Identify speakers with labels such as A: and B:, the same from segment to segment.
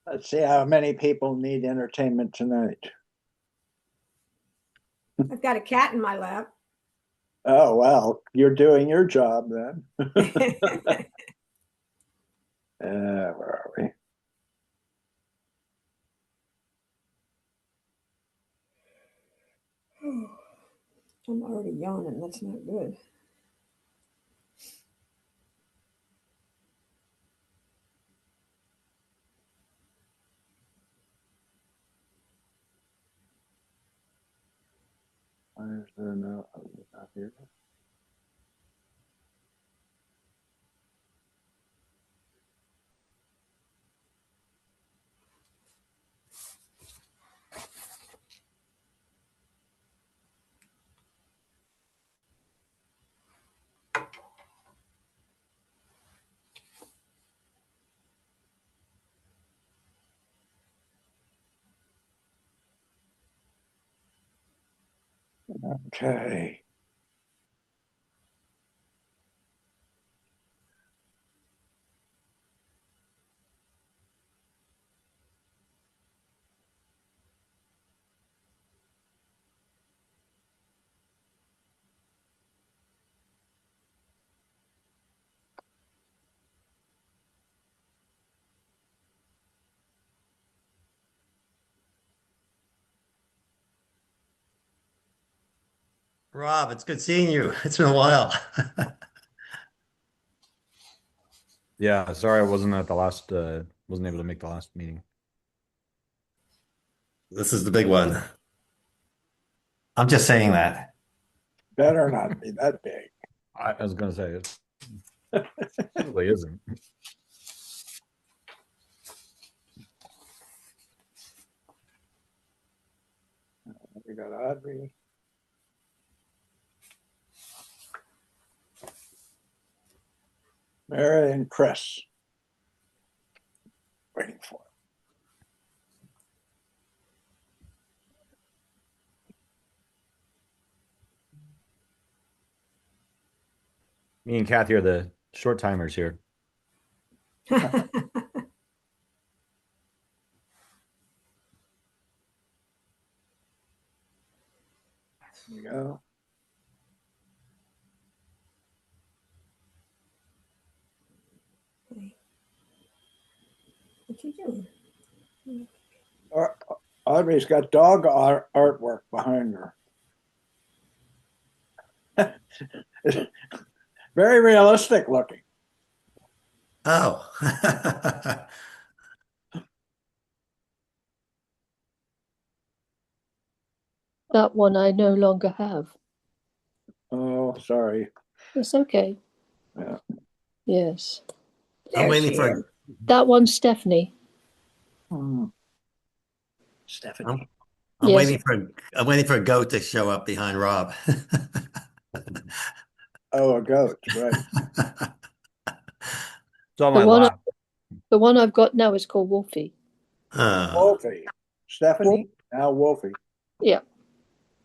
A: Let's see how many people need entertainment tonight.
B: I've got a cat in my lap.
A: Oh, well, you're doing your job then. Where are we?
B: I'm already yawning. That's not good.
A: Why is there no not here? Okay.
C: Rob, it's good seeing you. It's been a while.
D: Yeah, sorry I wasn't at the last wasn't able to make the last meeting.
C: This is the big one. I'm just saying that.
A: Better not be that big.
D: I was gonna say it really isn't.
A: We got Audrey. Mary and Chris. Waiting for it.
D: Me and Kathy are the short timers here.
A: There we go.
B: What you doing?
A: Audrey's got dog artwork behind her. Very realistic looking.
C: Oh.
E: That one I no longer have.
A: Oh, sorry.
E: It's okay.
A: Yeah.
E: Yes.
C: I'm
B: There
C: waiting
B: she
C: for
B: is.
E: That one's Stephanie.
A: Stephanie.
C: I'm
E: Yes.
C: waiting for a goat to show up behind Rob.
A: Oh, a goat, right.
D: It's on
E: The
D: my
E: one,
D: lap.
E: the one I've got now is called Wolfie.
A: Wolfie. Stephanie, now Wolfie.
E: Yeah.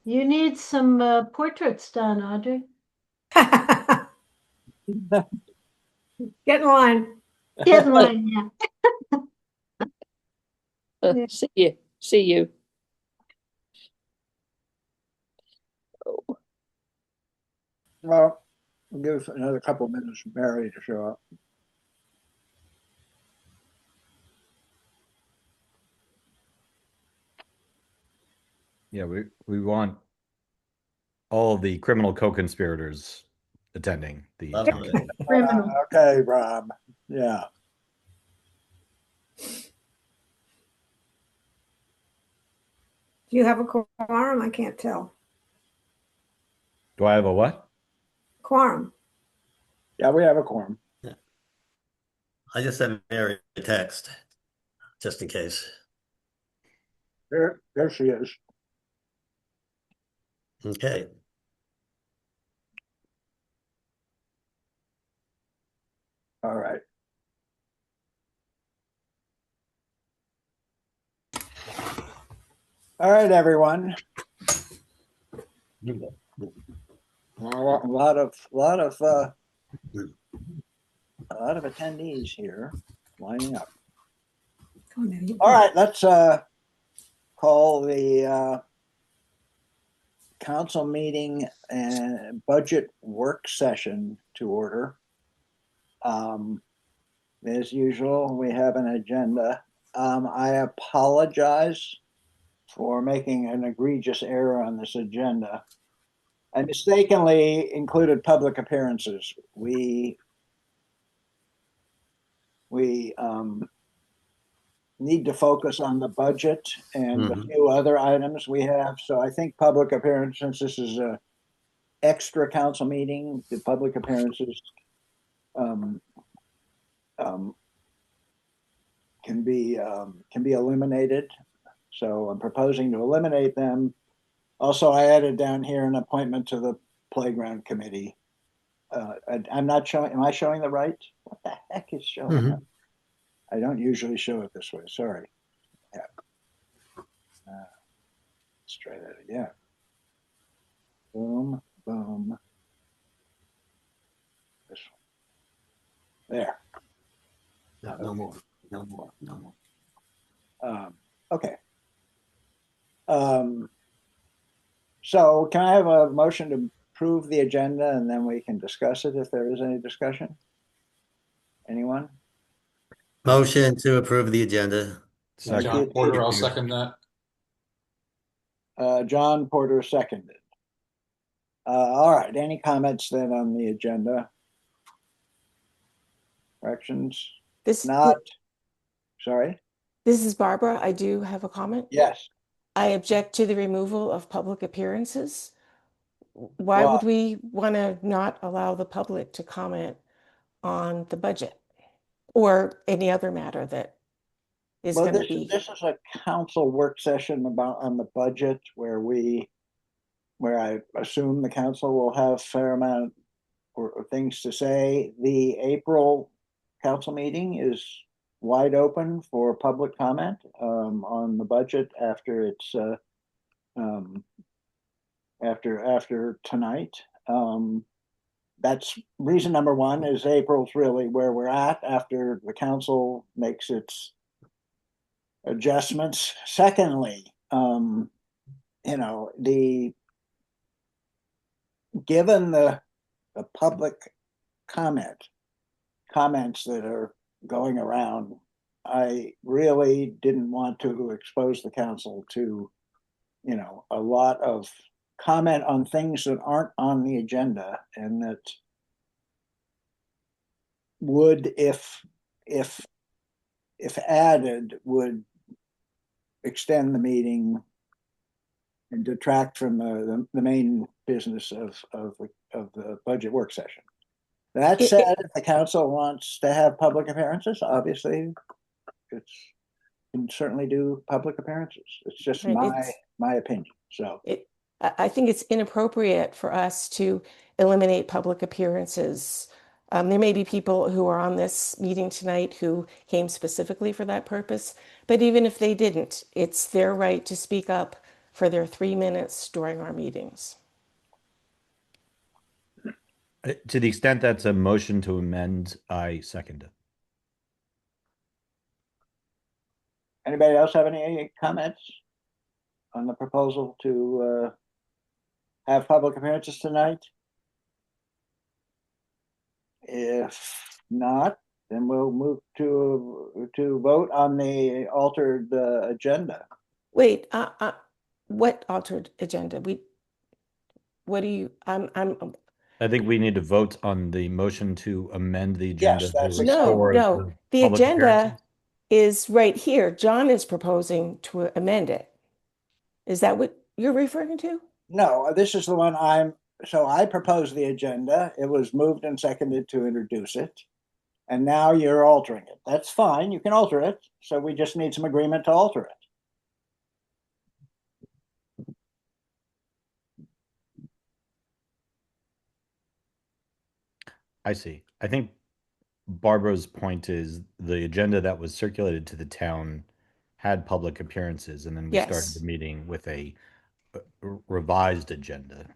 F: You need some portraits done, Audrey.
B: Get in line.
F: Get in line, yeah. Yeah.
E: See you. See you. Oh.
A: Well, we'll give us another couple of minutes for Mary to show up.
D: Yeah, we want all of the criminal co-conspirators attending the town
C: Lovely.
D: meeting.
F: Criminal.
A: Okay, Rob. Yeah.
B: Do you have a quorum? I can't tell.
D: Do I have a what?
B: Quorum.
A: Yeah, we have a quorum.
C: I just sent Mary a text, just in case.
A: There she is.
C: Okay.
A: All right. All right, everyone. A lot of attendees here lining up.
B: Go on, Eddie.
A: All right, let's call the council meeting and budget work session to order. As usual, we have an agenda. I apologize for making an egregious error on this agenda. I mistakenly included public appearances. We need to focus on the budget and a few other items we have. So I think public appearances, since this is a extra council meeting, the public appearances can be eliminated. So I'm proposing to eliminate them. Also, I added down here an appointment to the playground committee. I'm not showing, am I showing the right? What the heck is showing up? I don't usually show it this way, sorry. Yeah. Let's try that again. Boom, boom. This one. There.
C: No more.
A: Okay. So can I have a motion to approve the agenda and then we can discuss it if there is any discussion? Anyone?
C: Motion to approve the agenda.
A: Thank
D: Second.
A: you.
G: John Porter, I'll second that.
A: John Porter seconded. All right, any comments then on the agenda? Corrections?
H: This
A: Not, sorry?
H: this is Barbara. I do have a comment.
A: Yes.
H: I object to the removal of public appearances. Why
A: Well-
H: would we want to not allow the public to comment on the budget or any other matter that is
A: Well,
H: going to
A: this
H: be?
A: this is a council work session on the budget where I assume the council will have a fair amount of things to say. The April council meeting is wide open for public comment on the budget after it's after tonight. That's reason number one is April's really where we're at after the council makes its adjustments. Secondly, given the public comments that are going around, I really didn't want to expose the council to, a lot of comment on things that aren't on the agenda and that would, if added, would extend the meeting and detract from the main business of the budget work session. That said, if the council wants to have public appearances, obviously can certainly do public appearances. It's just
H: Right,
A: my opinion. So
H: I think it's inappropriate for us to eliminate public appearances. There may be people who are on this meeting tonight who came specifically for that purpose, but even if they didn't, it's their right to speak up for their 3 minutes during our meetings.
D: To the extent that's a motion to amend, I second it.
A: anybody else have any comments on the proposal to have public appearances tonight? If not, then we'll move to vote on the altered agenda.
H: Wait, what altered agenda? What do you,
D: I think we need to vote on the motion to amend the agenda.
A: Yes, that's
D: to
H: no,
D: restore
H: no, the
D: public
H: agenda
D: appearances.
H: is right here. John is proposing to amend it. Is that what you're referring to?
A: No, this is the one so I proposed the agenda. It was moved and seconded to introduce it. And now you're altering it. That's fine. You can alter it. So we just need some agreement to alter it.
D: I see. I think Barbara's point is the agenda that was circulated to the town had public appearances, and then we started
H: Yes.
D: the meeting with a revised agenda.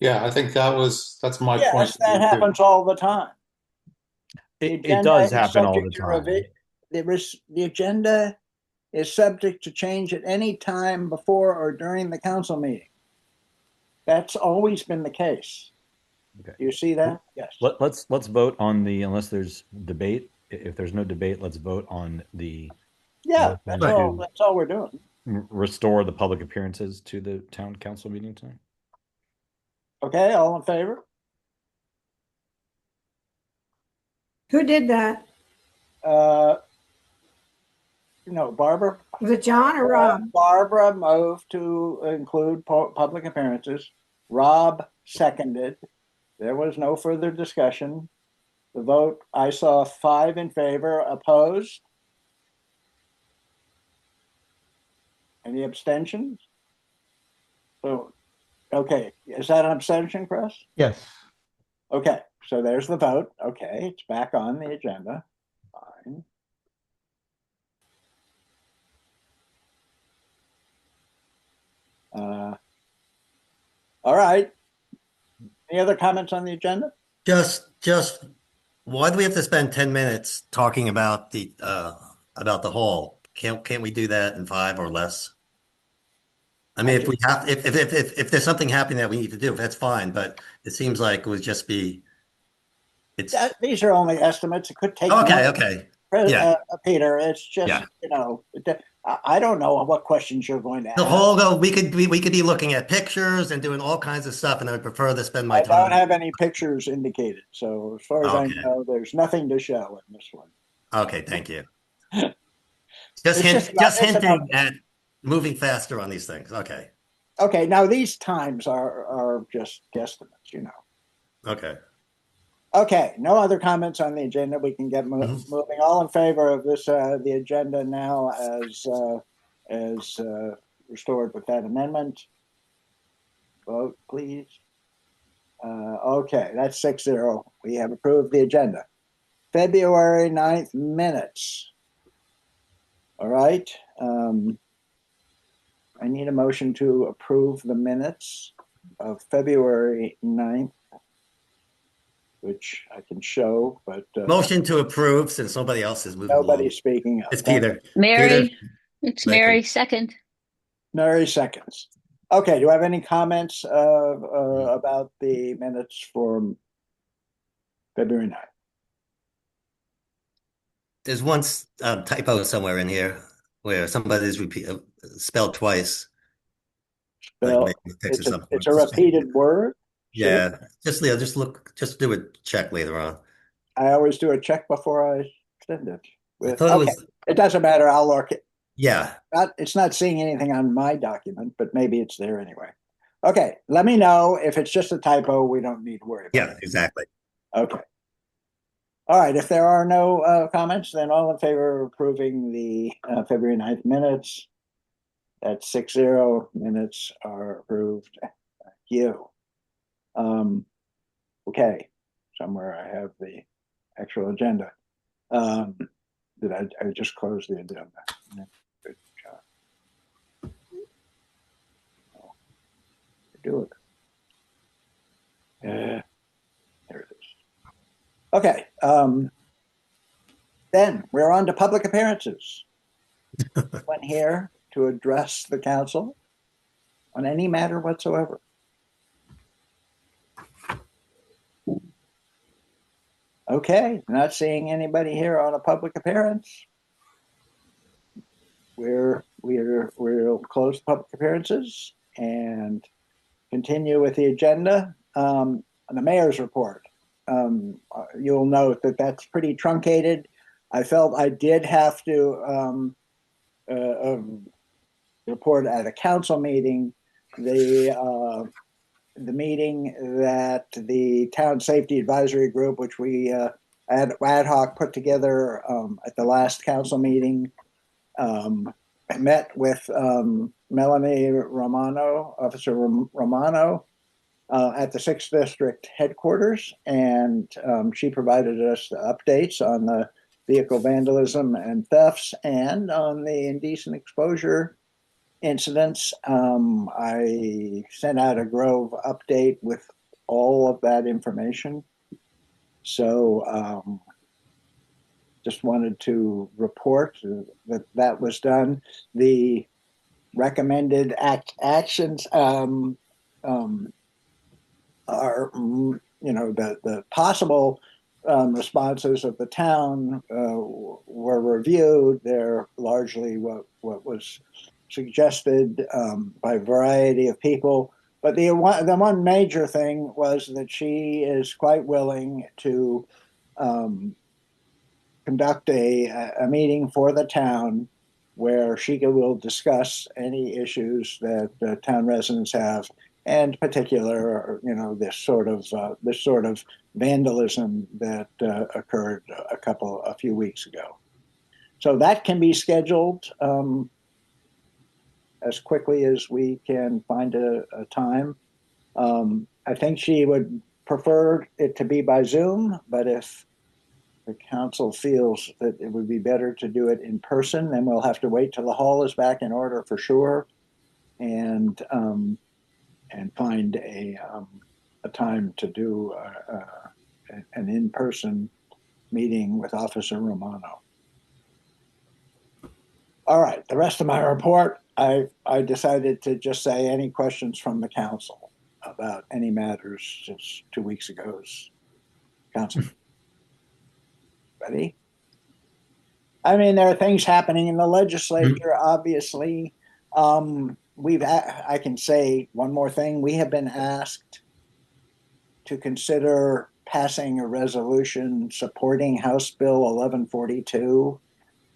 G: Yeah, I think that's my point
A: Yes,
G: of
A: that
G: view, too.
A: happens all the time. The
D: It
A: agenda
D: does
A: is
D: happen all the
A: subject to
D: time.
A: the agenda is subject to change at any time before or during the council meeting. That's always been the case.
D: Okay.
A: Do you see that? Yes.
D: Let's vote on the, unless there's debate. If there's no debate, let's vote on the
A: Yeah,
D: motion to
A: that's all we're doing.
D: restore the public appearances to the town council meeting tonight.
A: Okay, all in favor?
B: Who did that?
A: No, Barbara.
B: Was it John or Rob?
A: Barbara moved to include public appearances. Rob seconded. There was no further discussion. The vote, I saw 5 in favor, opposed. Any abstentions? So, okay, is that an abstention, Chris?
I: Yes.
A: Okay, so there's the vote. Okay, it's back on the agenda. Fine. All right. Any other comments on the agenda?
C: Just why do we have to spend 10 minutes talking about the hall? Can't we do that in 5 or less? I mean, if we have, if there's something happening that we need to do, that's fine. But it seems like it would just be. It's
A: These are only estimates. It could take.
C: okay.
A: months.
C: Okay. Yeah.
A: Peter, it's just,
C: Yeah.
A: I don't know what questions you're going to
C: The
A: ask.
C: whole though, we could be looking at pictures and doing all kinds of stuff, and I would prefer to spend my
A: I
C: time.
A: don't have any pictures indicated, so as far as
C: Okay.
A: I know, there's nothing to show in this one.
C: Okay, thank you.
A: It's
C: Hinting at moving faster on these things. Okay.
A: Okay, now these times are just guesstimates,
C: Okay.
A: Okay, no other comments on the agenda. We can get moving. All in favor of this, the agenda now as restored with that amendment? Vote, please. Okay, that's 6-0. We have approved the agenda. February 9th minutes. All right. I need a motion to approve the minutes of February 9th, which I can show, but
C: Motion to approve since somebody else is moving along.
A: nobody's speaking.
C: It's Peter.
E: Mary,
C: Peter?
E: it's
C: Thank
E: Mary,
C: you.
E: second.
A: Mary seconds. Okay, do I have any comments about the minutes for February 9th?
C: There's one typo somewhere in here where somebody's spelled twice.
A: Well,
C: Like maybe fix it some
A: it's
C: point.
A: a repeated word.
C: Yeah, just do a check later on.
A: I always do a check before I send it.
C: I thought it was,
A: It doesn't matter. I'll look it.
C: yeah.
A: It's not seeing anything on my document, but maybe it's there anyway. Okay, let me know if it's just a typo. We don't need to worry about
C: Yeah,
A: it.
C: exactly.
A: Okay. All right, if there are no comments, then all in favor of approving the February 9th minutes. That's 6-0. Minutes are approved. Thank you. Okay, somewhere I have the actual agenda. Did I just close the agenda? Good job. Oh, do it. There it is. Okay. Then we're on to public appearances. Went here to address the council on any matter whatsoever. Okay, not seeing anybody here on a public appearance. We'll close public appearances and continue with the agenda. The mayor's report. You'll note that that's pretty truncated. I felt I did have to report at a council meeting the meeting that the Town Safety Advisory Group, which we ad hoc put together at the last council meeting, met with Melanie Romano, Officer Romano, at the 6th District headquarters, and she provided us the updates on the vehicle vandalism and thefts and on the indecent exposure incidents. I sent out a Grove update with all of that information. So just wanted to report that that was done. The recommended actions are, the possible responses of the town were reviewed. They're largely what was suggested by a variety of people. But the one major thing was that she is quite willing to conduct a meeting for the town where she will discuss any issues that town residents have, and particular, this sort of vandalism that occurred a few weeks ago. So that can be scheduled as quickly as we can find a time. I think she would prefer it to be by Zoom, but if the council feels that it would be better to do it in person, then we'll have to wait till the hall is back in order for sure, and find a time to do an in-person meeting with Officer Romano. All right, the rest of my report, I decided to just say any questions from the council about any matters since 2 weeks ago's council. Ready? I mean, there are things happening in the legislature, obviously. I can say one more thing. We have been asked to consider passing a resolution supporting House Bill 1142.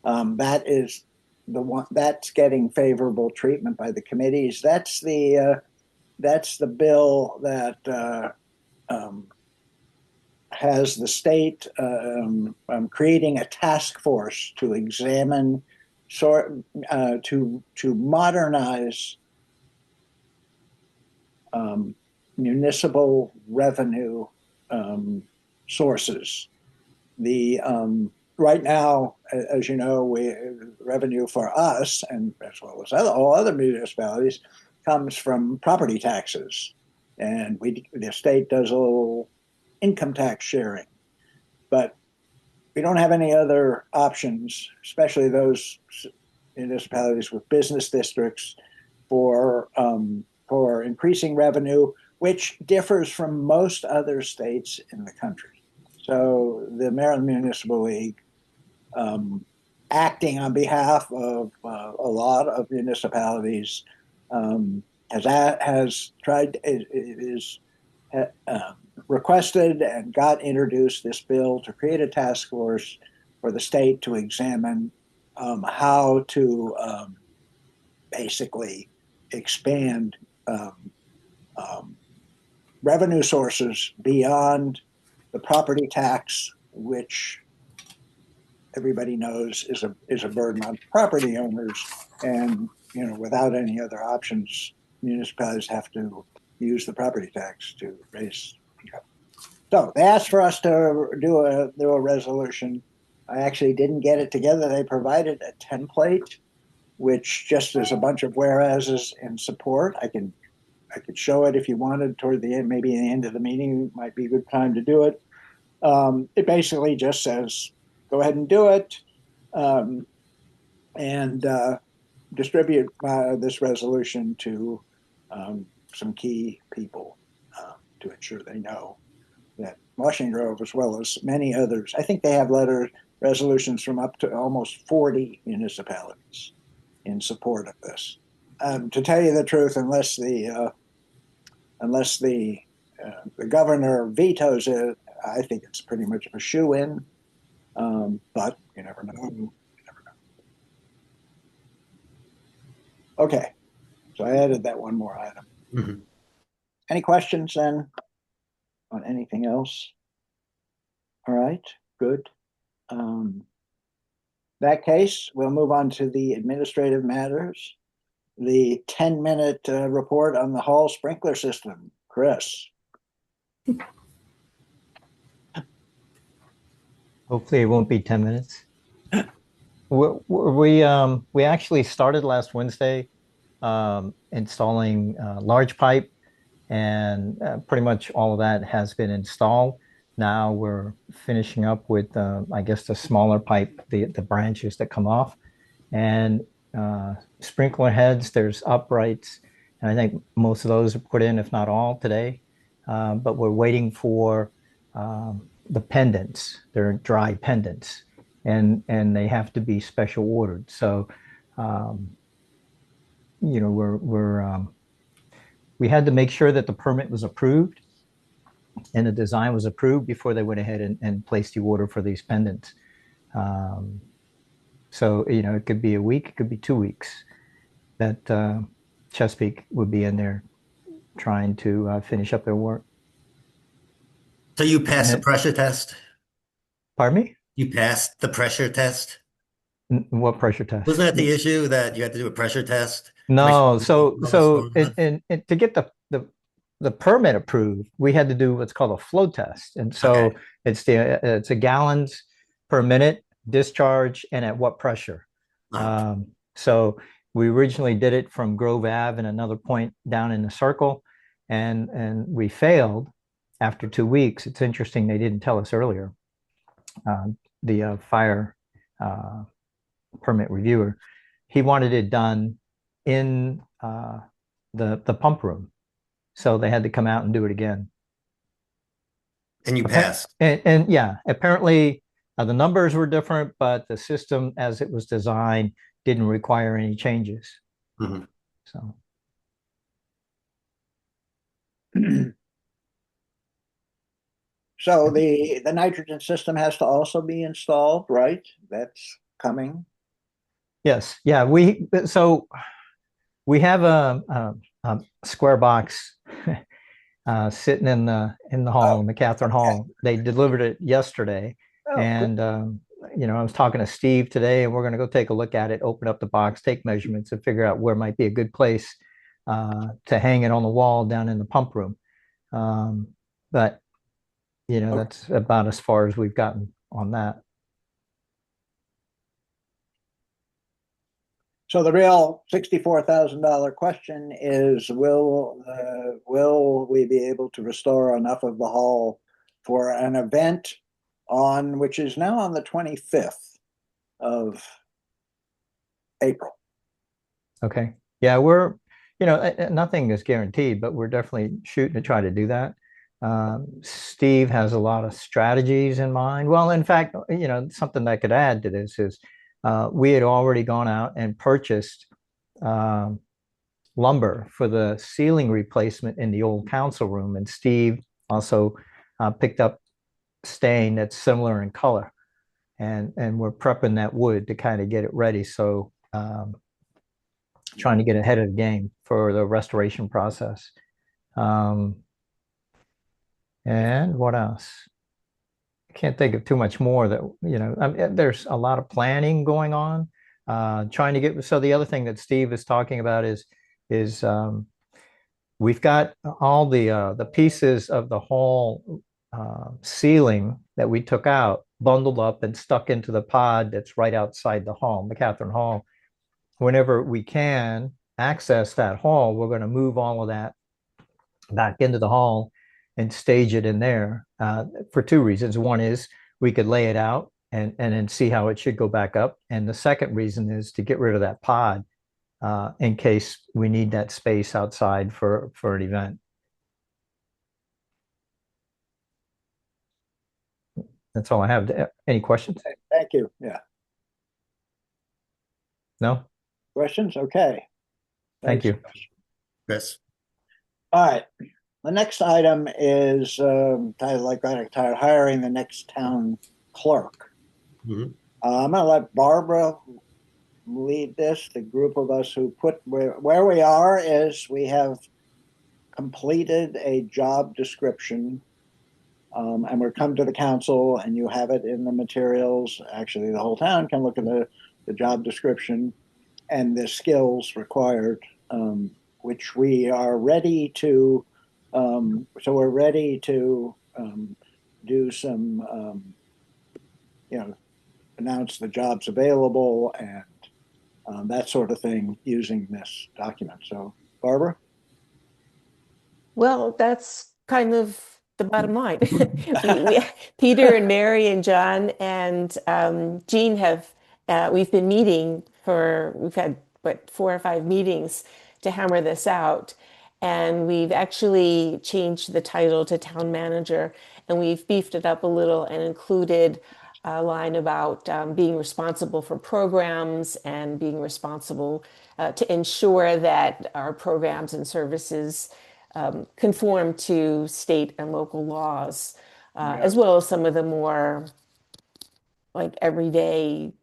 A: That is the one that's getting favorable treatment by the committees. That's the bill that has the state creating a task force to examine, to modernize municipal revenue sources. The right now, as you know, revenue for us, and as well as all other municipalities, comes from property taxes, and the state does a little income tax sharing, but we don't have any other options, especially those municipalities with business districts, for increasing revenue, which differs from most other states in the country. So the Maryland Municipal League, acting on behalf of a lot of municipalities, has tried requested and got introduced this bill to create a task force for the state to examine how to basically expand revenue sources beyond the property tax, which everybody knows is a burden on property owners, and without any other options, municipalities have to use the property tax to raise income. So they asked for us to do a resolution. I actually didn't get it together. They provided a template, which just is a bunch of whereases in support. I could show it if you wanted toward the end, maybe at the end of the meeting might be a good time to do it. It basically just says, go ahead and do it, and distribute this resolution to some key people to ensure they know that Washington Grove, as well as many others, I think they have resolutions from up to almost 40 municipalities in support of this. To tell you the truth, unless the governor vetoes it, I think it's pretty much a shoe-in. But you never know. Okay, so I added that one more item.
C: Mhm.
A: Any questions then on anything else? All right, good. That case, we'll move on to the administrative matters. The 10-minute report on the hall sprinkler system. Chris.
I: Hopefully it won't be 10 minutes. We actually started last Wednesday installing large pipe, and pretty much all of that has been installed. Now we're finishing up with, I guess, the smaller pipe, the branches that come off, and sprinkler heads. There's uprights, and I think most of those are put in, if not all, today. But we're waiting for the pendants. They're dry pendants, and they have to be special ordered. So, you know, we had to make sure that the permit was approved and the design was approved before they went ahead and placed the order for these pendants. So, you know, it could be a week, it could be 2 weeks that Chesapeake would be in there trying to finish up their work.
C: So you passed the pressure test?
I: Pardon me?
C: You passed the pressure test?
I: What pressure test?
C: Wasn't that the issue that you had to do a pressure test?
I: No,
C: To make sure-
I: and to get the permit approved, we had to do what's called a flow test, and so
C: Okay.
I: it's a gallons per minute discharge and at what pressure. So we originally did it from Grove Ave and another point down in the circle, and we failed after 2 weeks. It's interesting they didn't tell us earlier. The fire permit reviewer, he wanted it done in the pump room, so they had to come out and do it again.
C: And you passed.
I: And yeah, apparently the numbers were different, but the system as it was designed didn't require any changes.
C: Mhm.
I: So
A: So the nitrogen system has to also be installed, right? That's coming.
I: yes, yeah, so we have a square box sitting in the hall, in the Catherine Hall. They delivered it yesterday,
A: Oh,
I: and you know, I was talking to Steve today, and we're going to go take a look at it, open up the box, take measurements, and figure out where might be a good place to hang it on the wall down in the pump room. But you know, that's about as far as we've gotten on that.
A: So the real $64,000 question is, will we be able to restore enough of the hall for an event which is now on the 25th of April?
I: Okay. Yeah, we're, you know, nothing is guaranteed, but we're definitely shooting to try to do that. Steve has a lot of strategies in mind. Well, in fact, you know, something that I could add to this is we had already gone out and purchased lumber for the ceiling replacement in the old council room, and Steve also picked up stain that's similar in color, and we're prepping that wood to kind of get it ready. So trying to get ahead of the game for the restoration process. And what else? I can't think of too much more that, you know, I mean, there's a lot of planning going on, trying to get, so the other thing that Steve is talking about is we've got all the pieces of the hall ceiling that we took out, bundled up and stuck into the pod that's right outside the hall, the Catherine Hall. Whenever we can access that hall, we're going to move all of that back into the hall and stage it in there for two reasons. One is we could lay it out and then see how it should go back up. And the second reason is to get rid of that pod in case we need that space outside for an event. That's all I have. Any questions?
A: Thank you. Yeah.
I: No?
A: Questions? Okay.
I: Thank you.
C: Chris.
A: All right. The next item is titled hiring the next town clerk.
C: Mhm.
A: I'm going to let Barbara lead this. The group of us who where we are is we have completed a job description, and we're come to the council, and you have it in the materials. Actually, the whole town can look at the job description and the skills required, which we are ready to. So we're ready to do some, you know, announce the jobs available and that sort of thing using this document. So, Barbara?
H: Well, that's kind of the bottom line. Peter and Mary and John and Jean we've been meeting we've had, what, 4 or 5 meetings to hammer this out. And we've actually changed the title to town manager, and we've beefed it up a little and included a line about being responsible for programs and being responsible to ensure that our programs and services conform to state and local laws, as well as some of the more like everyday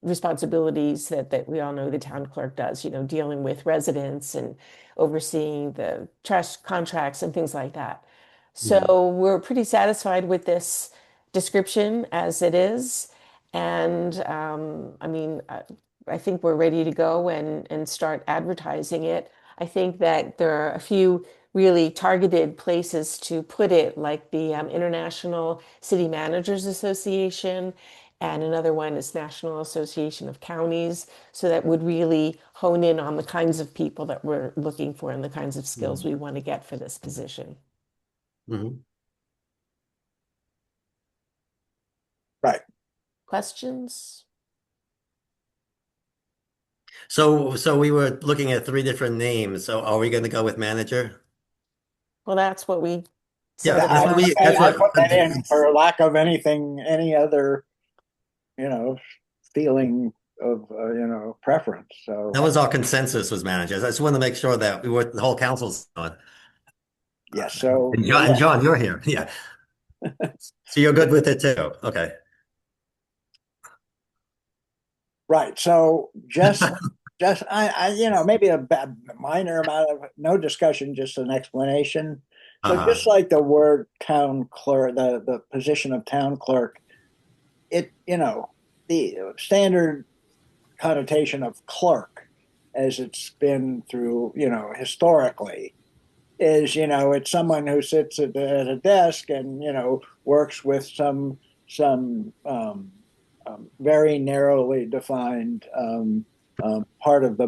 H: responsibilities that we all know the town clerk does, dealing with residents and overseeing the trash contracts and things like that. So we're pretty satisfied with this description as it is. And I think we're ready to go and start advertising it. I think that there are a few really targeted places to put it, like the International City Managers Association, and another one is National Association of Counties. So that would really hone in on the kinds of people that we're looking for and the kinds of skills we want to get for this position.
C: Mhm.
A: Right.
H: Questions?
C: So we were looking at 3 different names. So are we going to go with manager?
H: Well, that's what we
C: Yeah,
H: said.
C: that's what we. That's
A: I
C: what.
A: put that in for lack of any other, feeling of, preference. So,
C: That was our consensus was managers. I just want to make sure that the whole council's on.
A: yes. So,
C: And John, you're here. Yeah. So you're good with it too. Okay.
A: right. So maybe a minor amount of no discussion, just an explanation. So
C: Uh-huh.
A: just like the word town clerk, the position of town clerk, the standard connotation of clerk as it's been through, historically is, it's someone who sits at a desk and, works with some very narrowly defined part of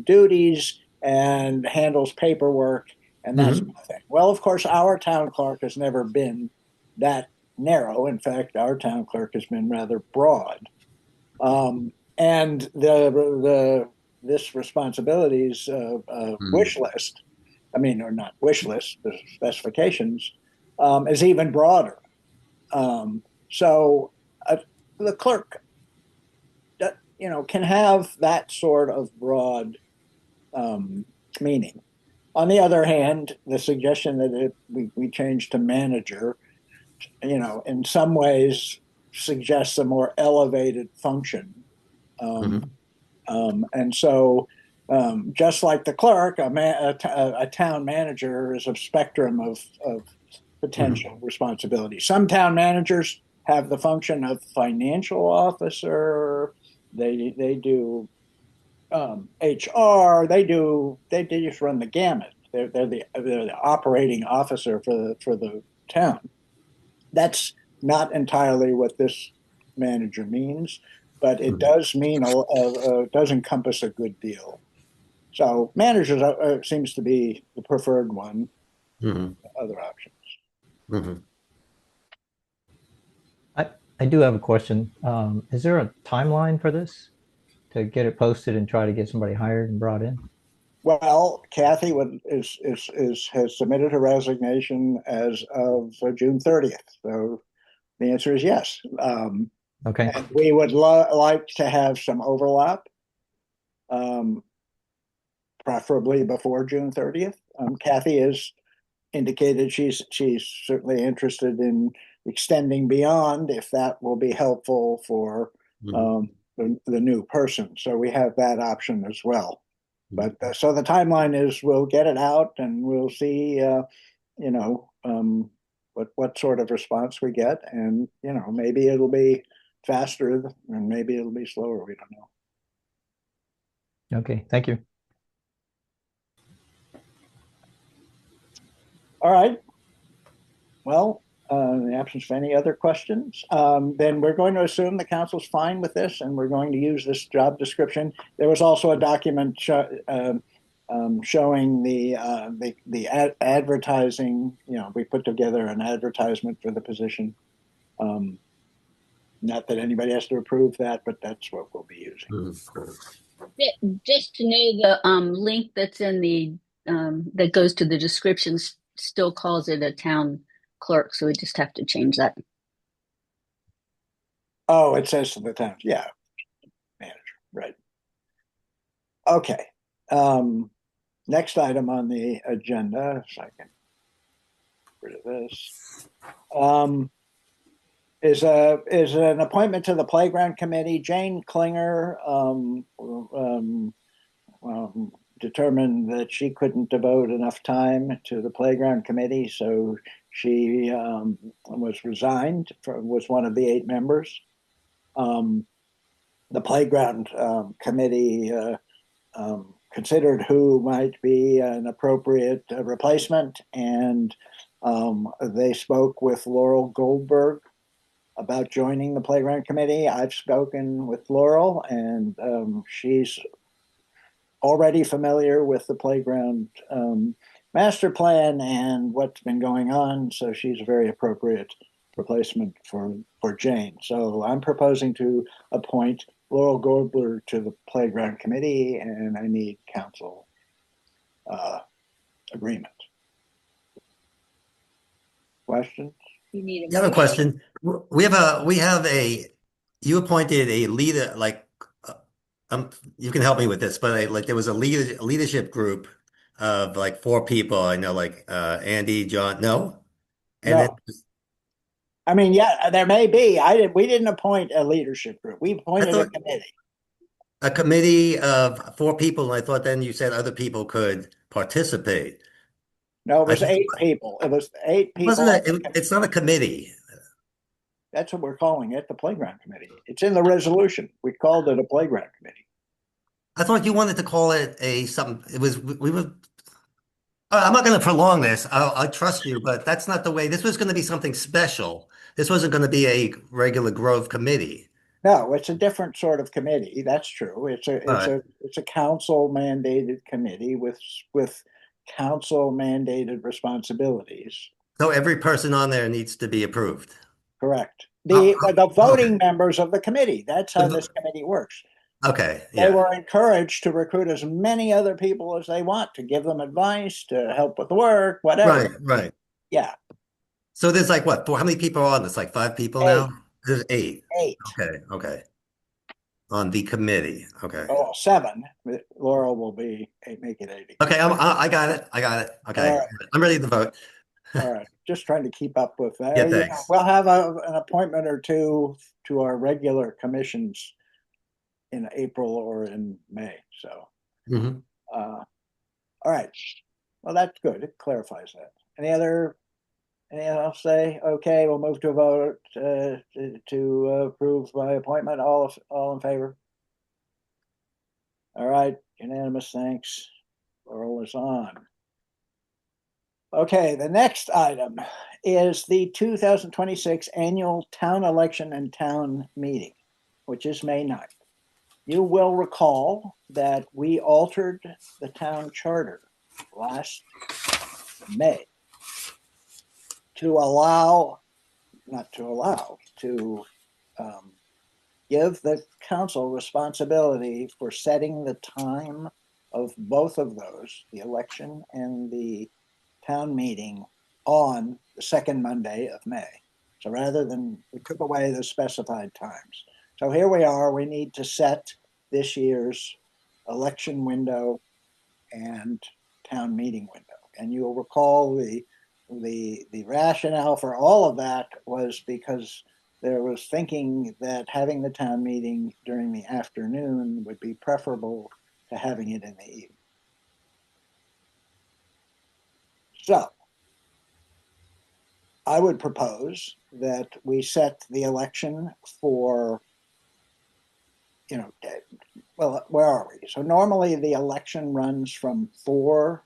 A: duties and handles paperwork, and that's nothing. Well, of course, our town clerk has never been that narrow. In fact, our town clerk has been rather broad. And this responsibilities wish list, or not wish list, the specifications, is even broader. So the clerk, can have that sort of broad meaning. On the other hand, the suggestion that we change to manager, in some ways suggests a more elevated function. And so, just like the clerk, a town manager is a spectrum of potential responsibility. Some town managers have the function of financial officer. They do HR. They just run the gamut. They're the operating officer for the town. That's not entirely what this manager means, but it does mean does encompass a good deal. So managers seems to be the preferred one. Other options.
I: I do have a question. Is there a timeline for this to get it posted and try to get somebody hired and brought in?
A: Well, Kathy has submitted her resignation as of June 30th. So the answer is yes.
I: Okay.
A: And we would like to have some overlap, preferably before June 30th. Kathy has indicated she's certainly interested in extending beyond if that will be helpful for the new person. So we have that option as well. But so the timeline is we'll get it out and we'll see, what sort of response we get, and maybe it'll be faster and maybe it'll be slower. We don't know.
I: Okay. Thank you.
A: All right. Well, In the absence of any other questions, then we're going to assume the council's fine with this, and we're going to use this job description. There was also a document showing the advertising. You know, we put together an advertisement for the position. Not that anybody has to approve that, but that's what we'll be using.
J: Just to know, the link that's in the that goes to the descriptions still calls it a town clerk, so we just have to change that.
A: Oh, it says to the town, yeah, manager, right. Okay. Next item on the agenda, if I can get rid of this, is an appointment to the playground committee. Jane Klinger determined that she couldn't devote enough time to the playground committee, so she was resigned, was one of the 8 members. The playground committee considered who might be an appropriate replacement, and they spoke with Laurel Goldberg about joining the playground committee. I've spoken with Laurel, and she's already familiar with the playground master plan and what's been going on, so she's a very appropriate replacement for Jane. So I'm proposing to appoint Laurel Goldberg to the playground committee, and I need council agreement. Questions?
J: You
C: I have a question. We have a, you appointed a leader, like, you can help me with this, but like there was a leadership group of like 4 people. I know, like Andy, John, no? And
A: No. I mean, yeah, there may be. We didn't appoint a leadership group. We appointed a committee.
C: A committee of 4 people, and I thought then you said other people could participate.
A: No, it was 8 people. It was 8 people.
C: It's not a committee.
A: That's what we're calling it, the playground committee. It's in the resolution. We called it a playground committee.
C: I thought you wanted to call it something. It was, we were, I'm not going to prolong this. I trust you, but that's not the way. This was going to be something special. This wasn't going to be a regular Grove committee.
A: No, it's a different sort of committee. That's true. It's a council mandated committee with council mandated responsibilities.
C: So every person on there needs to be approved.
A: Correct. The voting members of the committee. That's how this committee works.
C: Okay.
A: They were encouraged to recruit as many other people as they want, to give them advice, to help with the work, whatever.
C: Right.
A: Yeah.
C: So there's like what? How many people are on this? Like 5 people now? There's 8.
A: 8.
C: Okay. On the committee. Okay.
A: Oh, 7. Laurel will make it 8.
C: Okay, I got it. Okay.
A: Right.
C: I'm ready to vote.
A: All right. Just trying to keep up with that.
C: Yeah, thanks.
A: We'll have an appointment or 2 to our regular commissions in April or in May. So, all right. Well, that's good. It clarifies that. Anything else say? Okay, we'll move to a vote to approve my appointment. All in favor? All right, unanimous. Thanks. Laurel is on. Okay, the next item is the 2026 annual town election and town meeting, which is May 9th. You will recall that we altered the town charter last May to give the council responsibility for setting the time of both of those, the election and the town meeting, on the second Monday of May. So rather than, we took away the specified times. So here we are, we need to set this year's election window and town meeting window. And you'll recall the rationale for all of that was because there was thinking that having the town meeting during the afternoon would be preferable to having it in the evening. So I would propose that we set the election for, well, where are we? So normally the election runs from 4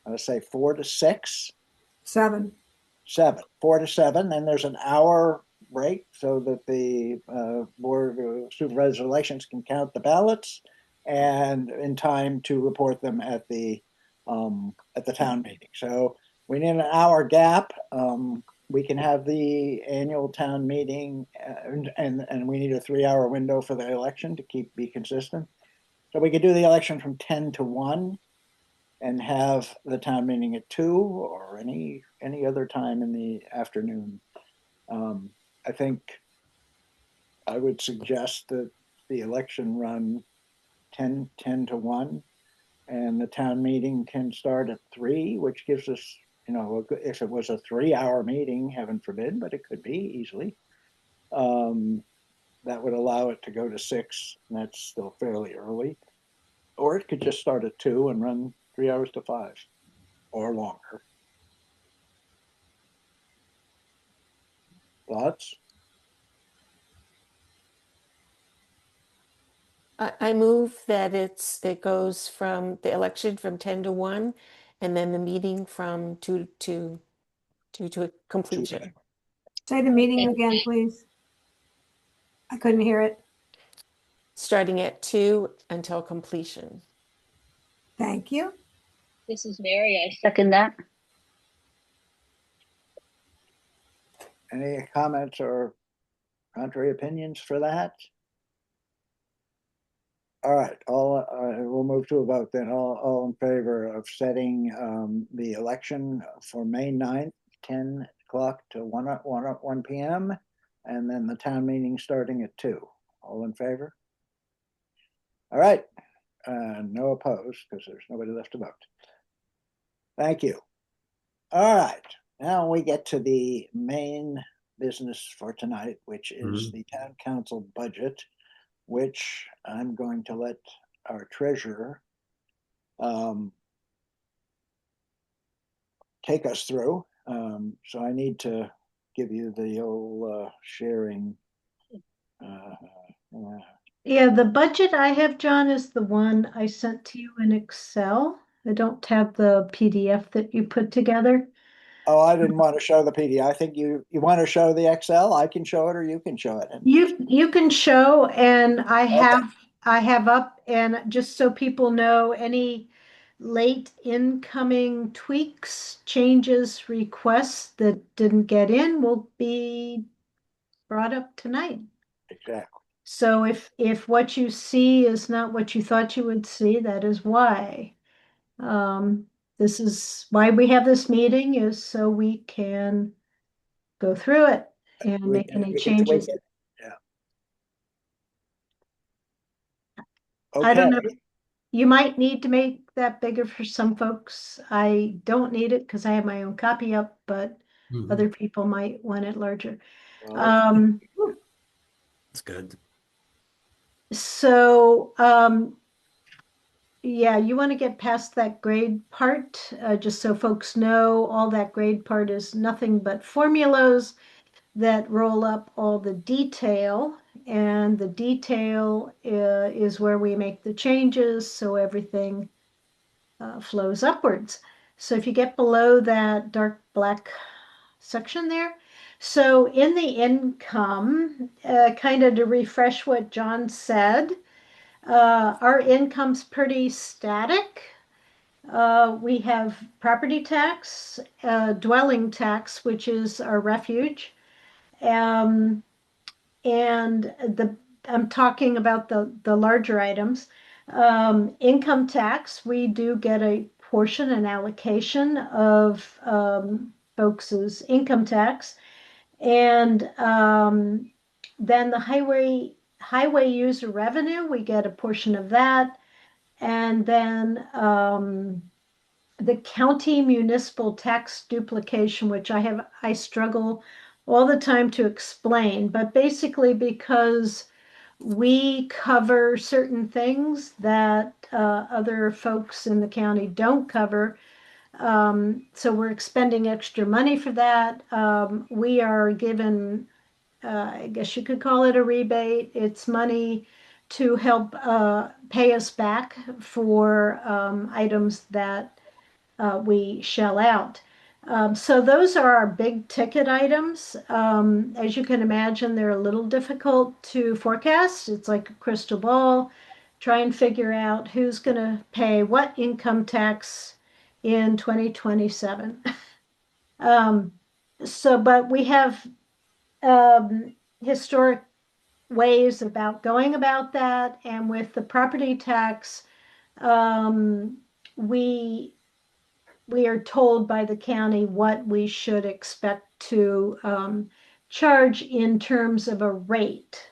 A: to 6.
B: 7.
A: 7, 4 to 7, then there's an hour break so that the Board of Supervisors of Elections can count the ballots and in time to report them at the town meeting. So we need an hour gap. We can have the annual town meeting and we need a 3-hour window for the election to be consistent. So we could do the election from 10 to 1 and have the town meeting at 2 or any other time in the afternoon. I think I would suggest that the election run 10 to 1 and the town meeting can start at 3, which gives us, if it was a 3-hour meeting, heaven forbid, but it could be easily. That would allow it to go to 6, and that's still fairly early. Or it could just start at 2 and run 3 hours to 5 or longer. Thoughts?
H: I move that it goes from the election from 10 to 1 and then the meeting from 2 to completion.
B: Say the meeting again, please. I couldn't hear it.
H: Starting at 2 until completion.
B: Thank you.
J: This is Mary. I second that.
A: Any comments or contrary opinions for that? All right, we'll move to a vote then. All in favor of setting the election for May 9th, 10 o'clock to 1 p.m. and then the town meeting starting at 2. All in favor? All right, no opposed because there's nobody left to vote. Thank you. All right, now we get to the main business for tonight, which is the town council budget, which I'm going to let our treasurer take us through. So I need to give you the old sharing.
F: Yeah, the budget I have, John, is the one I sent to you in Excel. I don't have the PDF that you put together.
A: Oh, I didn't want to show the PDF. I think you want to show the Excel. I can show it, or you can show it.
F: You can show, and I have up, and just so people know, any late incoming tweaks, changes, requests that didn't get in will be brought up tonight.
A: Exactly.
F: So if what you see is not what you thought you would see, that is why. This is why we have this meeting, is so we can go through it and make any changes.
A: Yeah.
F: I don't know.
A: Okay.
F: You might need to make that bigger for some folks. I don't need it because I have my own copy up, but other people might want it larger.
A: Well,
C: That's good.
F: So, yeah, you want to get past that grade part, just so folks know all that grade part is nothing but formulas that roll up all the detail, and the detail is where we make the changes, so everything flows upwards. So if you get below that dark black section there, so in the income, kind of to refresh what John said, our income's pretty static. We have property tax, dwelling tax, which is our refuge. And I'm talking about the larger items. Income tax, we do get a portion, an allocation of folks' income tax. And then the highway user revenue, we get a portion of that. And then the county municipal tax duplication, which I struggle all the time to explain, but basically because we cover certain things that other folks in the county don't cover. So we're expending extra money for that. We are given, I guess you could call it a rebate. It's money to help pay us back for items that we shell out. So those are our big ticket items. As you can imagine, they're a little difficult to forecast. It's like a crystal ball. Try and figure out who's going to pay what income tax in 2027. But we have historic ways about going about that. And with the property tax, um, we we are told by the county what we should expect to charge in terms of a rate.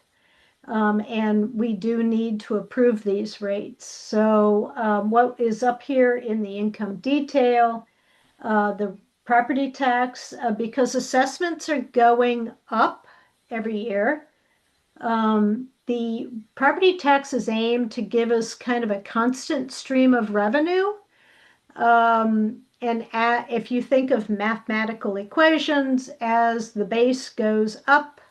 F: And we do need to approve these rates. So what is up here in the income detail, the property tax, because assessments are going up every year. The property tax is aimed to give us kind of a constant stream of revenue. If you think of mathematical equations, as the base goes up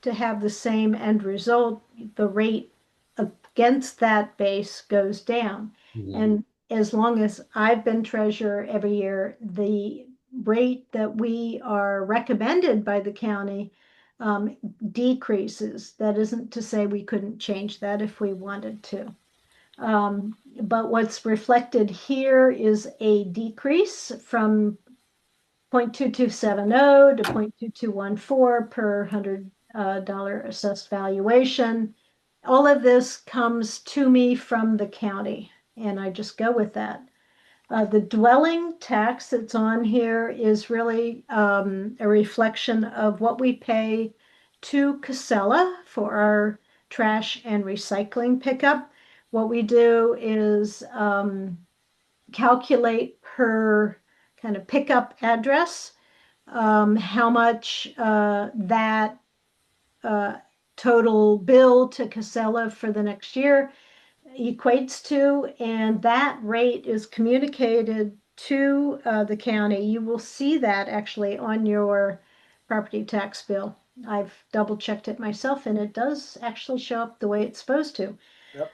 F: to have the same end result, the rate against that base goes down. And as long as I've been treasurer every year, the rate that we are recommended by the county decreases. That isn't to say we couldn't change that if we wanted to. But what's reflected here is a decrease from 0.2270 to 0.2214 per $100 assessed valuation. All of this comes to me from the county, and I just go with that. The dwelling tax that's on here is really a reflection of what we pay to Casella for our trash and recycling pickup. What we do is calculate per kind of pickup address how much that total bill to Casella for the next year equates to, and that rate is communicated to the county. You will see that actually on your property tax bill. I've double checked it myself, and it does actually show up the way it's supposed to.
A: Yep.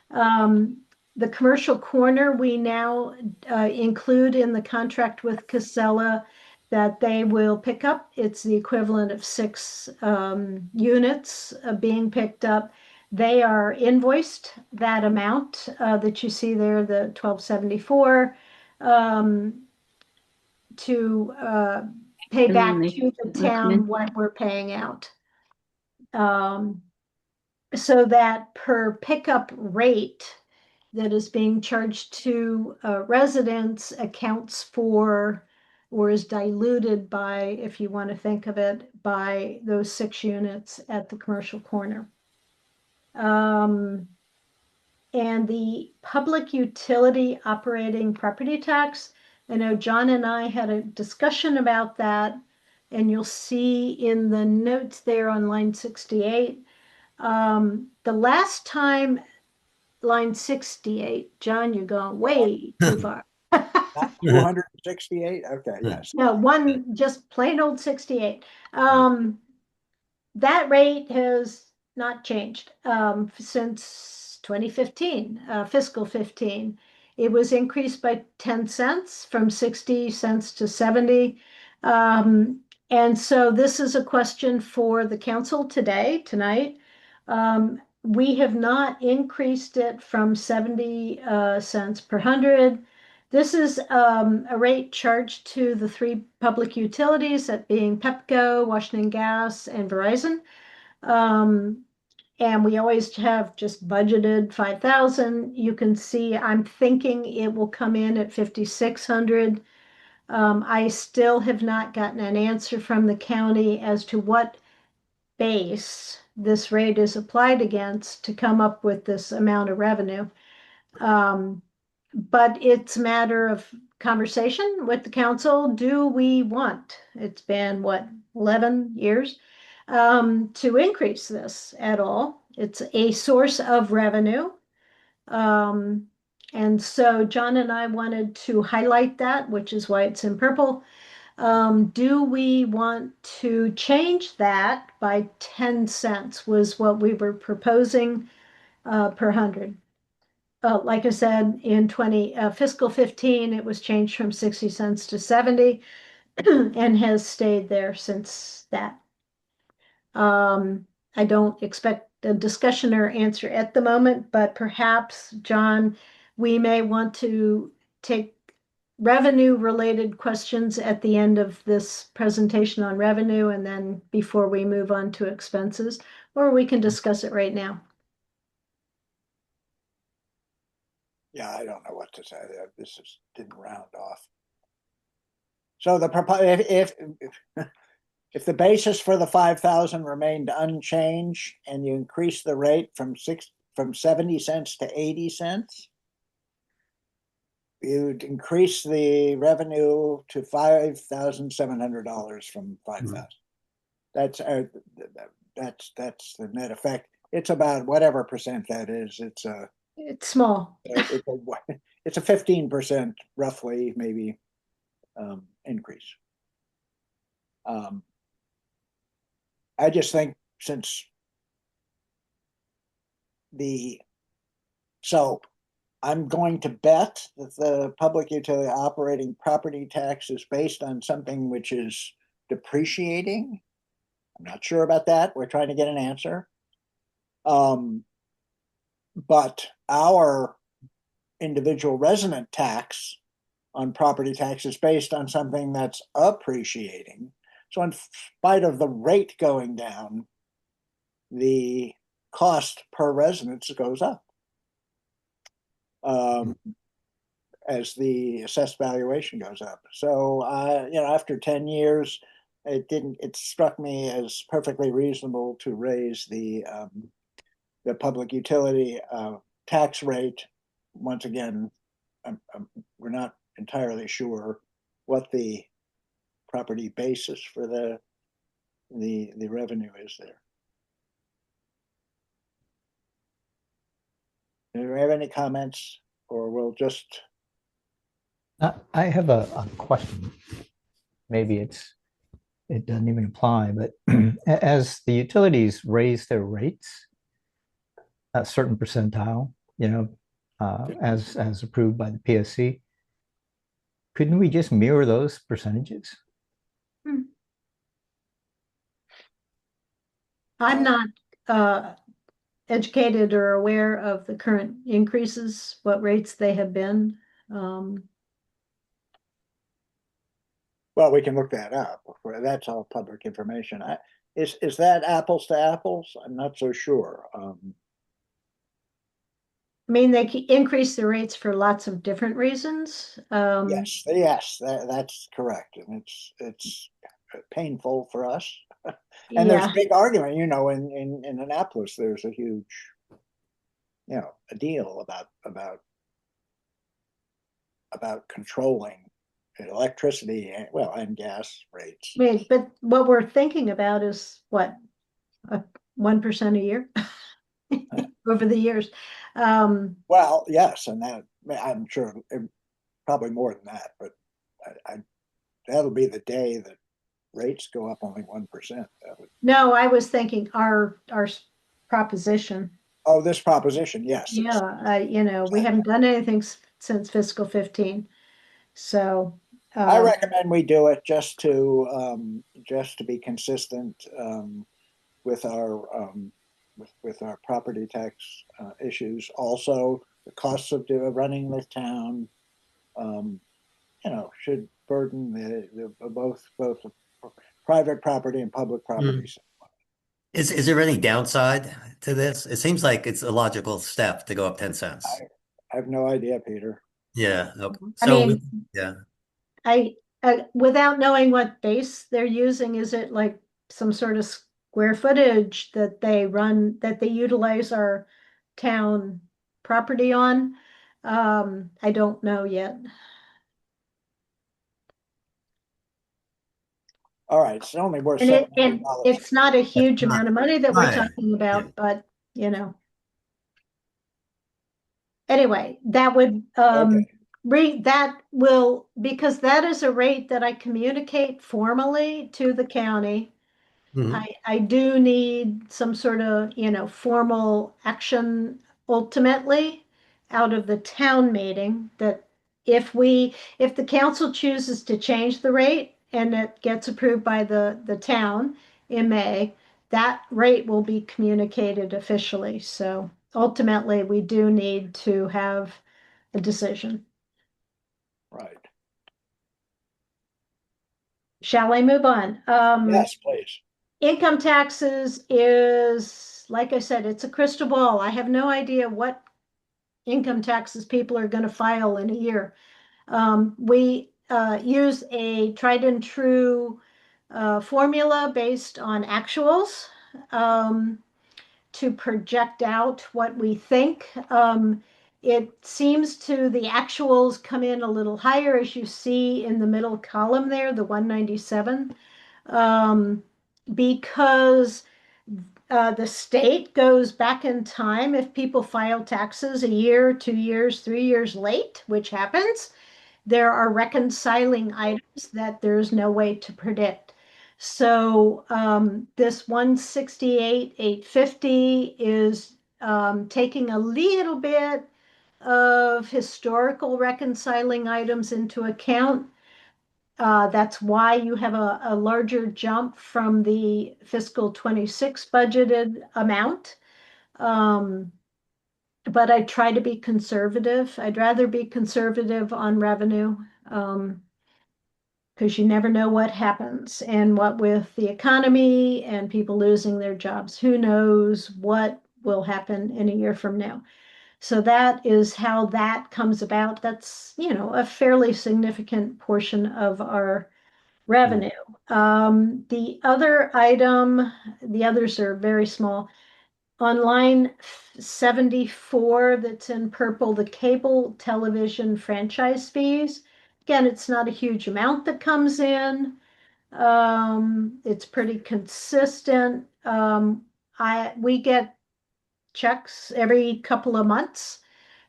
F: The commercial corner we now include in the contract with Casella that they will pick up. It's the equivalent of 6 units being picked up. They are invoiced that amount that you see there, the 1274, to pay
J: And
F: back
J: then they
F: to the
J: come
F: town
J: in.
F: what we're paying out. So that per pickup rate that is being charged to residents accounts for or is diluted by, if you want to think of it, by those 6 units at the commercial corner. And the public utility operating property tax, I know John and I had a discussion about that, and you'll see in the notes there on line 68. The last time, line 68, John, you're going way too far.
A: Not 268? Okay, yes.
F: No, one just plain old 68. That rate has not changed since 2015, fiscal 15. It was increased by 10 cents from 60 cents to 70. And so this is a question for the council tonight. We have not increased it from 70 cents per 100. This is a rate charged to the 3 public utilities, that being Pepco, Washington Gas, and Verizon. And we always have just budgeted 5,000. You can see I'm thinking it will come in at 5,600. I still have not gotten an answer from the county as to what base this rate is applied against to come up with this amount of revenue. But it's a matter of conversation with the council. Do we want, it's been what, 11 years, to increase this at all? It's a source of revenue. And so John and I wanted to highlight that, which is why it's in purple. Do we want to change that by 10 cents was what we were proposing per 100. Like I said, in fiscal 15, it was changed from 60 cents to 70. and has stayed there since that. I don't expect a discussion or answer at the moment, but perhaps, John, we may want to take revenue-related questions at the end of this presentation on revenue and then before we move on to expenses, or we can discuss it right now.
A: Yeah, I don't know what to say. This didn't round off. So if the basis for the 5,000 remained unchanged and you increase the rate from 70 cents to 80 cents, you'd increase the revenue to $5,700 from 5,000. That's the net effect. It's about whatever percent that is.
F: It's small.
A: It's a 15% roughly, maybe, increase. I just think so I'm going to bet that the public utility operating property tax is based on something which is depreciating. I'm not sure about that. We're trying to get an answer. But our individual resident tax on property tax is based on something that's appreciating. So in spite of the rate going down, the cost per residence goes up as the assessed valuation goes up. So, after 10 years, it struck me as perfectly reasonable to raise the public utility tax rate. Once again, we're not entirely sure what the property basis for the revenue is there. Do you have any comments, or we'll just?
I: I have a question. Maybe it doesn't even apply, but as the utilities raise their rates a certain percentile, as approved by the PSC, couldn't we just mirror those percentages?
F: I'm not educated or aware of the current increases, what rates they have been.
A: Well, we can look that up. That's all public information. Is that apples to apples? I'm not so sure.
F: I mean, they increase the rates for lots of different reasons.
A: Yes, that's correct, and it's painful for us. And there's a big argument, in Annapolis. There's a huge, a deal about controlling electricity and gas rates.
F: Wait, but what we're thinking about is what, 1% a year over the years.
A: Well, yes, and that I'm sure probably more than that, but that'll be the day that rates go up only 1%.
F: No, I was thinking our proposition.
A: Oh, this proposition, yes.
F: Yeah, we haven't done anything since fiscal 15. So
A: I recommend we do it just to be consistent with our property tax issues. Also, the costs of running the town, should burden the both private property and public property.
C: Is there any downside to this? It seems like it's a logical step to go up 10 cents.
A: I have no idea, Peter.
C: Yeah. Okay.
F: I without knowing what base they're using, is it like some sort of square footage that they utilize our town property on? I don't know yet.
A: All right, it's only worth
F: and
A: $700.
F: It's not a huge amount of money that we're talking about, but anyway, that would because that is a rate that I communicate formally to the county. I do need some sort of formal action ultimately out of the town meeting, that if the council chooses to change the rate, and it gets approved by the town in May, that rate will be communicated officially. So ultimately, we do need to have a decision.
A: Right.
F: Shall I move on?
A: Yes, please.
F: Income taxes is, like I said, it's a crystal ball. I have no idea what income taxes people are going to file in a year. We use a tried and true formula based on actuals to project out what we think. It seems to the actuals come in a little higher, as you see in the middle column there, the 197, because the state goes back in time if people file taxes a year, 2 years, 3 years late, which happens. There are reconciling items that there's no way to predict. So this 168,850 is taking a little bit of historical reconciling items into account. That's why you have a larger jump from the fiscal 26 budgeted amount. But I try to be conservative. I'd rather be conservative on revenue because you never know what happens. And what with the economy and people losing their jobs, who knows what will happen in a year from now. So that is how that comes about. That's, a fairly significant portion of our revenue. The other item, the others are very small. On line 74, that's in purple, the cable television franchise fees. Again, it's not a huge amount that comes in. It's pretty consistent. We get checks every couple of months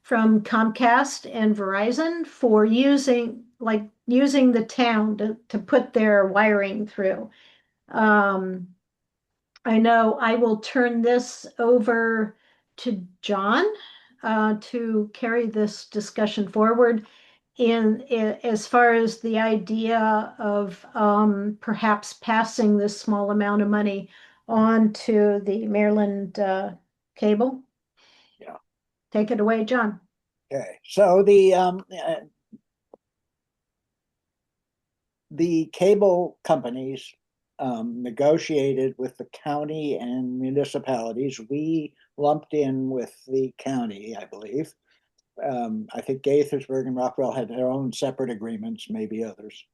F: from Comcast and Verizon for using the town to put their wiring through. I know I will turn this over to John to carry this discussion forward as far as the idea of perhaps passing this small amount of money on to the Maryland cable.
A: Yeah.
F: Take it away, John.
A: Okay, so the cable companies negotiated with the county and municipalities. We lumped in with the county, I believe. I think Gaithersburg and Rockwell had their own separate agreements, maybe others.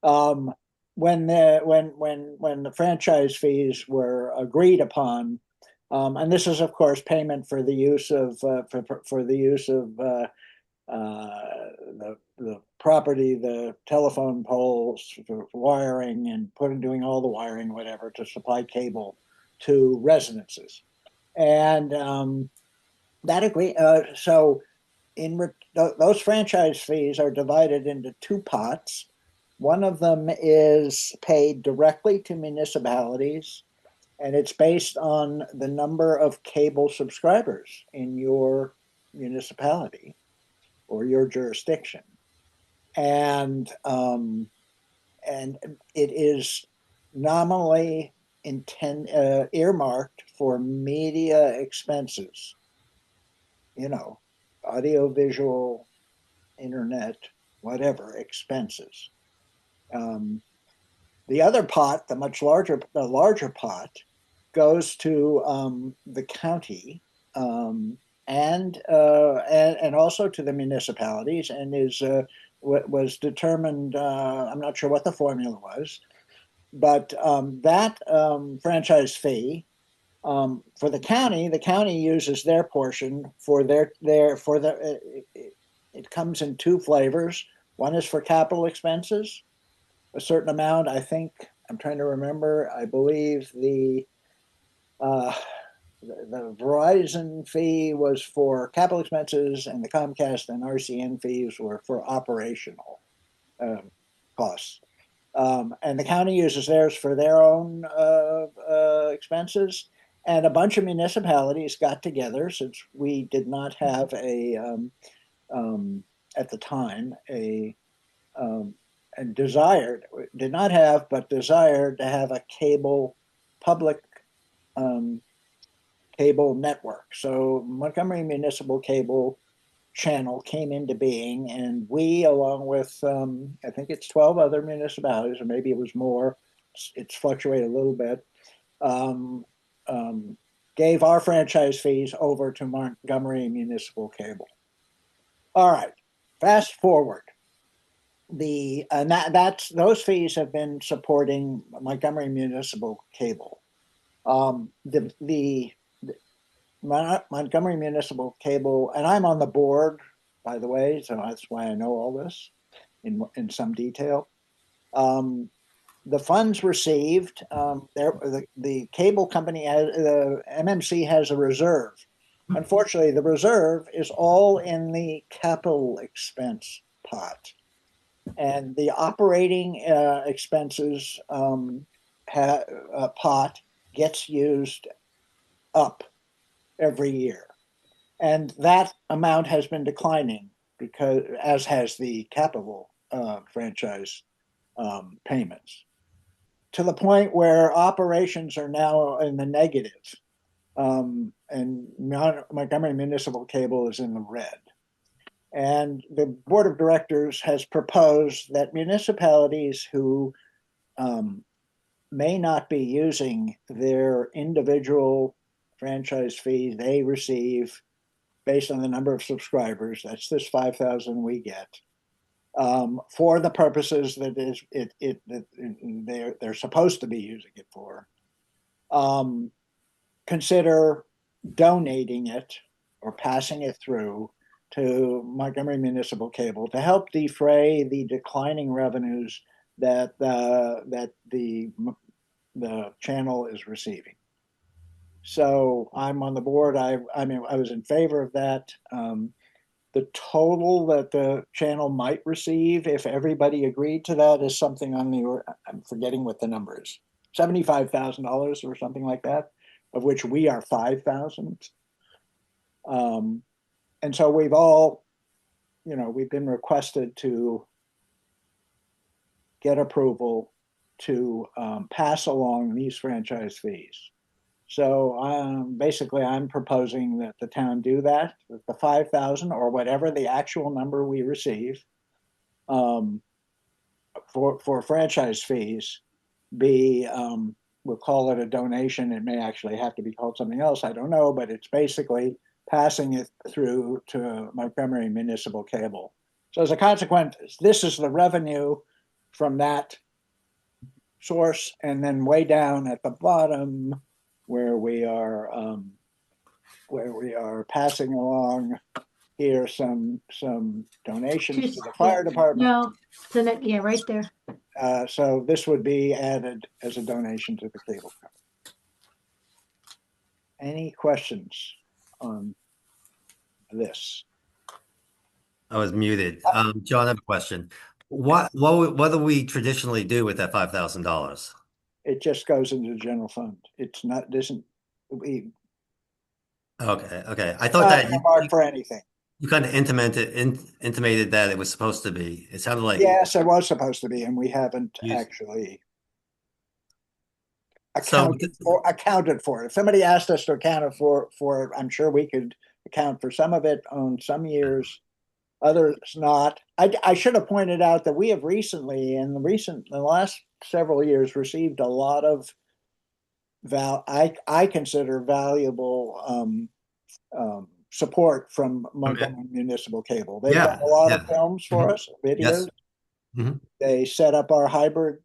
A: When the franchise fees were agreed upon, and this is of course payment for the use of the property, the telephone poles, for wiring, and doing all the wiring, whatever, to supply cable to residences, and so those franchise fees are divided into two pots. One of them is paid directly to municipalities, and it's based on the number of cable subscribers in your municipality or your jurisdiction. And it is nominally earmarked for media expenses, audio, visual, internet, whatever expenses. The other pot, the larger pot, goes to the county and also to the municipalities, and was determined. I'm not sure what the formula was, but that franchise fee for the county uses their portion for it comes in two flavors. One is for capital expenses, a certain amount. I think I'm trying to remember. I believe the Verizon fee was for capital expenses, and the Comcast and RCN fees were for operational costs. And the county uses theirs for their own expenses. And a bunch of municipalities got together, since we did not have at the time, and did not have, but desired to have a public um, cable network. So Montgomery Municipal Cable Channel came into being, and we, along with I think it's 12 other municipalities, or maybe it was more, it's fluctuated a little bit, um, gave our franchise fees over to Montgomery Municipal Cable. All right, fast forward. Those fees have been supporting Montgomery Municipal Cable. The Montgomery Municipal Cable, and I'm on the board, by the way, so that's why I know all this in some detail. The funds received, the cable company, the MMC has a reserve. Unfortunately, the reserve is all in the capital expense pot, and the operating expenses pot gets used up every year. And that amount has been declining, because as has the capital franchise payments, to the point where operations are now in the negative. And Montgomery Municipal Cable is in the red. And the board of directors has proposed that municipalities who may not be using their individual franchise fee they receive based on the number of subscribers, that's this 5,000 we get, for the purposes that they're supposed to be using it for, consider donating it or passing it through to Montgomery Municipal Cable to help defray the declining revenues that the channel is receiving. So I'm on the board. I was in favor of that. The total that the channel might receive, if everybody agreed to that, is something on the, I'm forgetting what the number is, $75,000 or something like that, of which we are 5,000. And so we've all, we've been requested to get approval to pass along these franchise fees. So basically, I'm proposing that the town do that, with the 5,000 or whatever the actual number we receive for franchise fees be, we'll call it a donation. It may actually have to be called something else. I don't know, but it's basically passing it through to Montgomery Municipal Cable. So as a consequence, this is the revenue from that source, and then way down at the bottom, where we are passing along here some donations to the fire department.
F: No, yeah, right there.
A: So this would be added as a donation to the cable company. Any questions on this?
C: I was muted. John, I have a question. What do we traditionally do with that $5,000?
A: It just goes into the general fund. It's not, doesn't, we
C: Okay. I thought that
A: marked for anything.
C: you kind of intimated that it was supposed to be. It sounded like
A: Yes, it was supposed to be, and we haven't actually accounted for it. If somebody asked us to account for it, I'm sure we could account for some of it on some years, others not. I should have pointed out that we have recently, in the last several years, received a lot of I consider valuable support from Montgomery Municipal Cable. They've done a lot of films for us, videos.
C: Yes. Mm-hmm.
A: They set up our hybrid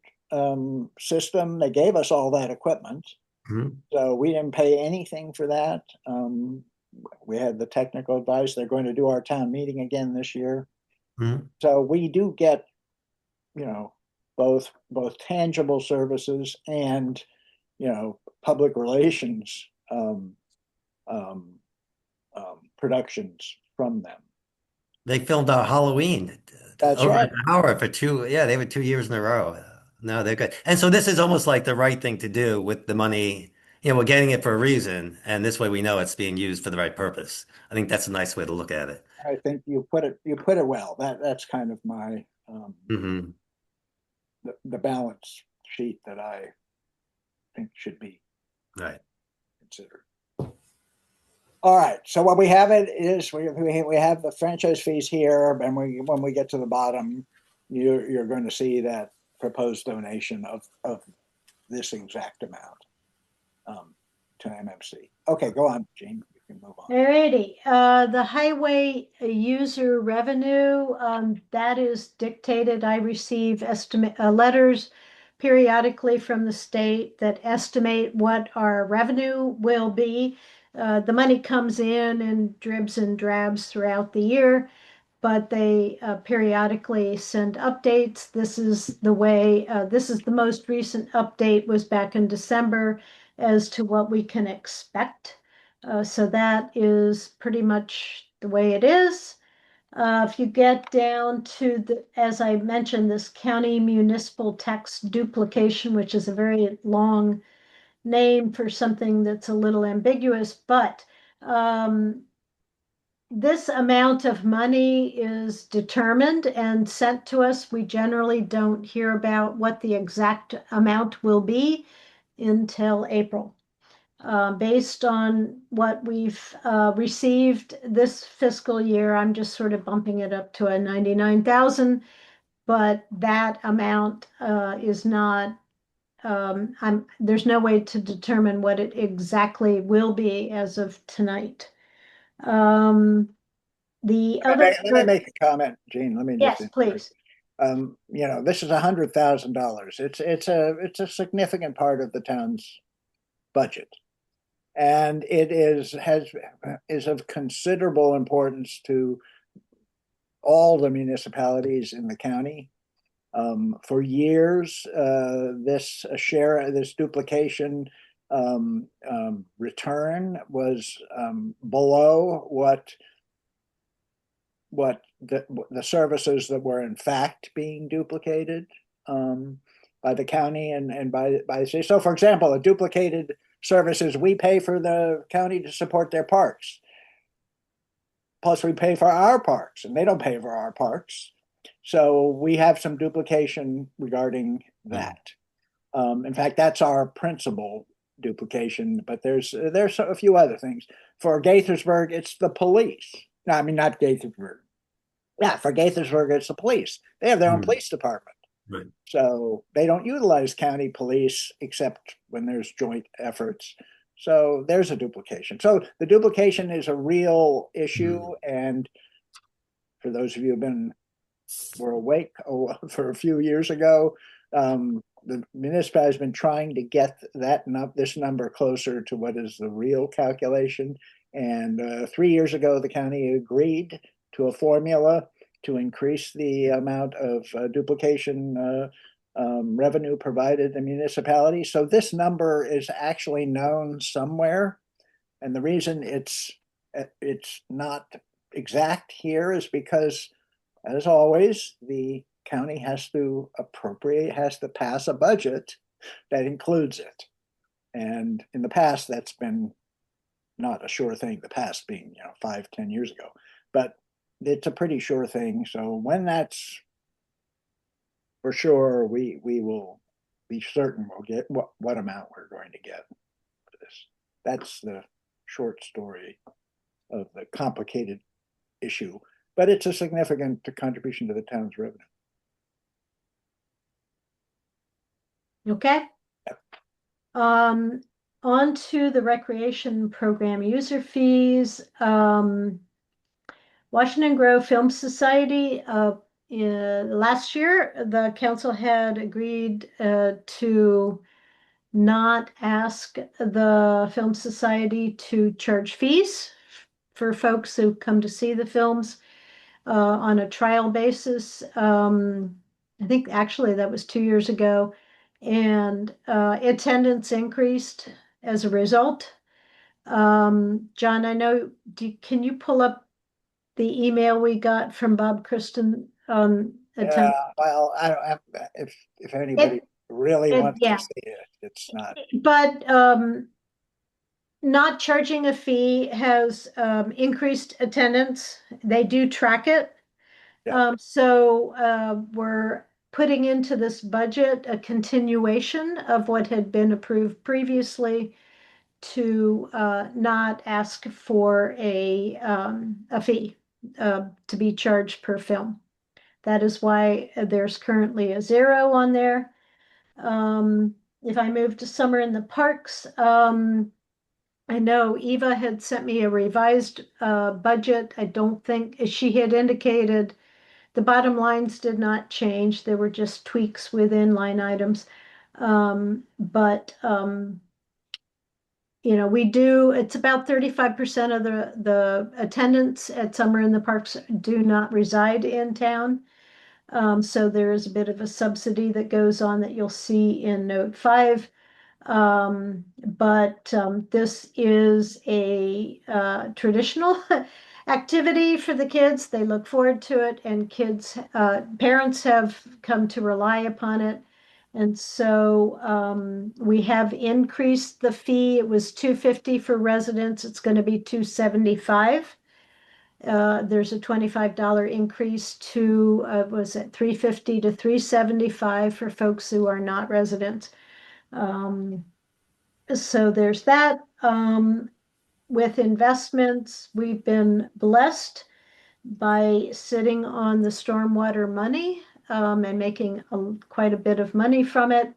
A: system. They gave us all that equipment.
C: Mm-hmm.
A: So we didn't pay anything for that. We had the technical advice. They're going to do our town meeting again this year.
C: Mm-hmm.
A: So we do get, both tangible services and, public relations productions from them.
C: They filmed our Halloween.
A: That's right.
C: An hour for they were 2 years in a row. No, they're good. And so this is almost like the right thing to do with the money. We're getting it for a reason, and this way we know it's being used for the right purpose. I think that's a nice way to look at it.
A: I think you put it well. That's kind of my
C: mm-hmm.
A: the balance sheet that I think should be
C: Right.
A: considered. All right, so what we have it is we have the franchise fees here, and when we get to the bottom, you're going to see that proposed donation of this exact amount to MMC. Okay, go on, Gene. You can move on.
F: Alrighty, the highway user revenue, that is dictated. I receive estimate letters periodically from the state that estimate what our revenue will be. The money comes in dribs and drabs throughout the year, but they periodically send updates. This is the way, this is the most recent update was back in December as to what we can expect. So that is pretty much the way it is. If you get down to the, as I mentioned, this county municipal tax duplication, which is a very long name for something that's a little ambiguous, but this amount of money is determined and sent to us. We generally don't hear about what the exact amount will be until April. Based on what we've received this fiscal year, I'm just sort of bumping it up to a 99,000, but that amount is not, there's no way to determine what it exactly will be as of tonight. The other.
A: Let me make a comment, Gene. Let me just.
F: Yes, please.
A: This is $100,000. It's a significant part of the town's budget, and it is of considerable importance to all the municipalities in the county. For years, this duplication return was below what the services that were in fact being duplicated by the county and by the city. So, for example, a duplicated services, we pay for the county to support their parks. Plus, we pay for our parks, and they don't pay for our parks. So we have some duplication regarding that. In fact, that's our principal duplication, but there's a few other things. For Gaithersburg, it's the police. No, I mean, not Gaithersburg. Yeah, for Gaithersburg, it's the police. They have their own police department.
C: Right.
A: So they don't utilize county police except when there's joint efforts. So there's a duplication. So the duplication is a real issue. And for those of you who were awake for a few years ago, the municipality has been trying to get this number closer to what is the real calculation. And 3 years ago, the county agreed to a formula to increase the amount of duplication revenue provided to municipalities. So this number is actually known somewhere. And the reason it's not exact here is because, as always, the county has to pass a budget that includes it. And in the past, that's been not a sure thing, the past being 5-10 years ago, but it's a pretty sure thing. So when that's for sure, we will be certain we'll get what amount we're going to get for this. That's the short story of the complicated issue, but it's a significant contribution to the town's revenue.
F: Okay. On to the recreation program user fees. Washington Grove Film Society, last year, the council had agreed to not ask the Film Society to charge fees for folks who come to see the films on a trial basis. I think actually that was 2 years ago, and attendance increased as a result. John, I know, can you pull up the email we got from Bob Kristen on attendance?
A: Well, I don't have, if anybody really wants to see it, it's not.
F: But not charging a fee has increased attendance. They do track it.
A: Yeah.
F: So we're putting into this budget a continuation of what had been approved previously to not ask for a fee to be charged per film. That is why there's currently a 0 on there. If I move to Summer in the Parks, I know Eva had sent me a revised budget. I don't think she had indicated the bottom lines did not change. There were just tweaks within line items. You know, we do, it's about 35% of the attendants at Summer in the Parks do not reside in town. So there is a bit of a subsidy that goes on that you'll see in note 5. This is a traditional activity for the kids. They look forward to it, and parents have come to rely upon it. And so we have increased the fee. It was $250 for residents. It's going to be $275. There's a $25 increase to was it $350 to $375 for folks who are not residents. So there's that. With investments, we've been blessed by sitting on the stormwater money and making quite a bit of money from it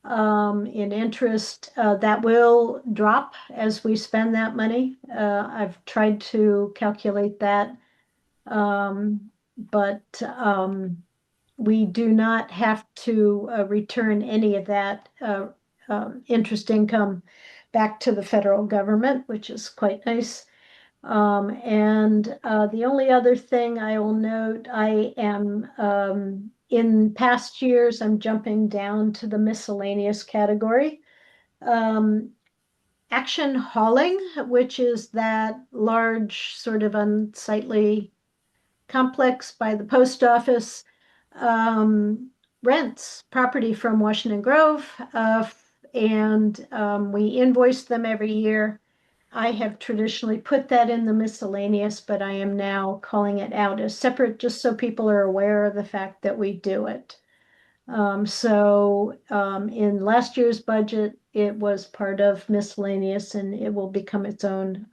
F: in interest. That will drop as we spend that money. I've tried to calculate that, we do not have to return any of that interest income back to the federal government, which is quite nice. The only other thing I will note, I am in past years, I'm jumping down to the miscellaneous category. Action hauling, which is that large sort of unsightly complex by the post office, rents property from Washington Grove, and we invoice them every year. I have traditionally put that in the miscellaneous, but I am now calling it out as separate just so people are aware of the fact that we do it. In last year's budget, it was part of miscellaneous, and it will become its own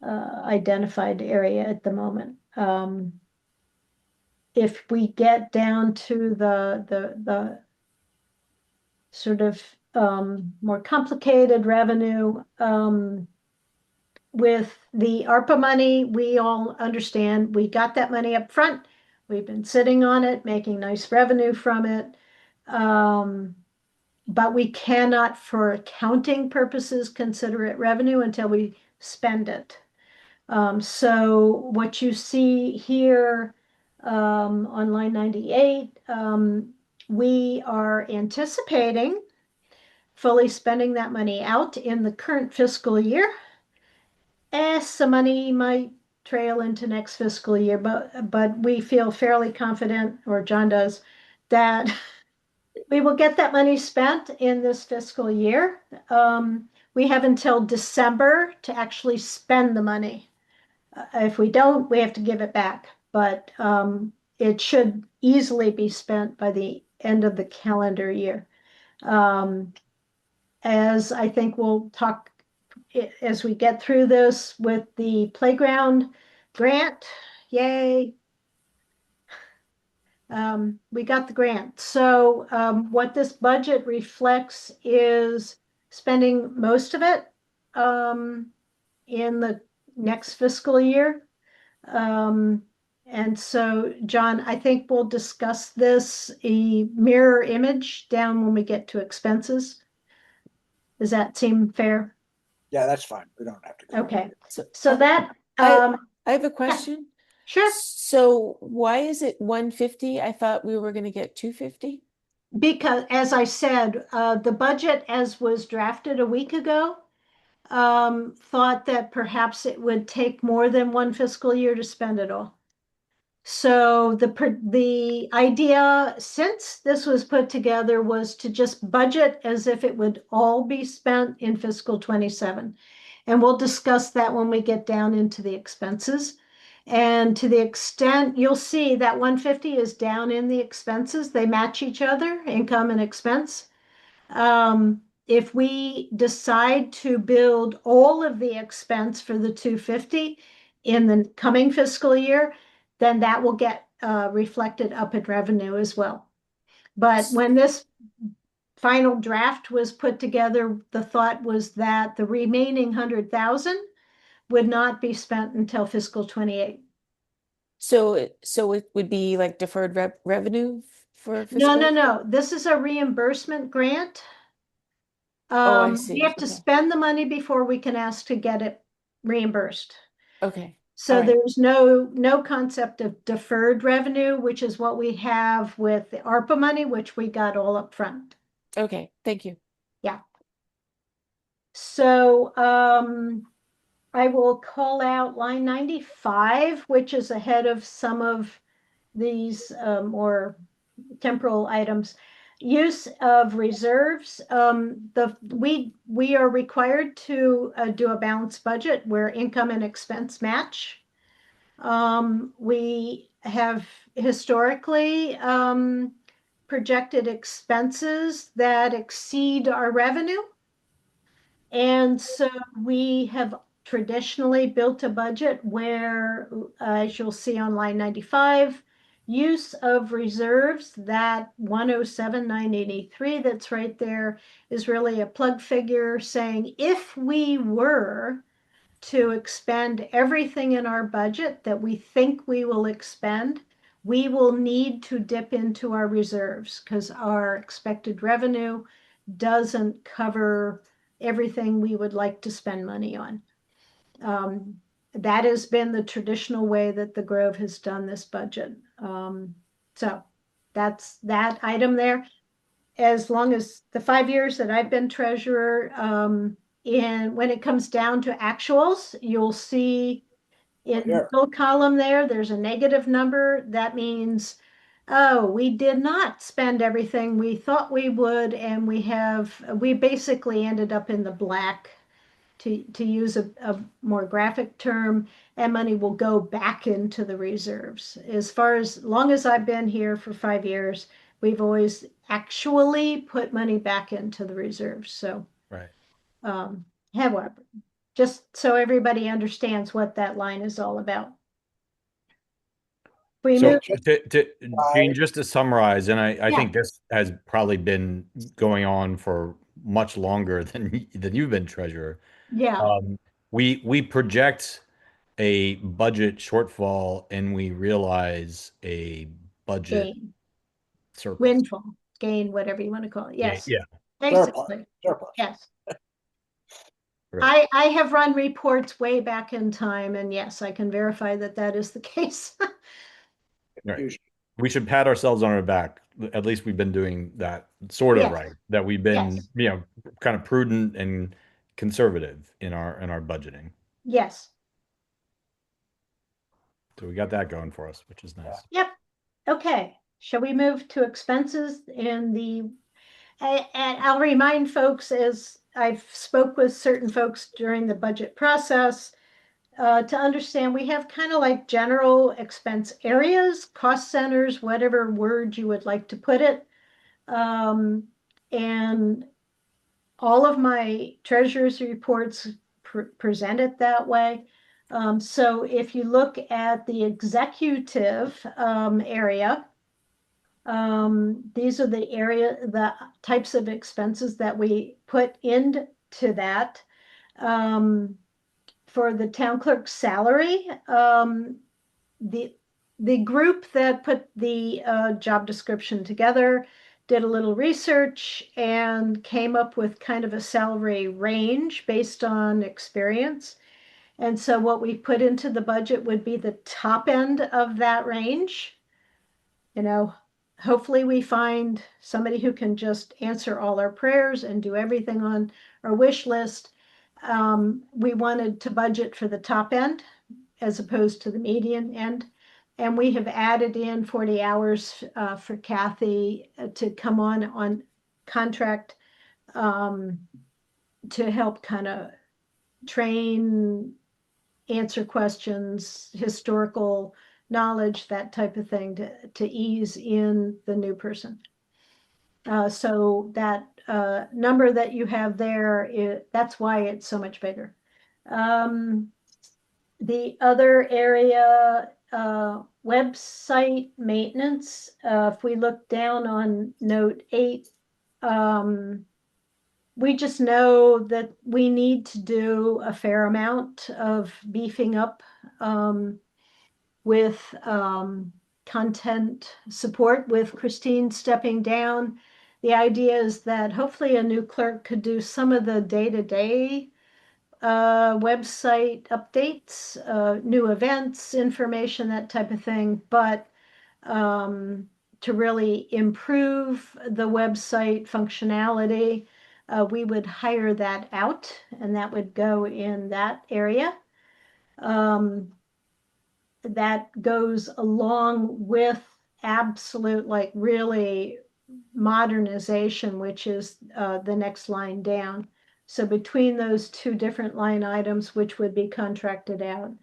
F: identified area at the moment. If we get down to the sort of more complicated revenue, with the ARPA money, we all understand we got that money up front. We've been sitting on it, making nice revenue from it. But we cannot, for accounting purposes, consider it revenue until we spend it. So what you see here on line 98, we are anticipating fully spending that money out in the current fiscal year. Some money might trail into next fiscal year, but we feel fairly confident, or John does, that we will get that money spent in this fiscal year. We have until December to actually spend the money. If we don't, we have to give it back, but it should easily be spent by the end of the calendar year. As I think we'll talk as we get through this with the playground grant, yay. We got the grant. So what this budget reflects is spending most of it in the next fiscal year. And so, John, I think we'll discuss this a mirror image down when we get to expenses. Does that seem fair?
A: Yeah, that's fine. We don't have to go.
F: Okay. So that
H: I have a question.
F: Sure.
H: So why is it 150? I thought we were going to get 250.
F: Because, as I said, the budget as was drafted a week ago thought that perhaps it would take more than one fiscal year to spend it all. So the idea, since this was put together, was to just budget as if it would all be spent in fiscal 27. And we'll discuss that when we get down into the expenses. And to the extent you'll see that 150 is down in the expenses, they match each other, income and expense. If we decide to build all of the expense for the 250 in the coming fiscal year, then that will get reflected up in revenue as well. But when this final draft was put together, the thought was that the remaining 100,000 would not be spent until fiscal 28.
H: So it would be like deferred revenue for
F: No,
H: fiscal?
F: no. This is a reimbursement grant.
H: Oh, I
F: We
H: see.
F: have to
H: Okay.
F: spend the money before we can ask to get it reimbursed.
H: Okay.
F: So
H: All right.
F: there's no concept of deferred revenue, which is what we have with the ARPA money, which we got all up front.
H: Okay. Thank you.
F: So I will call out line 95, which is ahead of some of these more temporal items. Use of reserves. We are required to do a balanced budget where income and expense match. We have historically projected expenses that exceed our revenue. And so we have traditionally built a budget where, as you'll see on line 95, use of reserves, that 107,983 that's right there is really a plug figure saying if we were to expend everything in our budget that we think we will expend, we will need to dip into our reserves because our expected revenue doesn't cover everything we would like to spend money on. That has been the traditional way that the Grove has done this budget. So that's that item there. As long as the 5 years that I've been treasurer, and when it comes down to actuals, you'll see in the
A: Here.
F: middle column there's a negative number. That means, oh, we did not spend everything we thought we would, and we basically ended up in the black, to use a more graphic term, and money will go back into the reserves. As long as I've been here for 5 years, we've always actually put money back into the reserves. So,
D: Right.
F: however, just so everybody understands what that line is all about. We
D: So
F: move,
D: Gene, just to summarize, and I
F: Yeah.
D: think this has probably been going on for much longer than you've been treasurer.
F: yeah,
D: We project a budget shortfall and we realize a budget
F: gain,
D: surplus.
F: windfall, gain, whatever you want to call it. Yes,
D: Yeah.
F: basically,
A: Surplus.
F: yes.
D: Right.
F: I have run reports way back in time, and yes, I can verify that that is the case.
D: Right.
A: Usually.
D: We should pat ourselves on our back. At least we've been doing that sort of
F: Yes.
D: right. That we've been,
F: Yes.
D: kind of prudent and conservative in our budgeting.
F: Yes.
D: So we got that going for us, which is nice.
F: Yep. Okay. Shall we move to expenses and I'll remind folks, as I've spoke with certain folks during the budget process, to understand we have kind of like general expense areas, cost centers, whatever word you would like to put it. And all of my treasurer's reports present it that way. So if you look at the executive area, these are the types of expenses that we put into that. For the town clerk's salary, the group that put the job description together did a little research and came up with kind of a salary range based on experience. And so what we put into the budget would be the top end of that range. Hopefully we find somebody who can just answer all our prayers and do everything on our wish list. We wanted to budget for the top end as opposed to the median end. And we have added in 40 hours for Kathy to come on contract to help kind of train answer questions, historical knowledge, that type of thing to ease in the new person. So that number that you have there, that's why it's so much bigger. The other area, website maintenance, if we look down on note 8, we just know that we need to do a fair amount of beefing up with content support with Christine stepping down. The idea is that hopefully a new clerk could do some of the day-to-day website updates, new events, information, that type of thing. But to really improve the website functionality, we would hire that out, and that would go in that area. That goes along with absolute, like, really modernization, which is the next line down. So between those two different line items, which would be contracted out,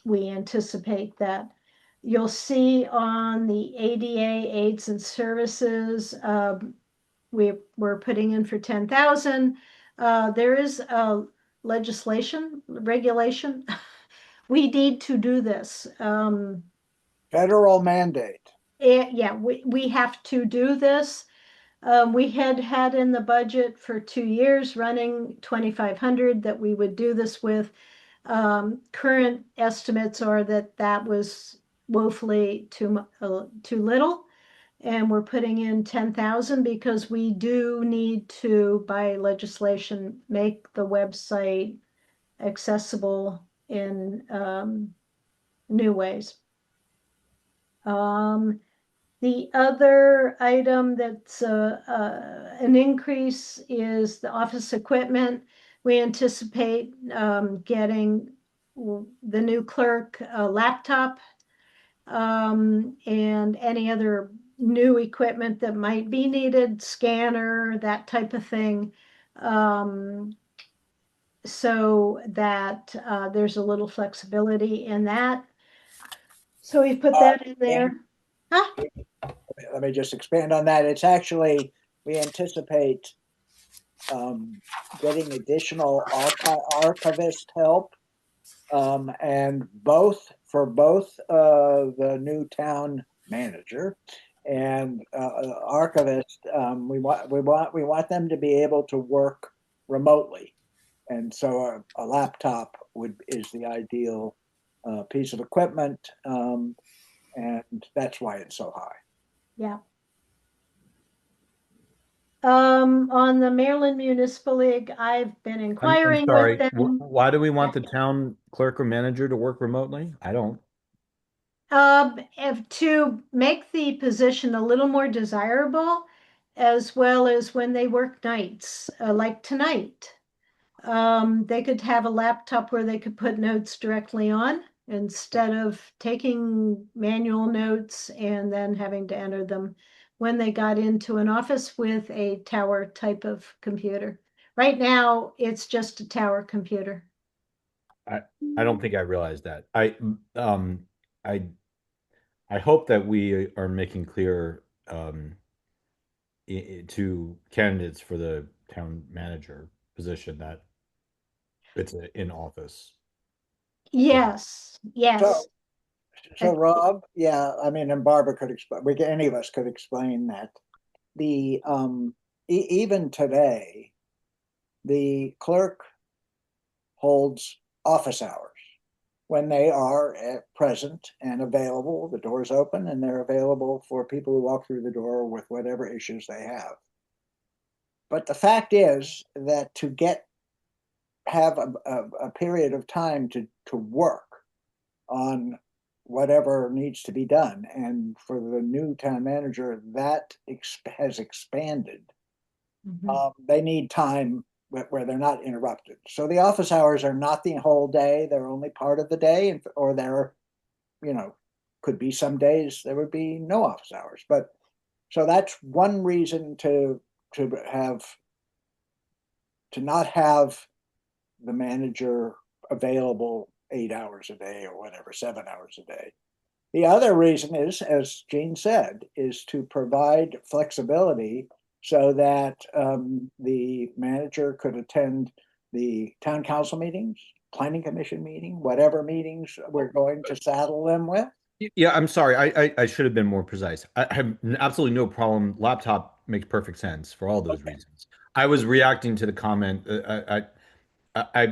F: we anticipate that. You'll see on the ADA aids and services, we're putting in for 10,000. There is a regulation. We need to do this.
A: Federal mandate.
F: Yeah, we have to do this. We had in the budget for 2 years running 2,500 that we would do this with. Current estimates are that was woefully too little, and we're putting in 10,000 because we do need to, by legislation, make the website accessible in new ways. The other item that's an increase is the office equipment. We anticipate getting the new clerk a laptop and any other new equipment that might be needed, scanner, that type of thing, so that there's a little flexibility in that. So we put that in there. Huh?
A: Let me just expand on that. It's actually, we anticipate getting additional archivist help, and for both the new town manager and archivist. We want them to be able to work remotely, and so a laptop is the ideal piece of equipment, and that's why it's so high.
F: Yeah. On the Maryland Municipal League, I've been
D: I'm
F: inquiring
D: sorry.
F: with them.
D: Why do we want the town clerk or manager to work remotely? I don't.
F: To make the position a little more desirable, as well as when they work nights, like tonight. They could have a laptop where they could put notes directly on instead of taking manual notes and then having to enter them when they got into an office with a tower type of computer. Right now, it's just a tower computer.
D: I don't think I realized that. I hope that we are making clear to candidates for the town manager position that it's in office.
F: Yes, yes.
A: So Rob, yeah, I mean, and Barbara could explain. Any of us could explain that. The even today, the clerk holds office hours when they are present and available. The door's open and they're available for people who walk through the door with whatever issues they have. But the fact is that to have a period of time to work on whatever needs to be done, and for the new town manager, that has expanded. They need time where they're not interrupted. So the office hours are not the whole day. They're only part of the day, or they're, could be some days there would be no office hours. But so that's one reason to not have the manager available 8 hours a day or whatever, 7 hours a day. The other reason is, as Jean said, is to provide flexibility so that the manager could attend the town council meetings, planning commission meeting, whatever meetings we're going to saddle them with.
D: Yeah, I'm sorry. I should have been more precise. I have absolutely no problem. Laptop makes perfect sense for all those reasons. I was reacting to the comment.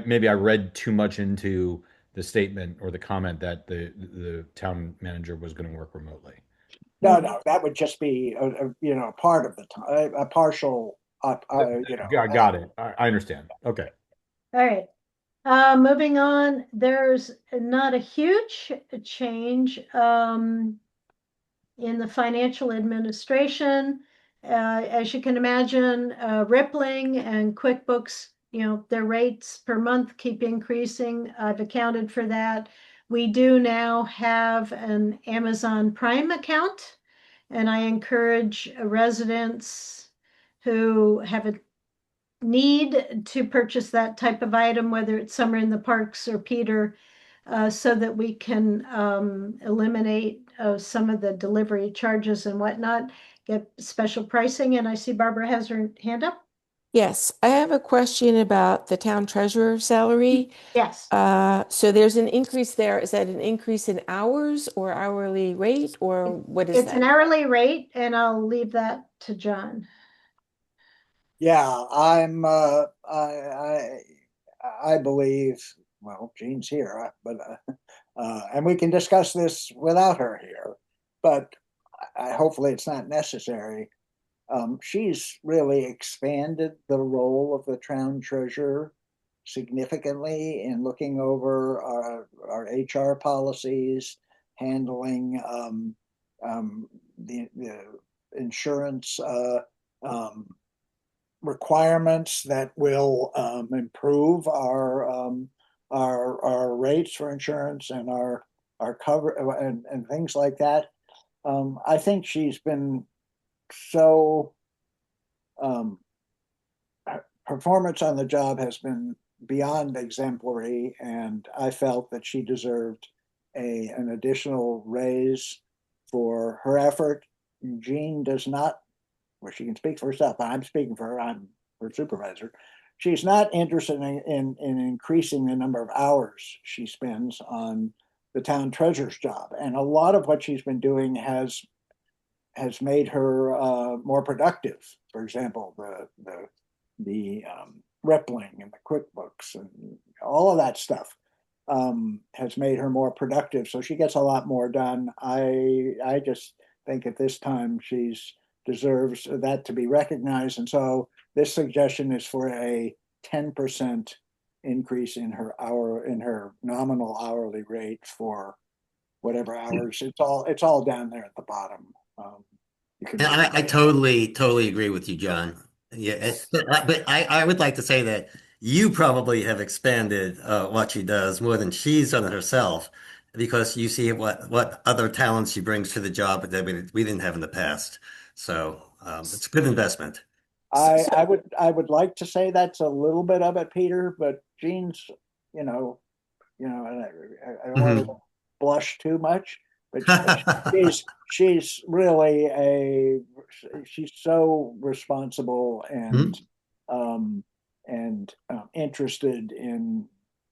D: Maybe I read too much into the statement or the comment that the town manager was going to work remotely.
A: No, that would just be part of the time, a partial.
D: I got it. I understand. Okay.
F: All right. Moving on, there's not a huge change in the financial administration. As you can imagine, Rippling and QuickBooks, their rates per month keep increasing. I've accounted for that. We do now have an Amazon Prime account, and I encourage residents who have a need to purchase that type of item, whether it's Summer in the Parks or Peter, so that we can eliminate some of the delivery charges and whatnot, get special pricing. And I see Barbara has her hand up.
H: Yes, I have a question about the town treasurer salary.
F: Yes.
H: So there's an increase there. Is that an increase in hours or hourly rate, or what is
F: It's
H: that?
F: an hourly rate, and I'll leave that to John.
A: Yeah, I believe, well, Jean's here, but and we can discuss this without her here, but hopefully it's not necessary. She's really expanded the role of the town treasurer significantly in looking over our HR policies, handling the insurance requirements that will improve our rates for insurance and our cover and things like that. I think she's been so performance on the job has been beyond exemplary, and I felt that she deserved an additional raise for her effort. Jean does not, well, she can speak for herself, but I'm speaking for her. I'm her supervisor. She's not interested in increasing the number of hours she spends on the town treasurer's job, and a lot of what she's been doing has made her more productive. For example, the Rippling and the QuickBooks and all of that stuff has made her more productive. So she gets a lot more done. I just think at this time she's deserves that to be recognized. And so this suggestion is for a 10% increase in her nominal hourly rate for whatever hours. It's all down there at the bottom.
C: And I totally agree with you, John. Yeah, but I would like to say that you probably have expanded what she does more than she's done it herself, because you see what other talents she brings to the job that we didn't have in the past. So it's a good investment.
A: I would like to say that's a little bit of it, Peter, but Jean's, and I don't want to blush too much, but she's really she's so responsible and interested in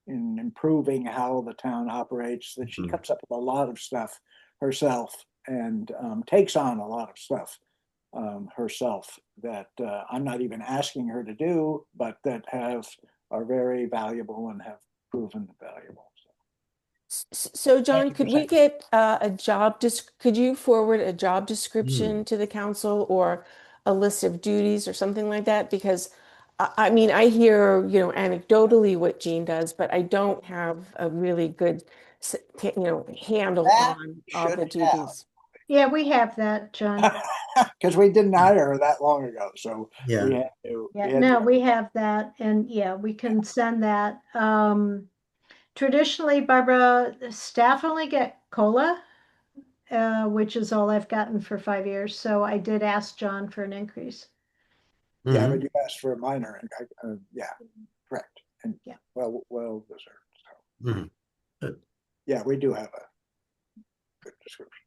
A: improving how the town operates, that she comes up with a lot of stuff herself and takes on a lot of stuff herself that I'm not even asking her to do, but that are very valuable and have proven valuable.
H: So John, could we get could you forward a job description to the council or a list of duties or something like that? Because I mean, I hear, anecdotally what Jean does, but I don't have a really good, handle on all the duties.
F: Yeah, we have that, John.
A: Because we didn't hire her that long ago, so
C: Yeah.
A: we had to.
F: We have that, and yeah, we can send that. Traditionally, Barbara, staff only get COLA, which is all I've gotten for 5 years. So I did ask John for an increase.
A: Yeah, but you asked for a minor, yeah, correct. and
F: Yeah.
A: well deserved. So,
C: Mhm.
A: yeah, we do have a good description.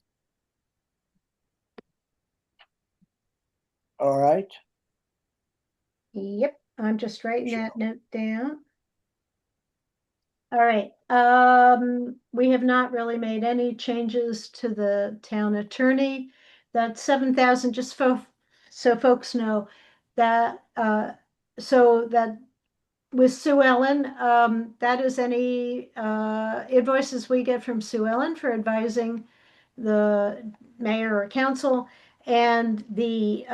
A: All right.
F: Yep, I'm just writing
A: Sure.
F: that note down. All right, we have not really made any changes to the town attorney. That 7,000, just so folks know that, so that with Sue Ellen, that is any, invoices we get from Sue Ellen for advising the mayor or council. And the,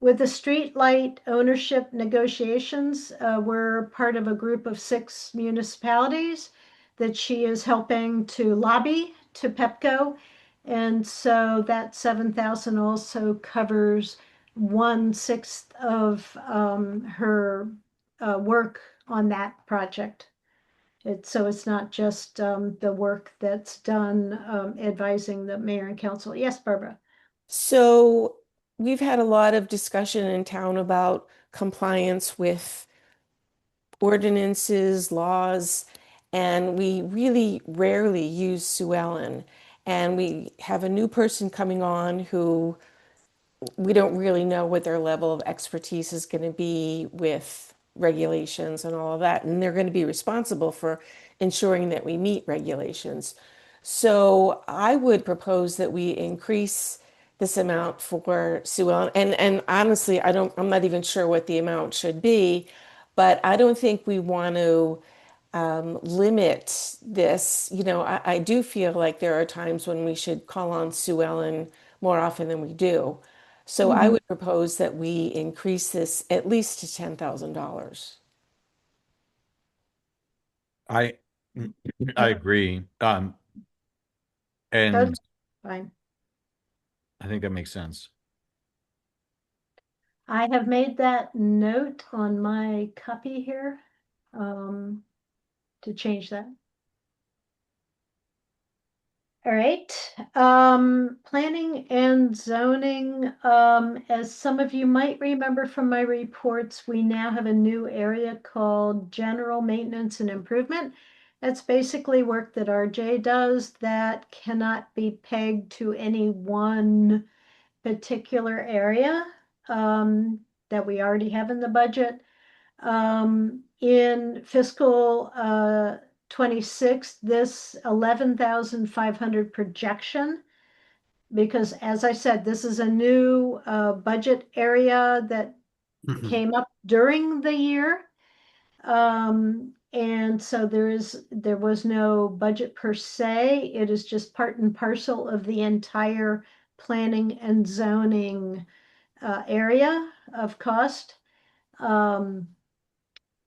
F: with the street light ownership negotiations, we're part of a group of 6 municipalities that she is helping to lobby to Pepco. And so that 7,000 also covers 1/6 of her work on that project. So it's not just the work that's done advising the mayor and council. Yes, Barbara.
H: So we've had a lot of discussion in town about compliance with ordinances, laws, and we really rarely use Sue Ellen. And we have a new person coming on who we don't really know what their level of expertise is going to be with regulations and all of that. And they're going to be responsible for ensuring that we meet regulations. So I would propose that we increase this amount for Sue Ellen. And honestly, I'm not even sure what the amount should be, but I don't think we want to limit this. I do feel like there are times when we should call on Sue Ellen more often than we do. So I would propose that we increase this at least to $10,000.
D: I agree. And
F: Good. Fine.
D: I think that makes sense.
F: I have made that note on my copy here to change that. All right, planning and zoning, as some of you might remember from my reports, we now have a new area called general maintenance and improvement. That's basically work that RJ does that cannot be pegged to any one particular area that we already have in the budget. In fiscal 26, this 11,500 projection, because as I said, this is a new budget area that
C: Mhm.
F: came up during the year. And so there was no budget per se. It is just part and parcel of the entire planning and zoning area of cost.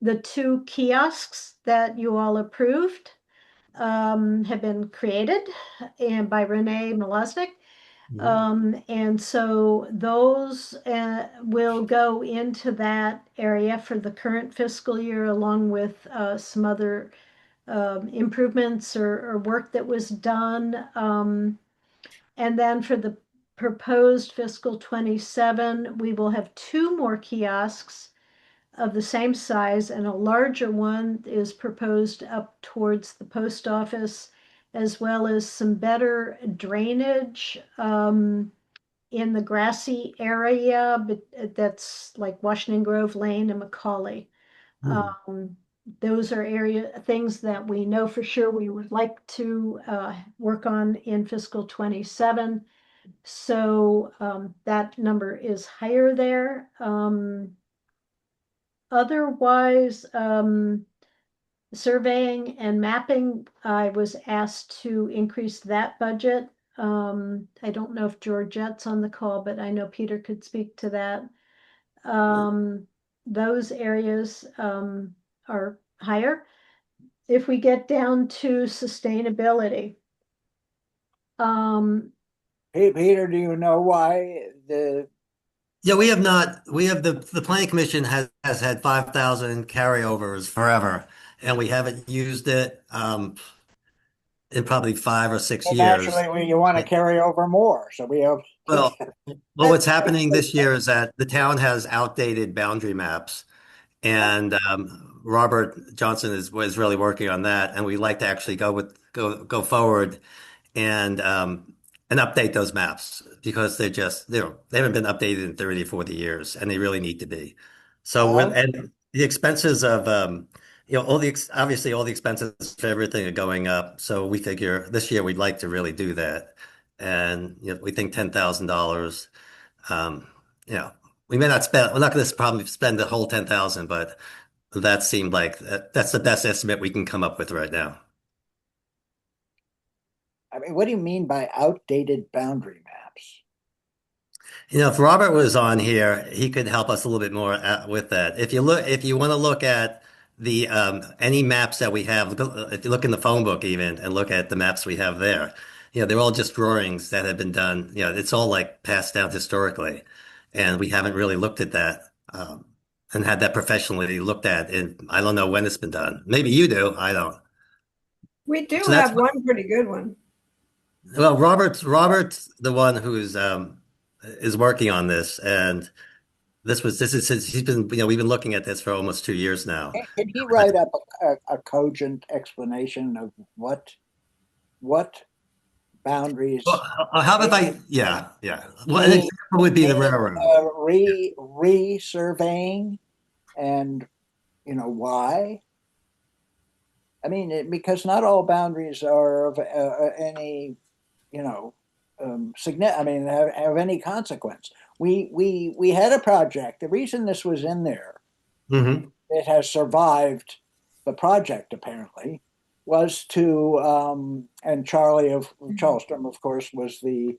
F: The 2 kiosks that you all approved have been created and by Renee Malosnik. And so those will go into that area for the current fiscal year, along with some other improvements or work that was done. And then for the proposed fiscal 27, we will have 2 more kiosks of the same size, and a larger one is proposed up towards the post office, as well as some better drainage in the grassy area, but that's like Washington Grove Lane and Macaulay. Those are things that we know for sure we would like to work on in fiscal 27. So that number is higher there. Otherwise, surveying and mapping, I was asked to increase that budget. I don't know if Georgette's on the call, but I know Peter could speak to that. Those areas are higher. If we get down to sustainability,
A: Hey, Peter, do you know why
C: Yeah, we have not. We have the planning commission has had 5,000 carryovers forever, and we haven't used it in probably 5 or 6 years.
A: naturally you want to carry over more? So we have.
C: Well, what's happening this year is that the town has outdated boundary maps, and Robert Johnson was really working on that, and we'd like to actually go forward and update those maps because they're just they haven't been updated in 30 or 40 years, and they really need to be. So and the expenses of obviously all the expenses for everything are going up. So we figure this year we'd like to really do that, and we think $10,000. Um, you know, we're not going to probably spend the whole 10,000, but that seemed like that's the best estimate we can come up with right now.
A: I mean, what do you mean by outdated boundary maps?
C: If Robert was on here, he could help us a little bit more with that. If you want to look at the any maps that we have, if you look in the phone book even and look at the maps we have there, they're all just drawings that have been done. It's all like passed down historically, and we haven't really looked at that and had that professionally looked at. And I don't know when it's been done. Maybe you do. I don't.
B: We do
C: So that's
B: have one pretty good one.
C: Well, Robert's the one who's is working on this, and this is since he's been we've been looking at this for almost 2 years now.
A: Can he write up a cogent explanation of what boundaries?
C: Well, how about yeah. Well, an example would be the railroad.
A: Resurveying, and why? I mean, because not all boundaries are of any significant. I mean, have any consequence. We had a project. The reason this was in there, it has survived the project apparently, was to and Charlie of Charleston, of course, was the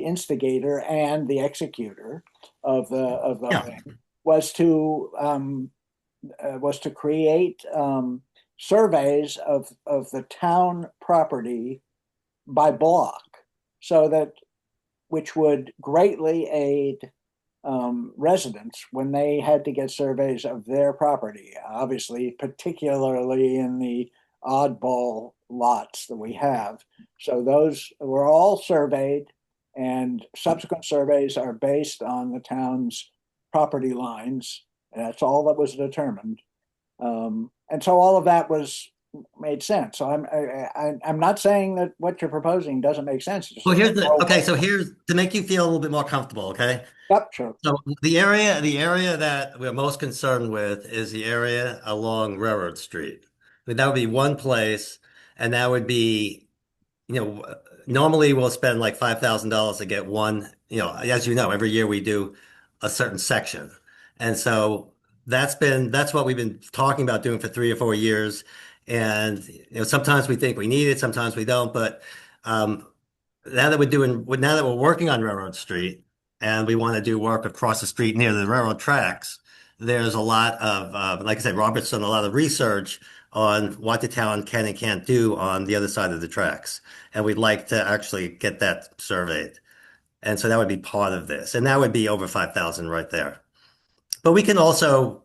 A: instigator and the executor of the thing, was to create surveys of the town property by block, so that which would greatly aid residents when they had to get surveys of their property, obviously, particularly in the oddball lots that we have. So those were all surveyed, and subsequent surveys are based on the town's property lines. And that's all that was determined. And so all of that made sense. So I'm not saying that what you're proposing doesn't make sense.
C: Well, so here's to make you feel a little bit more comfortable, okay?
A: Yep, sure.
C: So the area that we're most concerned with is the area along Railroad Street. That would be one place, and that would be, normally we'll spend like $5,000 to get one, as every year we do a certain section. And so that's what we've been talking about doing for 3 or 4 years. And sometimes we think we need it, sometimes we don't. But now that we're working on Railroad Street, and we want to do work across the street near the railroad tracks, there's a lot of, like I said, Robert's done a lot of research on what the town can and can't do on the other side of the tracks. And we'd like to actually get that surveyed. And so that would be part of this. And that would be over 5,000 right there. But we can also,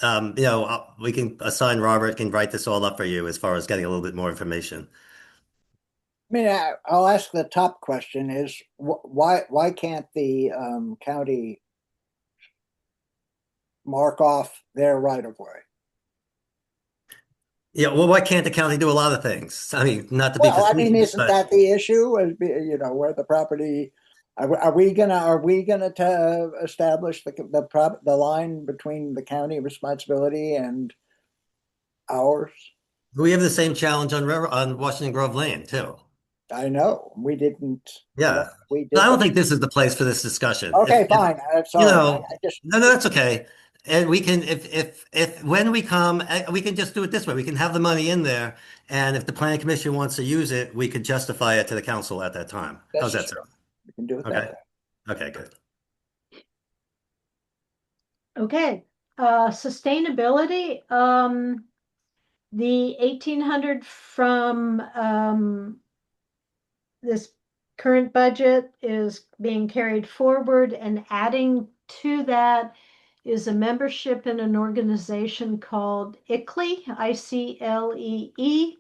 C: we can assign Robert can write this all up for you as far as getting a little bit more information.
A: I mean, I'll ask the top question is why can't the county mark off their right of way?
C: Yeah, well, why can't the county do a lot of things? I mean, not to be
A: Well, I mean,
C: facetious,
A: isn't that the issue? Where the property? Are we gonna establish the line between the county responsibility and ours?
C: we have the same challenge on Washington Grove Lane too.
A: I know we didn't.
C: Yeah,
A: we did.
C: But I don't think this is the place for this discussion.
A: Okay, fine. Sorry.
C: No, that's okay. And we can, if when we come, we can just do it this way. We can have the money in there, and if the planning commission wants to use it, we could justify it to the council at that time. How's that sound?
A: We can do it
C: Okay.
A: that way.
C: Okay, good.
F: Okay, sustainability, the 1,800 from this current budget is being carried forward, and adding to that is a membership in an organization called ICLEE, ICLEE.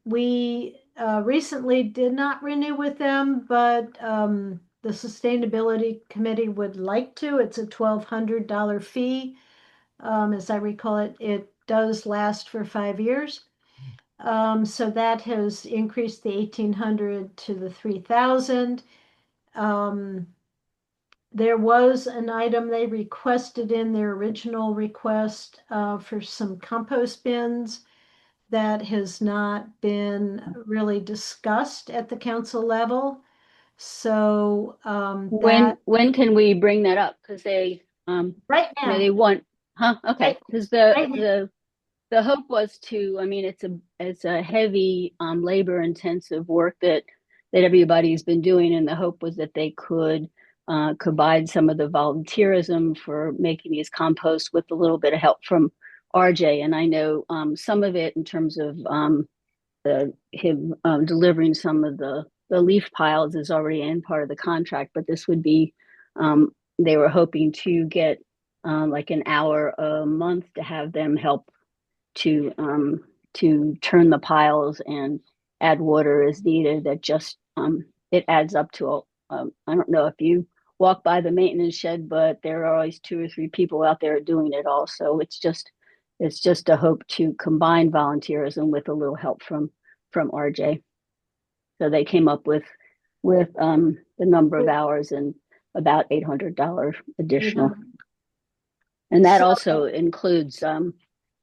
F: We recently did not renew with them, but the Sustainability Committee would like to. It's a $1,200 fee. As I recall, it does last for 5 years. So that has increased the 1,800 to the 3,000. There was an item they requested in their original request for some compost bins that has not been really discussed at the council level. So
J: When can we bring that up? Because they
F: right
J: you know,
F: now,
J: they want, huh? Okay,
F: Right.
J: because
F: right now,
J: the hope was to, I mean, it's a heavy labor intensive work that everybody's been doing, and the hope was that they could combine some of the volunteerism for making these composts with a little bit of help from RJ. And I know some of it in terms of him delivering some of the leaf piles is already in part of the contract, but this would be they were hoping to get like an hour a month to have them help to turn the piles and add water as needed. That just it adds up to I don't know if you walk by the maintenance shed, but there are always 2 or 3 people out there doing it all. So it's just a hope to combine volunteerism with a little help from RJ. So they came up with the number of hours and about $800 additional. And that
F: So-
J: also includes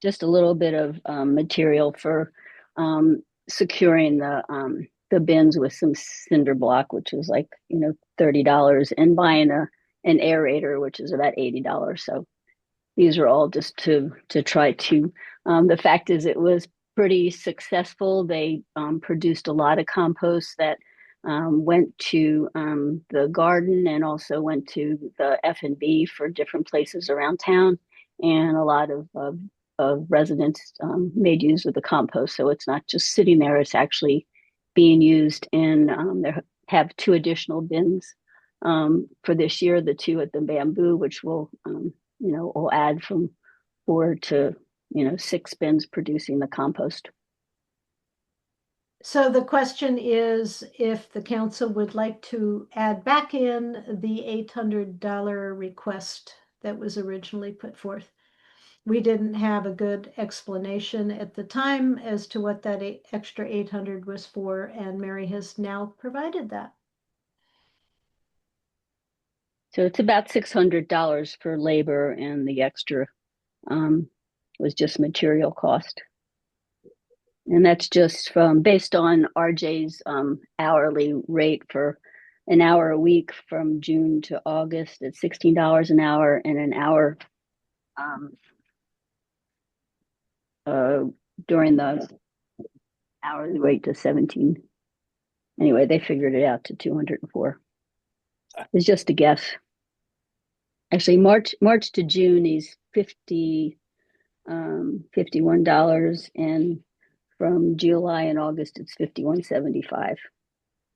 J: just a little bit of material for securing the bins with some cinder block, which is like, $30, and buying an aerator, which is about $80. So these are all just to try to, the fact is it was pretty successful. They produced a lot of compost that went to the garden and also went to the F&B for different places around town. And a lot of residents made use of the compost. So it's not just sitting there, it's actually being used. And they have 2 additional bins for this year, the 2 at the Bamboo, which will will add from 4 to 6 bins producing the compost.
F: So the question is if the council would like to add back in the $800 request that was originally put forth. We didn't have a good explanation at the time as to what that extra 800 was for, and Mary has now provided that.
J: So it's about $600 for labor, and the extra was just material cost. And that's just based on RJ's hourly rate for an hour a week from June to August at $16 an hour, and an hour during the hourly rate to 17. Anyway, they figured it out to 204. It's just a guess. Actually, March to June, he's $51, and from July and August, it's $51.75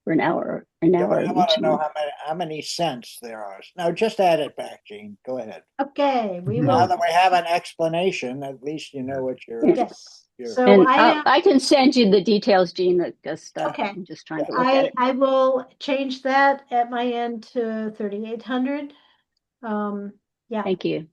J: for an hour.
A: Yeah, but I want to know how many cents there are. No, just add it back, Jean. Go ahead.
F: Okay, we
A: Now
F: will.
A: that we have an explanation, at least you know what you're.
F: Yes. So
J: And
F: I
J: I can send you the details, Jean. That just
F: Okay.
J: I'm just trying to look at it.
F: I will change that at my end to 3,800. Yeah.
J: Thank you.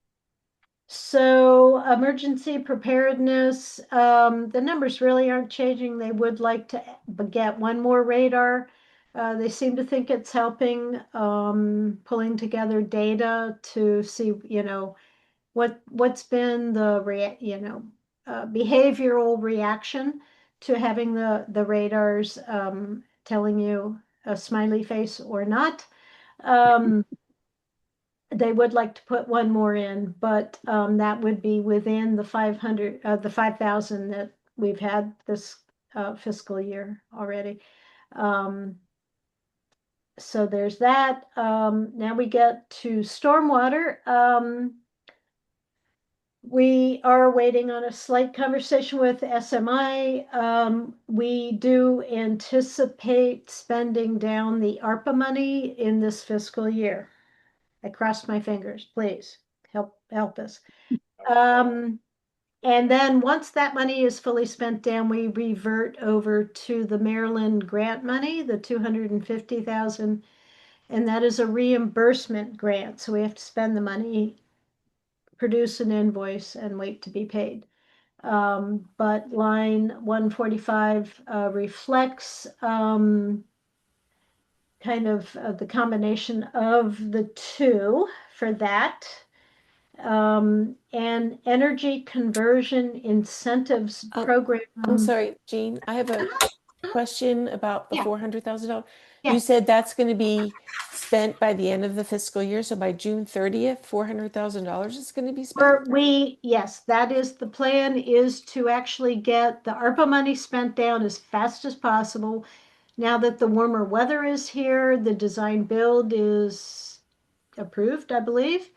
F: So emergency preparedness, the numbers really aren't changing. They would like to get one more radar. They seem to think it's helping, pulling together data to see, what's been the behavioral reaction to having the radars telling you a smiley face or not. They would like to put one more in, but that would be within the 5,000 that we've had this fiscal year already. So there's that. Now we get to stormwater. We are waiting on a slight conversation with SMI. We do anticipate spending down the ARPA money in this fiscal year. I crossed my fingers. Please help us. And then once that money is fully spent down, we revert over to the Maryland grant money, the 250,000, and that is a reimbursement grant. So we have to spend the money produce an invoice and wait to be paid. But line 145 reflects kind of the combination of the two for that. And energy conversion incentives program.
H: I'm sorry, Jean, I have a question about the
F: Yeah.
H: $400,000.
F: Yeah.
H: You said that's going to be spent by the end of the fiscal year, so by June 30th, $400,000 is going to be spent?
F: Yes, that is the plan, is to actually get the ARPA money spent down as fast as possible. Now that the warmer weather is here, the design build is approved, I believe.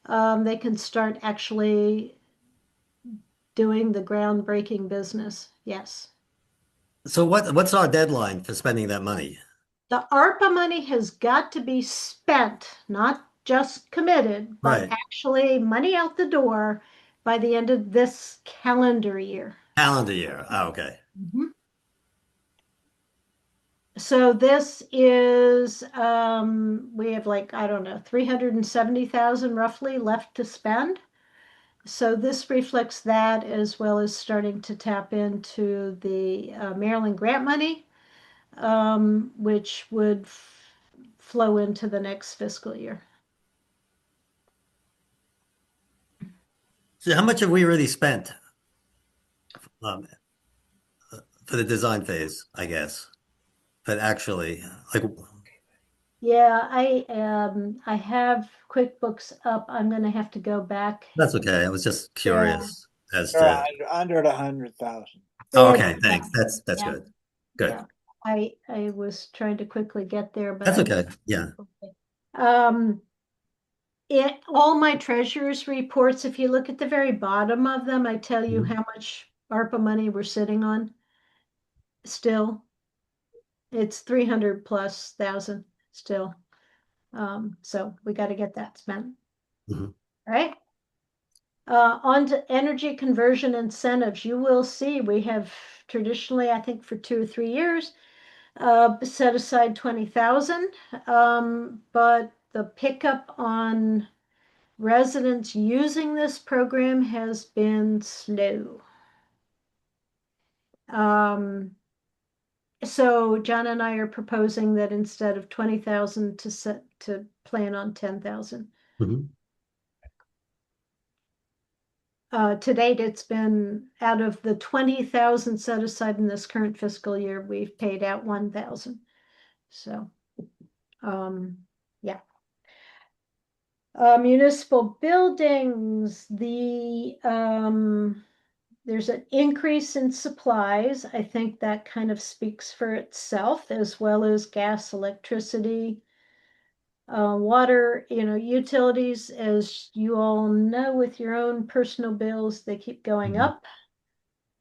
F: They can start actually doing the groundbreaking business. Yes.
C: So what's our deadline for spending that money?
F: The ARPA money has got to be spent, not just committed, but
C: Right.
F: actually money out the door by the end of this calendar year.
C: Calendar year. Oh, okay.
F: So this is, we have like, I don't know, 370,000 roughly left to spend. So this reflects that, as well as starting to tap into the Maryland grant money, which would flow into the next fiscal year.
C: So how much have we already spent for the design phase, I guess? But actually, like,
F: Yeah, I have QuickBooks up. I'm gonna have to go back.
C: that's okay. I was just curious as
A: They're
C: to.
A: under 100,000.
C: Oh, okay, thanks. That's
F: Yeah.
C: good. Good.
F: Yeah. I was trying to quickly get there, but
C: That's
F: I
C: okay. Yeah.
F: All my treasurer's reports, if you look at the very bottom of them, I tell you how much ARPA money we're sitting on still. It's 300 plus thousand still. So we got to get that spent.
C: Mhm.
F: Right? On to energy conversion incentives. You will see we have traditionally, I think for 2 or 3 years, set aside 20,000. But the pickup on residents using this program has been slow. So John and I are proposing that instead of 20,000 to plan on 10,000.
C: Mhm.
F: To date, it's been out of the 20,000 set aside in this current fiscal year, we've paid out 1,000. So, yeah. Municipal buildings, there's an increase in supplies. I think that kind of speaks for itself, as well as gas, electricity, water, utilities, as you all know with your own personal bills, they keep going up.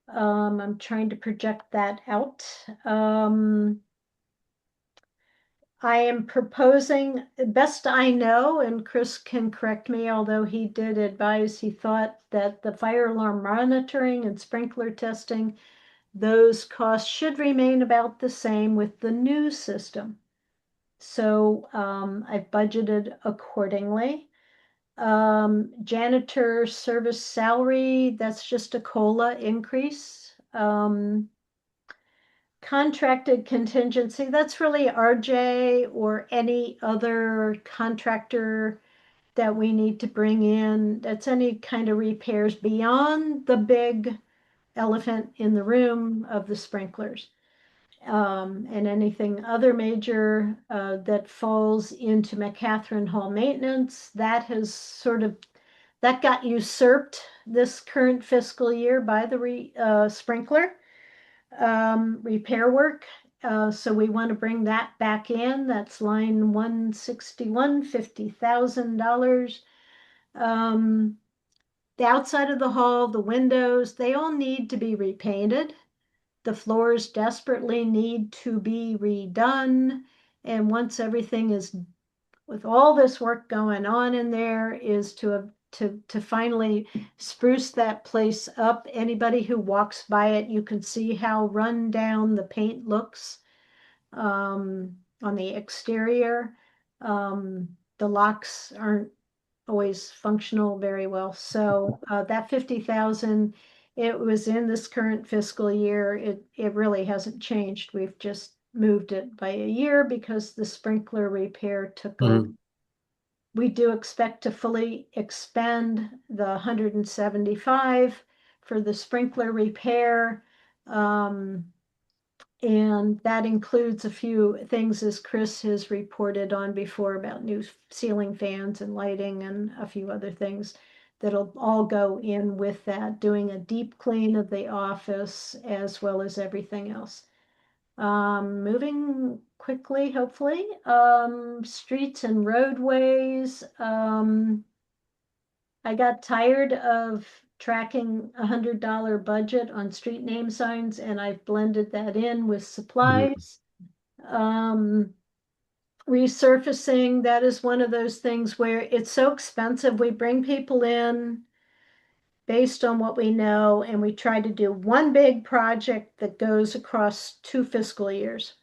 F: I'm trying to project that out. I am proposing, best I know, and Chris can correct me, although he did advise, he thought that the fire alarm monitoring and sprinkler testing, those costs should remain about the same with the new system. So I've budgeted accordingly. Janitor service salary, that's just a COLA increase. Contracted contingency, that's really RJ or any other contractor that we need to bring in. That's any kind of repairs beyond the big elephant in the room of the sprinklers. And anything other major that falls into McCatherine Hall maintenance, that got usurped this current fiscal year by the sprinkler repair work. So we want to bring that back in. That's line 161, $50,000. The outside of the hall, the windows, they all need to be repainted. The floors desperately need to be redone. And once everything is, with all this work going on in there, is to finally spruce that place up. Anybody who walks by it, you can see how run down the paint looks on the exterior. The locks aren't always functional very well. So that 50,000, it was in this current fiscal year. It really hasn't changed. We've just moved it by a year because the sprinkler repair took over. We do expect to fully expend the 175 for the sprinkler repair. And that includes a few things, as Chris has reported on before, about new ceiling fans and lighting and a few other things that'll all go in with that, doing a deep clean of the office as well as everything else. Moving quickly, hopefully. Streets and roadways. I got tired of tracking $100 budget on street name signs, and I've blended that in with supplies. Resurfacing, that is one of those things where it's so expensive. We bring people in based on what we know, and we try to do one big project that goes across 2 fiscal years.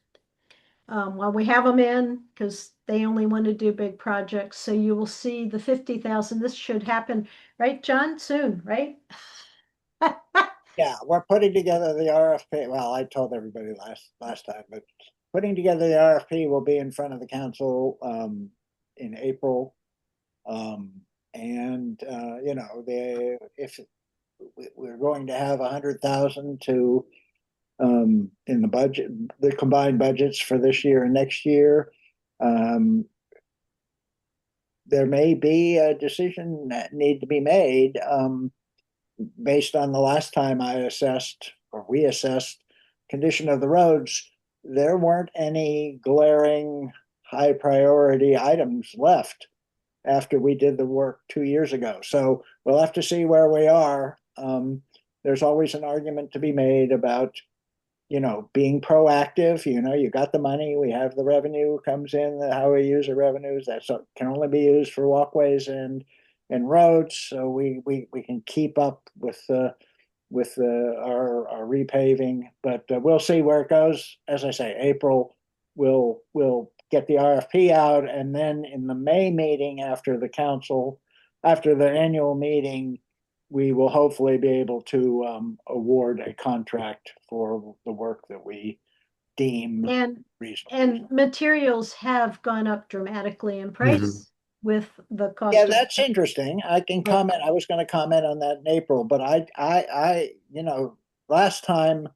F: While we have them in, because they only want to do big projects. So you will see the 50,000. This should happen, right, John? Soon, right?
A: Yeah, we're putting together the RFP. Well, I told everybody last time, but putting together the RFP will be in front of the council in April. You know, if we're going to have 100,000 to in the budget, the combined budgets for this year and next year. There may be a decision that need to be made based on the last time I assessed, or we assessed, condition of the roads. There weren't any glaring high priority items left after we did the work 2 years ago. So we'll have to see where we are. There's always an argument to be made about, you know, being proactive. You know, you got the money, we have the revenue comes in, the highway user revenues, that can only be used for walkways and roads. So we can keep up with our repaving, but we'll see where it goes. As I say, April we'll get the RFP out, and then in the May meeting after the annual meeting, we will hopefully be able to award a contract for the work that we deem reasonable.
F: And materials have gone up dramatically in price with the cost.
A: Yeah, that's interesting. I can comment. I was going to comment on that in April, but I you know, last time.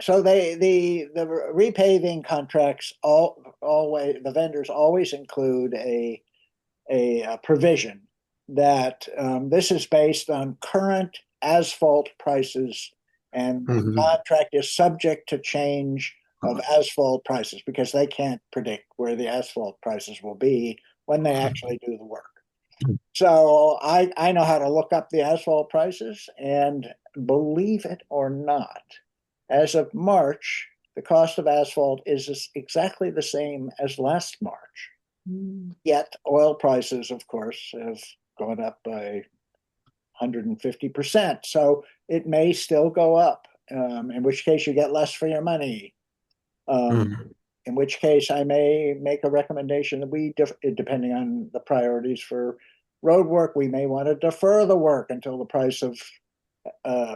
A: So the repaving contracts always, the vendors always include a provision that this is based on current asphalt prices, and the contract is subject to change of asphalt prices because they can't predict where the asphalt prices will be when they actually do the work. So I know how to look up the asphalt prices, and believe it or not, as of March, the cost of asphalt is exactly the same as last March. Yet oil prices, of course, have gone up by 150%. So it may still go up, in which case you get less for your money. In which case I may make a recommendation that depending on the priorities for road work, we may want to defer the work until the price of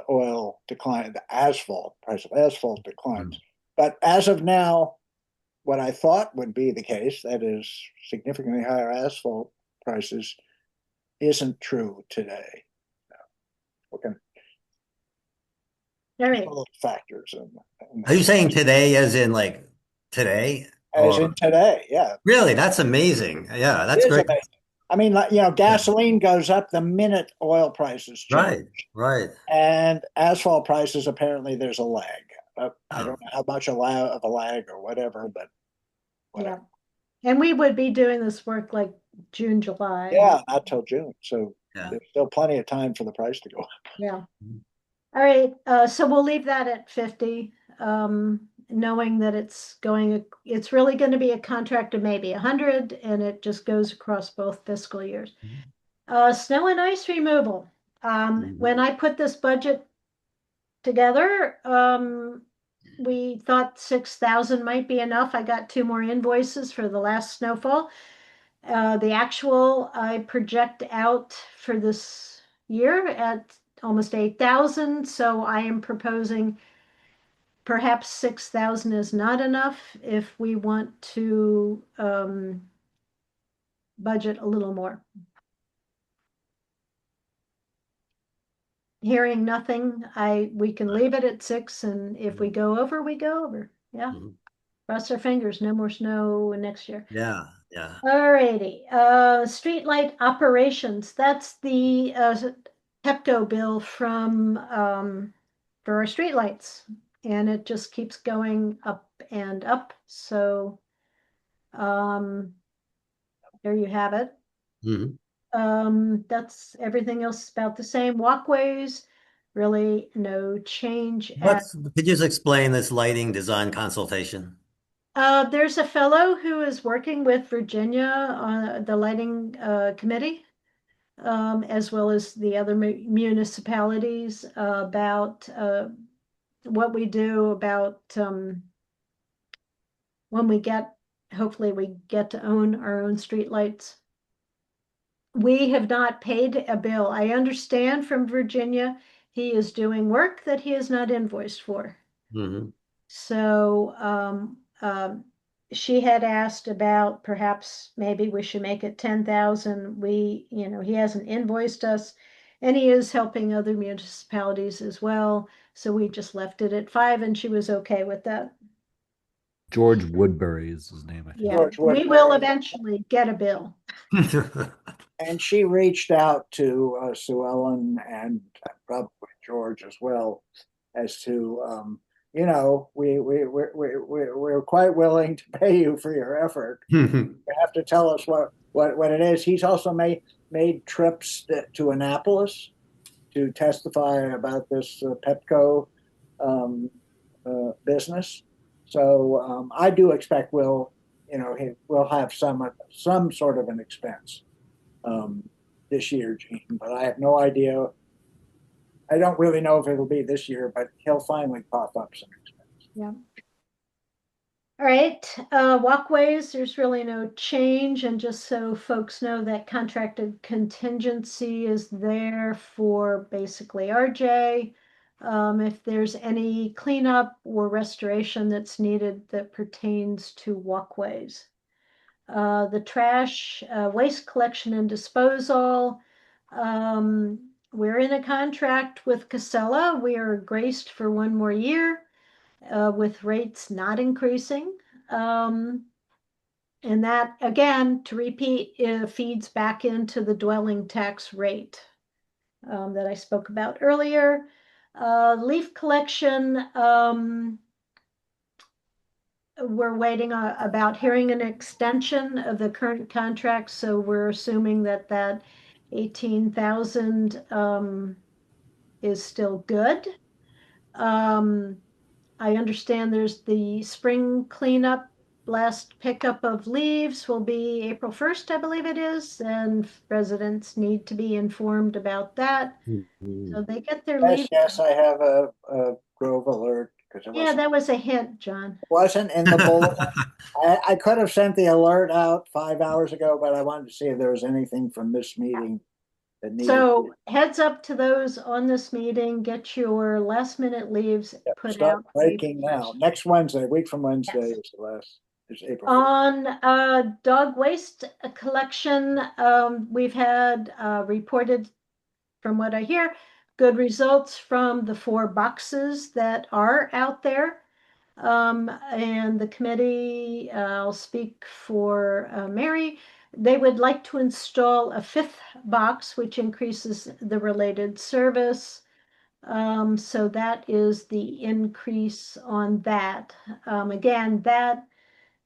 A: oil decline, the price of asphalt declines. But as of now, what I thought would be the case, that is significantly higher asphalt prices, isn't true today. Okay.
F: All right.
A: Factors.
C: Are you saying today as in like today?
A: As in today, yeah.
C: Really? That's amazing. Yeah, that's great.
A: Amazing. I mean, you know, gasoline goes up the minute oil prices change.
C: Right.
A: And asphalt prices, apparently there's a lag. I don't know how much of a lag or whatever, but whatever.
F: Yeah. And we would be doing this work like June, July.
A: Yeah, not till June. So there's still plenty of time for the price to go up.
F: Yeah. All right. So we'll leave that at 50, knowing that it's really going to be a contract of maybe 100, and it just goes across both fiscal years. Snow and ice removal. When I put this budget together, we thought 6,000 might be enough. I got 2 more invoices for the last snowfall. The actual I project out for this year at almost 8,000. So I am proposing perhaps 6,000 is not enough if we want to budget a little more. Hearing nothing, we can leave it at 6, and if we go over, we go over. Yeah.
C: Mhm.
F: Cross our fingers, no more snow next year.
C: Yeah, yeah.
F: Alrighty, streetlight operations, that's the Pepco bill from for our streetlights. And it just keeps going up and up, so there you have it.
C: Mhm.
F: That's everything else about the same. Walkways, really no change at
C: Could you just explain this lighting design consultation?
F: there's a fellow who is working with Virginia on the lighting committee, as well as the other municipalities about what we do about when we hopefully we get to own our own streetlights. We have not paid a bill. I understand from Virginia, he is doing work that he is not invoiced for.
C: Mhm.
F: So she had asked about perhaps maybe we should make it 10,000. He hasn't invoiced us, and he is helping other municipalities as well. So we just left it at 5, and she was okay with that.
D: George Woodbury is his name, I think.
F: Yeah,
A: George
F: we will eventually get a bill.
A: And she reached out to Sue Ellen and probably George as well as to, we're quite willing to pay you for your effort. You have to tell us what it is. He's also made trips to Annapolis to testify about this Pepco business. So I do expect we'll have some sort of an expense this year, Gene, but I have no idea. I don't really know if it'll be this year, but he'll finally pop up some expense.
F: Yeah. All right, walkways, there's really no change. And just so folks know, that contracted contingency is there for basically RJ. If there's any cleanup or restoration that's needed that pertains to walkways. The trash, waste collection and disposal. We're in a contract with Casella. We are graced for 1 more year with rates not increasing. And that, again, to repeat, feeds back into the dwelling tax rate that I spoke about earlier. Leaf collection, we're waiting about hearing an extension of the current contract, so we're assuming that 18,000 is still good. I understand there's the spring cleanup. Last pickup of leaves will be April 1st, I believe it is, and residents need to be informed about that. So they get their leaves.
A: Yes, I have a Grove alert because
F: Yeah, that was a hint, John.
A: wasn't in the bulletin. I could have sent the alert out 5 hours ago, but I wanted to see if there was anything from this meeting that needed.
F: So heads up to those on this meeting, get your last minute leaves put
A: Start
F: out.
A: breaking now. Next Wednesday, a week from Wednesday
F: Yes.
A: is the last. Is April 1st.
F: On dog waste collection, we've had reported, from what I hear, good results from the 4 boxes that are out there. And the committee, I'll speak for Mary, they would like to install a 5th box, which increases the related service. So that is the increase on that. Again, that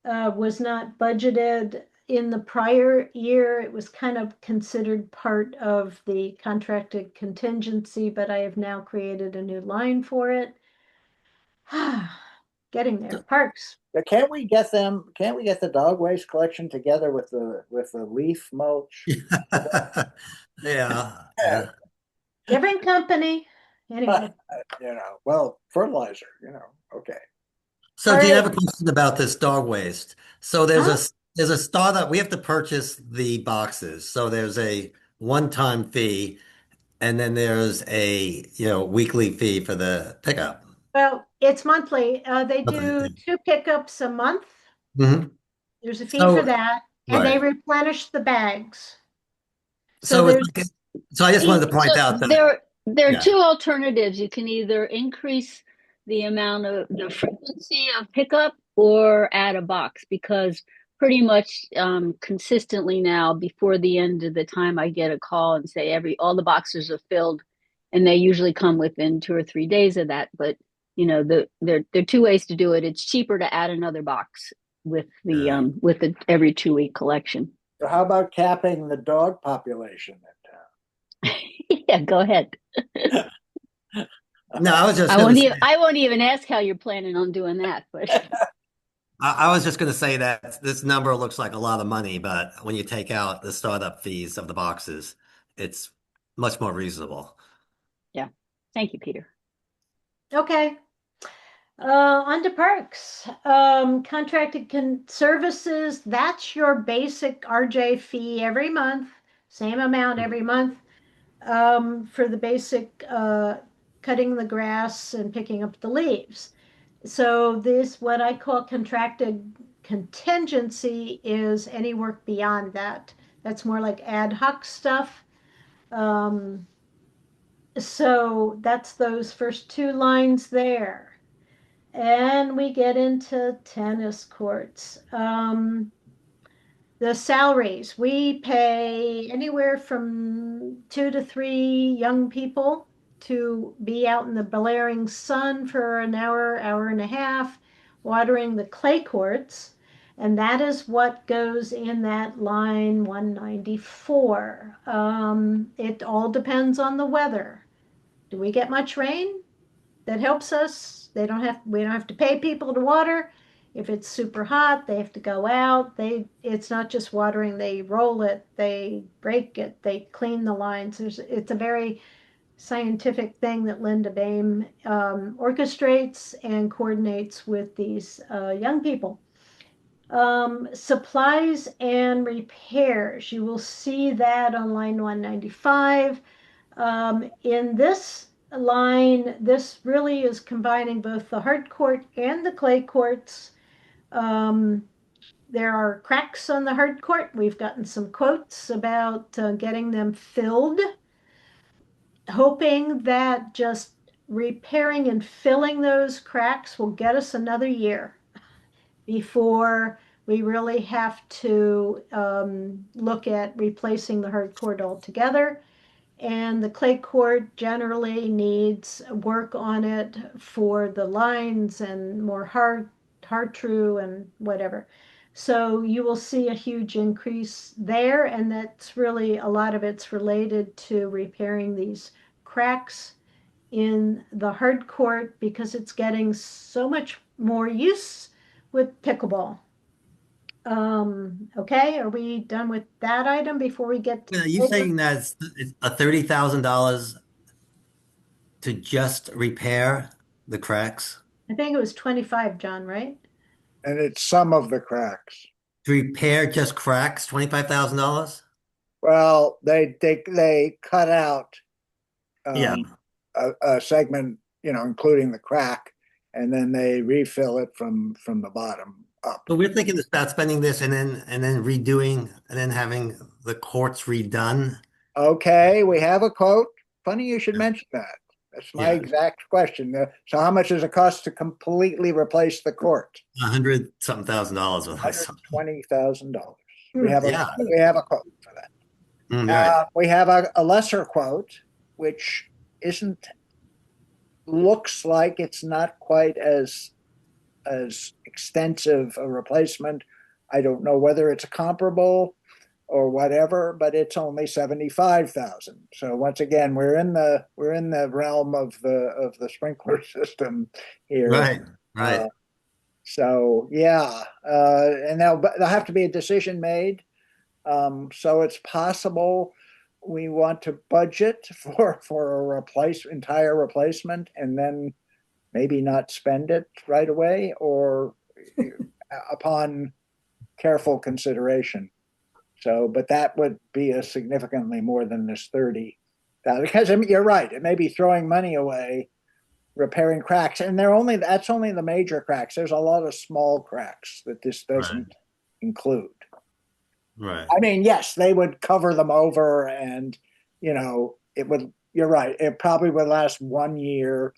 F: was not budgeted in the prior year. It was kind of considered part of the contracted contingency, but I have now created a new line for it. Getting there. Parks.
A: But can't we get the dog waste collection together with the leaf mulch?
C: Yeah.
F: Different company. Anyway.
A: Fertilizer, okay.
C: So, do you have a question about this dog waste? So there's there's a startup. We have to purchase the boxes. So there's a one-time fee, and then there's a, weekly fee for the pickup.
F: Well, it's monthly. They do
C: Okay.
F: 2 pickups a month.
C: Mhm.
F: There's a fee for
C: So,
F: that, and they
C: right.
F: replenish the bags. So
C: So it's,
F: there's
C: so I just wanted to
J: So
C: point out that,
J: there are
C: yeah.
J: two alternatives. You can either increase the amount of the frequency of pickup or add a box, because pretty much consistently now, before the end of the time, I get a call and say all the boxes are filled, and they usually come within 2 or 3 days of that. But there are two ways to do it. It's cheaper to add another box with the every 2 week collection.
A: So how about capping the dog population in town?
J: Yeah, go ahead.
C: No, I was just going to say,
J: I won't even ask how you're planning on doing that, but
C: I was just going to say that this number looks like a lot of money, but when you take out the startup fees of the boxes, it's much more reasonable.
J: yeah. Thank you, Peter.
F: okay. On to parks. Contracted services, that's your basic RJ fee every month, same amount every month. For the basic cutting the grass and picking up the leaves. So this, what I call contracted contingency, is any work beyond that. That's more like ad hoc stuff. So that's those first 2 lines there. And we get into tennis courts. The salaries, we pay anywhere from 2 to 3 young people to be out in the blaring sun for an hour, hour and a half, watering the clay courts. And that is what goes in that line 194. It all depends on the weather. Do we get much rain? That helps us. We don't have to pay people to water. If it's super hot, they have to go out. It's not just watering, they roll it, they break it, they clean the lines. It's a very scientific thing that Linda Baim orchestrates and coordinates with these young people. Supplies and repairs, you will see that on line 195. In this line, this really is combining both the hard court and the clay courts. There are cracks on the hard court. We've gotten some quotes about getting them filled, hoping that just repairing and filling those cracks will get us another year before we really have to look at replacing the hard court altogether. And the clay court generally needs work on it for the lines and more hard true and whatever. So you will see a huge increase there, and that's really a lot of it's related to repairing these cracks in the hard court because it's getting so much more use with pickleball. Okay, are we done with that item before we get to
C: Are you saying that it's a $30,000 to just repair the cracks?
F: I think it was 25, John, right?
A: And it's some of the cracks.
C: To repair just cracks, $25,000?
A: Well, they cut out
C: Yeah.
A: a segment, including the crack, and then they refill it from the bottom up.
C: But we're thinking about spending this and then redoing and then having the courts redone.
A: Okay, we have a quote. Funny you should mention that. That's my
C: Yeah.
A: exact question. So how much does it cost to completely replace the court?
C: $100-something thousand with
A: $120,000. We have
C: Yeah.
A: we have a quote for that.
C: Right.
A: We have a lesser quote, which looks like it's not quite as extensive a replacement. I don't know whether it's comparable or whatever, but it's only 75,000. So once again, we're in the realm of the sprinkler system here.
C: Right. Right.
A: So yeah, and there'll have to be a decision made. So it's possible we want to budget for a entire replacement and then maybe not spend it right away, or upon careful consideration. So, but that would be a significantly more than this 30. Because I mean, you're right, it may be throwing money away, repairing cracks, and that's only the major cracks. There's a lot of small cracks that this doesn't include.
C: Right.
A: I mean, yes, they would cover them over, and it would. You're right. It probably would last 1 year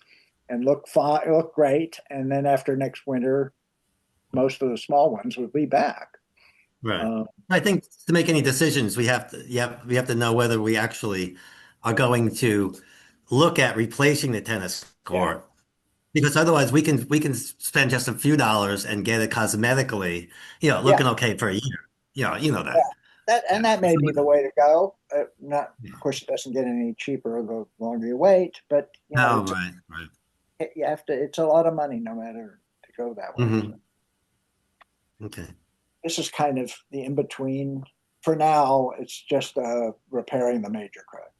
A: and look fine, look great, and then after next winter, most of the small ones would be back.
C: Right. I think to make any decisions, we have to know whether we actually are going to look at replacing the tennis court, because otherwise we can spend just a few dollars and get it cosmetically, looking okay for a year. You know that.
A: That may be the way to go. Of course, it doesn't get any cheaper the longer you wait, but
C: Right.
A: you have to. It's a lot of money, no matter to go that way.
C: Mhm. Okay.
A: This is kind of the in between. For now, it's just repairing the major cracks.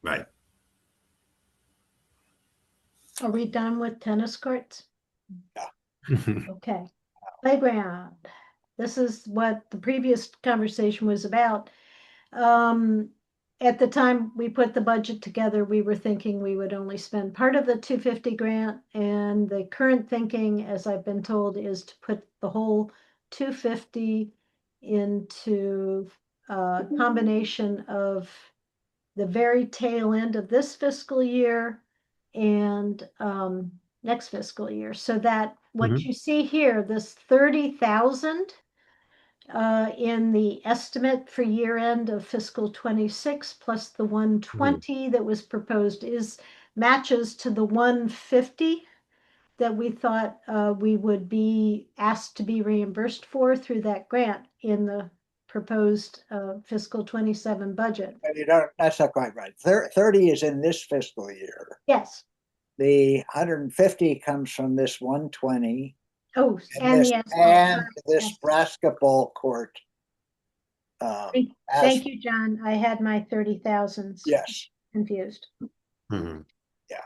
C: Right.
F: Are we done with tennis courts?
A: Yeah.
F: Okay. Playground. This is what the previous conversation was about. At the time we put the budget together, we were thinking we would only spend part of the 250 grant, and the current thinking, as I've been told, is to put the whole 250 into a combination of the very tail end of this fiscal year and next fiscal year, so that what you see here, this 30,000 in the estimate for year end of fiscal 26 plus the 120 that was proposed matches to the 150 that we thought we would be asked to be reimbursed for through that grant in the proposed fiscal 27 budget.
A: But that's not quite right. 30 is in this fiscal year.
F: Yes.
A: The 150 comes from this 120.
F: Oh,
A: and
F: the
A: this basketball court.
F: Thank you, John. I had my 30,000 confused.
A: Yeah,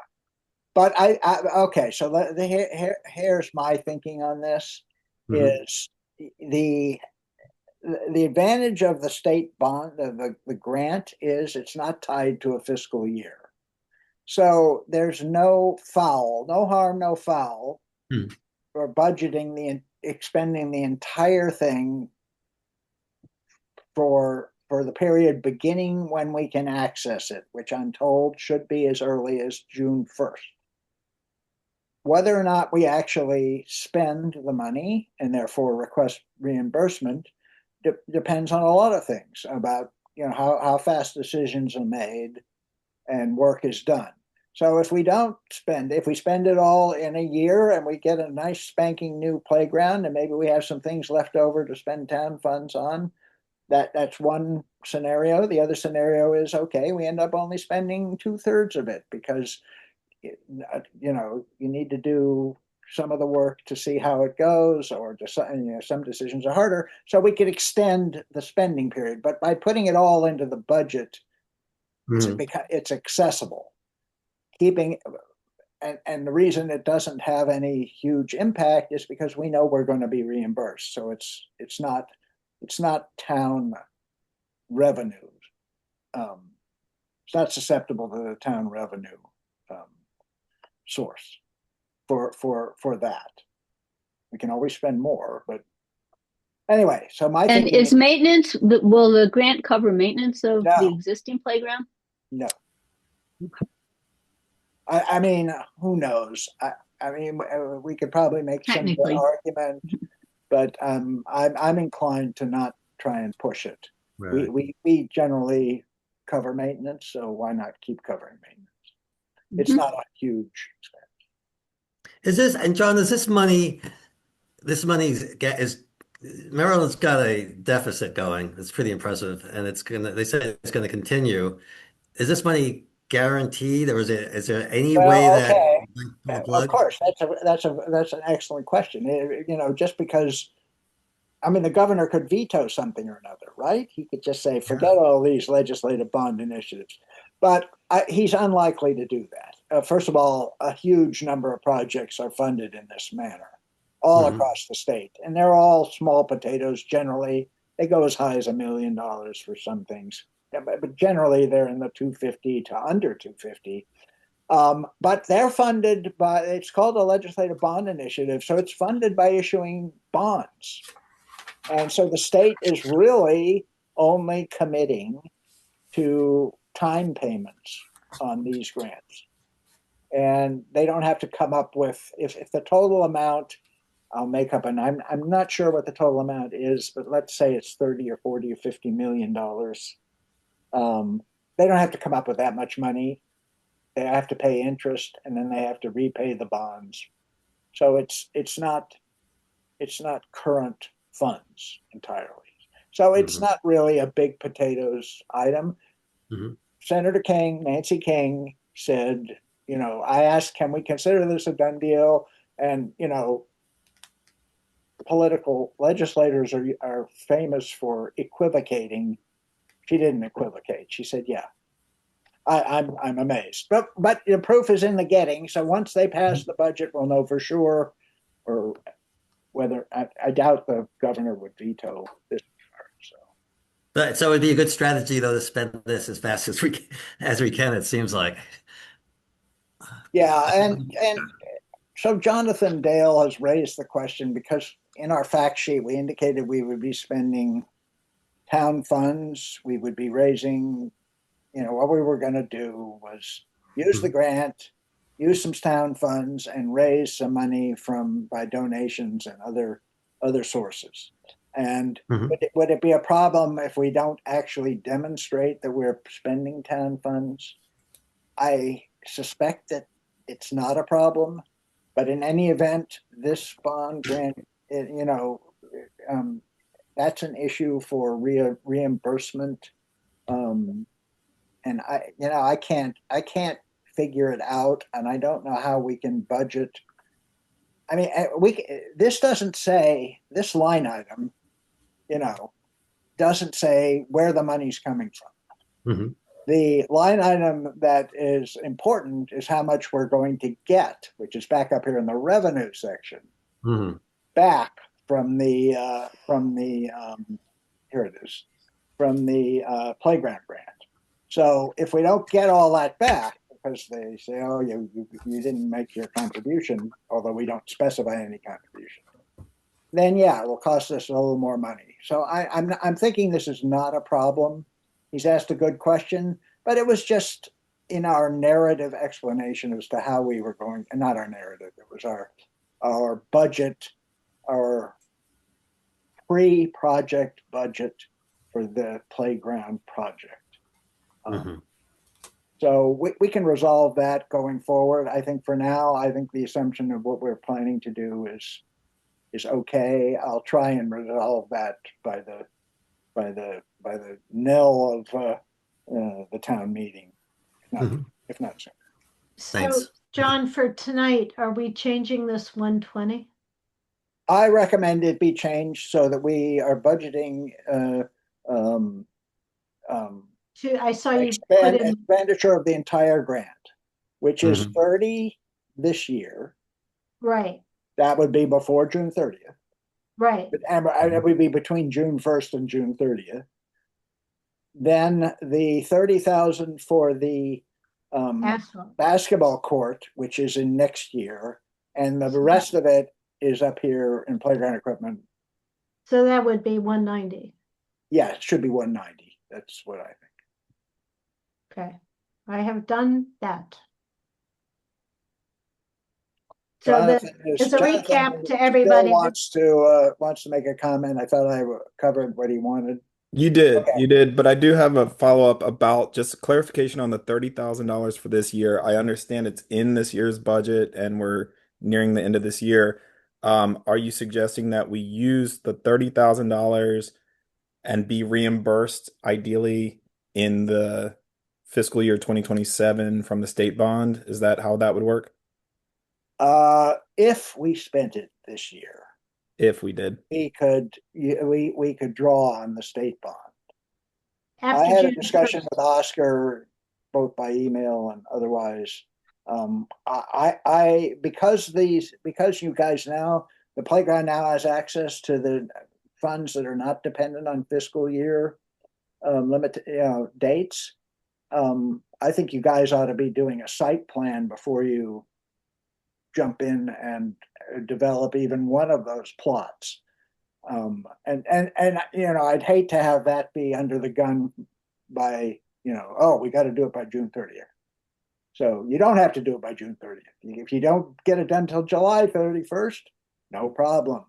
A: but okay. So here's my thinking on this: is the advantage of the state bond, the grant, is it's not tied to a fiscal year. So there's no harm, no foul. For budgeting expending the entire thing for the period beginning when we can access it, which I'm told should be as early as June 1st. Whether or not we actually spend the money and therefore request reimbursement depends on a lot of things about how fast decisions are made and work is done. So if we spend it all in a year and we get a nice spanking new playground, and maybe we have some things left over to spend town funds on, that's one scenario. The other scenario is, okay, we end up only spending 2/3 of it because you need to do some of the work to see how it goes, or some decisions are harder. So we could extend the spending period, but by putting it all into the budget, it's accessible. And the reason it doesn't have any huge impact is because we know we're going to be reimbursed. So it's not town revenue. It's not susceptible to the town revenue source for that. We can always spend more, but anyway. So
J: is maintenance? Will the grant cover maintenance of the existing playground?
A: No. I mean, who knows? I mean, we could probably make some argument, but I'm inclined to not try and push it. Right. We generally cover maintenance, so why not keep covering maintenance? It's not a huge expense.
C: John, is this money? This money is Maryland's got a deficit going. It's pretty impressive, and they say it's gonna continue. Is this money guaranteed, or is there any way that?
A: Of course, that's an excellent question. Just because, I mean, the governor could veto something or another, right? He could just say, forget all these legislative bond initiatives, but he's unlikely to do that. First of all, a huge number of projects are funded in this manner. all
C: Mhm.
A: across the state. And they're all small potatoes generally. They go as high as $1 million for some things. Yeah, but generally they're in the 250 to under 250. But they're funded by, it's called a legislative bond initiative. So it's funded by issuing bonds. And so the state is really only committing to time payments on these grants. And they don't have to come up with, if the total amount, I'll make up, and I'm not sure what the total amount is, but let's say it's 30 or 40 or $50 million. They don't have to come up with that much money. They have to pay interest, and then they have to repay the bonds. So it's not current funds entirely. So it's
C: Mhm.
A: not really a big potatoes item.
C: Mhm.
A: Senator King, Nancy King said, I asked, can we consider this a done deal? And, political legislators are famous for equivocating. She didn't equivocate. She said, yeah. I'm amazed. But the proof is in the getting. So once they pass the budget, we'll know for sure, or whether I doubt the governor would veto this.
C: So it'd be a good strategy though to spend this as fast as we can, it seems like.
A: Yeah, and so Jonathan Dale has raised the question because in our fact sheet we indicated we would be spending town funds. We would be raising, what we were going to do was use the grant, use some town funds, and raise some money by donations and other sources. And
C: Mhm.
A: would it be a problem if we don't actually demonstrate that we're spending town funds? I suspect that it's not a problem, but in any event, this bond grant, that's an issue for reimbursement. And I can't figure it out, and I don't know how we can budget. I mean, this doesn't say, this line item, doesn't say where the money's coming from.
C: Mhm.
A: The line item that is important is how much we're going to get, which is back up here in the revenue section,
C: Mhm.
A: back from the here it is, from the playground grant. So if we don't get all that back, because they say, oh, you didn't make your contribution, although we don't specify any contribution, then yeah, it will cost us a little more money. So I'm thinking this is not a problem. He's asked a good question, but it was just in our narrative explanation as to how we were going, and not our narrative, it was our budget, our pre-project budget for the playground project.
C: Mhm.
A: So we can resolve that going forward. I think for now, I think the assumption of what we're planning to do is okay. I'll try and resolve that by the nil of the town meeting,
C: Mhm.
A: if not sooner.
F: So,
C: Thanks.
F: John, for tonight, are we changing this 120?
A: I recommend it be changed so that we are budgeting
F: I saw you put in,
A: expenditure of the entire grant, which is
C: Mhm.
A: 30 this year.
F: right,
A: That would be before June 30th.
F: right.
A: And it would be between June 1st and June 30th. Then the 30,000 for the
F: Asphalt.
A: basketball court, which is in next year, and the rest of it is up here in playground equipment.
F: So that would be 190.
A: Yeah, it should be 190. That's what I think.
F: Okay, I have done that. So
A: Jonathan
F: as a
A: Jonathan
F: recap to
A: still
F: everybody,
A: wants to make a comment. I thought I covered what he wanted. Okay.
K: You did, but I do have a follow-up about just clarification on the $30,000 for this year. I understand it's in this year's budget and we're nearing the end of this year. Are you suggesting that we use the $30,000 and be reimbursed ideally in the fiscal year 2027 from the state bond? Is that how that would work?
A: If we spent it this year,
K: If we did.
A: we could draw on the state bond. I
F: after
A: had a
F: June
A: discussion
F: 1st,
A: with Oscar, both by email and otherwise. Because you guys now, the playground now has access to the funds that are not dependent on fiscal year dates. I think you guys ought to be doing a site plan before you jump in and develop even one of those plots. And I'd hate to have that be under the gun by, oh, we got to do it by June 30th. So you don't have to do it by June 30th. If you don't get it done till July 31st, no problem.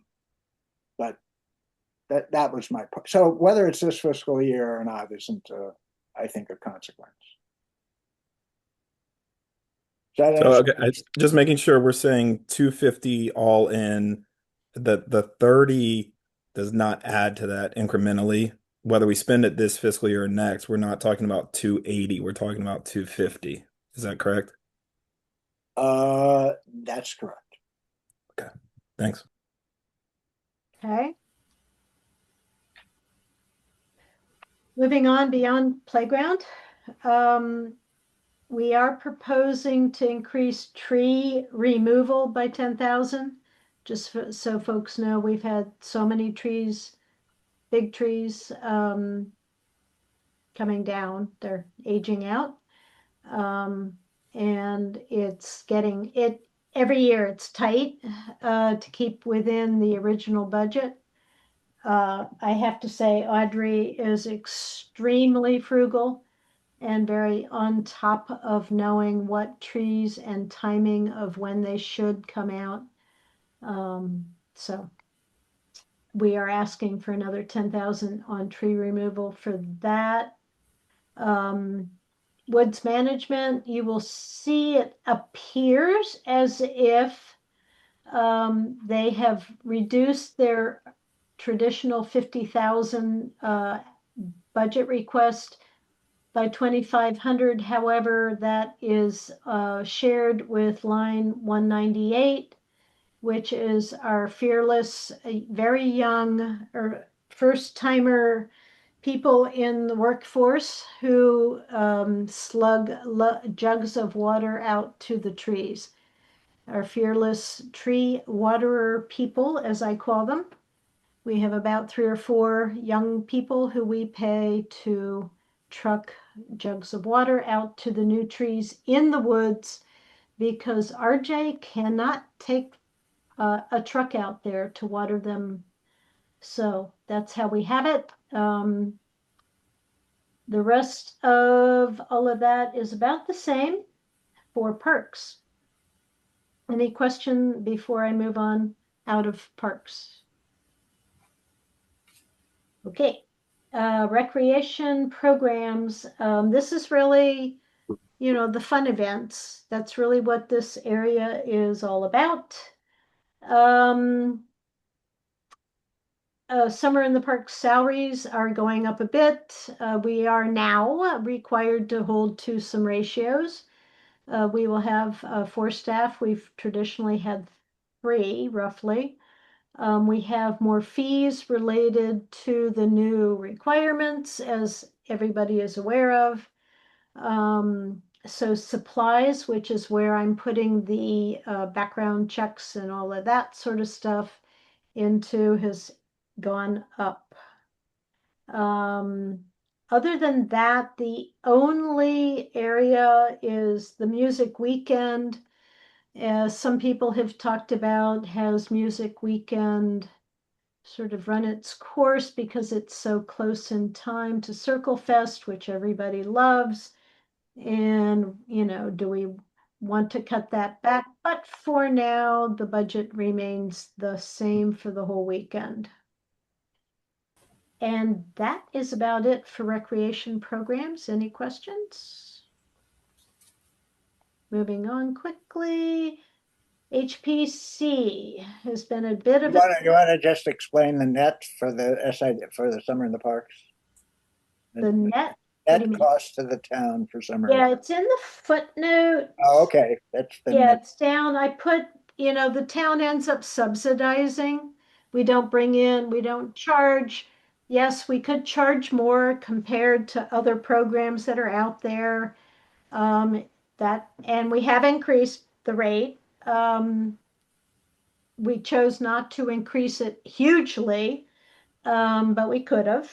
A: But that was my point. So whether it's this fiscal year or not isn't, I think, a consequence.
K: So okay, just making sure we're saying 250 all in. The 30 does not add to that incrementally. Whether we spend it this fiscal year or next, we're not talking about 280. We're talking about 250. Is that correct?
A: That's correct.
K: Okay, thanks.
F: Okay. Moving on beyond playground, we are proposing to increase tree removal by 10,000. Just so folks know, we've had so many trees, big trees, coming down. They're aging out. And it's getting every year it's tight to keep within the original budget. I have to say Audrey is extremely frugal and very on top of knowing what trees and timing of when they should come out. So we are asking for another 10,000 on tree removal for that. Woods management, you will see it appears as if they have reduced their traditional 50,000 budget request by 2,500. However, that is shared with line 198, which is our fearless, very young or first timer people in the workforce who slug jugs of water out to the trees. Our fearless tree waterer people, as I call them. We have about 3 or 4 young people who we pay to truck jugs of water out to the new trees in the woods because RJ cannot take a truck out there to water them. So that's how we have it. The rest of all of that is about the same for parks. Any question before I move on out of parks? Okay. Recreation programs. This is really, the fun events. That's really what this area is all about. Summer in the park salaries are going up a bit. We are now required to hold to some ratios. We will have 4 staff. We've traditionally had 3, roughly. We have more fees related to the new requirements, as everybody is aware of. So supplies, which is where I'm putting the background checks and all of that sort of stuff into, has gone up. Other than that, the only area is the music weekend. As some people have talked about, has music weekend sort of run its course because it's so close in time to Circle Fest, which everybody loves. And, do we want to cut that back? But for now, the budget remains the same for the whole weekend. And that is about it for recreation programs. Any questions? Moving on quickly. HPC has been a bit of
A: You want to just explain the net for the SID for the summer in the parks?
F: the net.
A: Net cost to the town for summer.
F: Yeah, it's in the footnote.
A: Oh, okay. That's the
F: Yeah,
A: net.
F: it's down. I put, the town ends up subsidizing. We don't charge. Yes, we could charge more compared to other programs that are out there. And we have increased the rate. we chose not to increase it hugely, but we could have.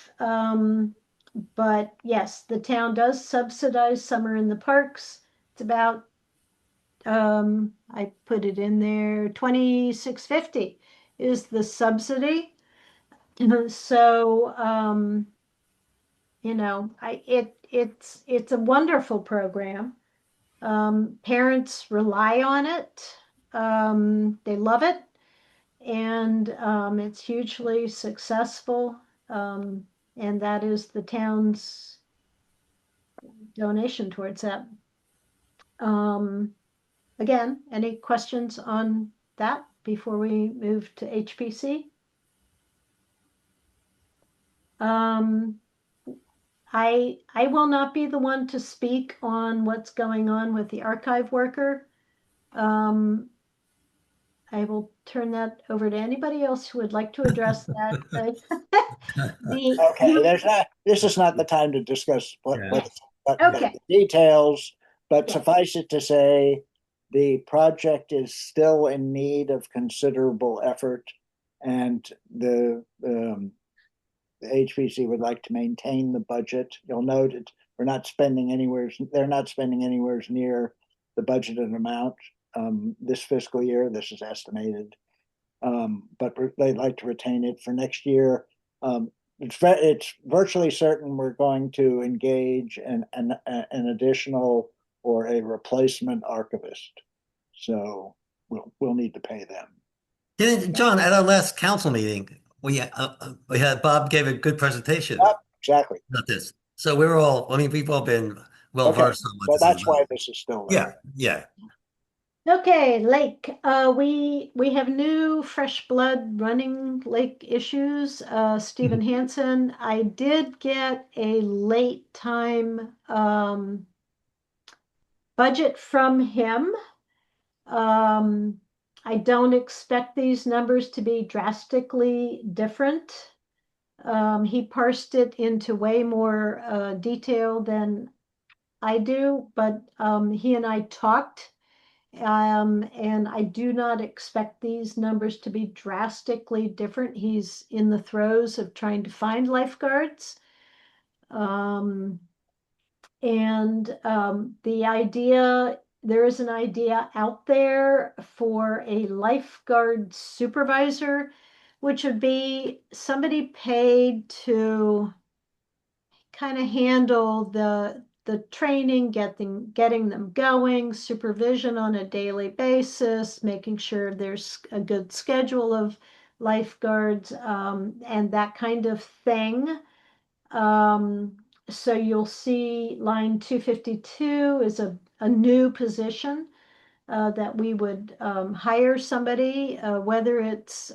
F: But yes, the town does subsidize summer in the parks. It's about, I put it in there, 26.50 is the subsidy. So, it's a wonderful program. Parents rely on it. They love it, and it's hugely successful. And that is the town's donation towards that. Again, any questions on that before we move to HPC? I will not be the one to speak on what's going on with the archive worker. I will turn that over to anybody else who would like to address that.
A: Okay, this is not the time to discuss
F: Okay.
A: the details, but
F: Yeah.
A: suffice it to say, the project is still in need of considerable effort, and the HPC would like to maintain the budget. You'll note they're not spending anywhere near the budgeted amount this fiscal year. This is estimated, but they'd like to retain it for next year. It's virtually certain we're going to engage an additional or a replacement archivist, so we'll need to pay them.
C: John, at our last council meeting, we had Bob gave a good presentation
A: Exactly.
C: about this. So we've all been well
A: Okay,
C: versed on what
A: so
C: this is
A: that's why
C: about.
A: this is still there.
C: Yeah.
F: Okay, Lake. We have new fresh blood running Lake issues. Stephen Hansen. I did get a late time budget from him. I don't expect these numbers to be drastically different. He parsed it into way more detail than I do, but he and I talked. And I do not expect these numbers to be drastically different. He's in the throes of trying to find lifeguards. There is an idea out there for a lifeguard supervisor, which would be somebody paid to kind of handle the training, getting them going, supervision on a daily basis, making sure there's a good schedule of lifeguards, and that kind of thing. So you'll see line 252 is a new position that we would hire somebody, whether it's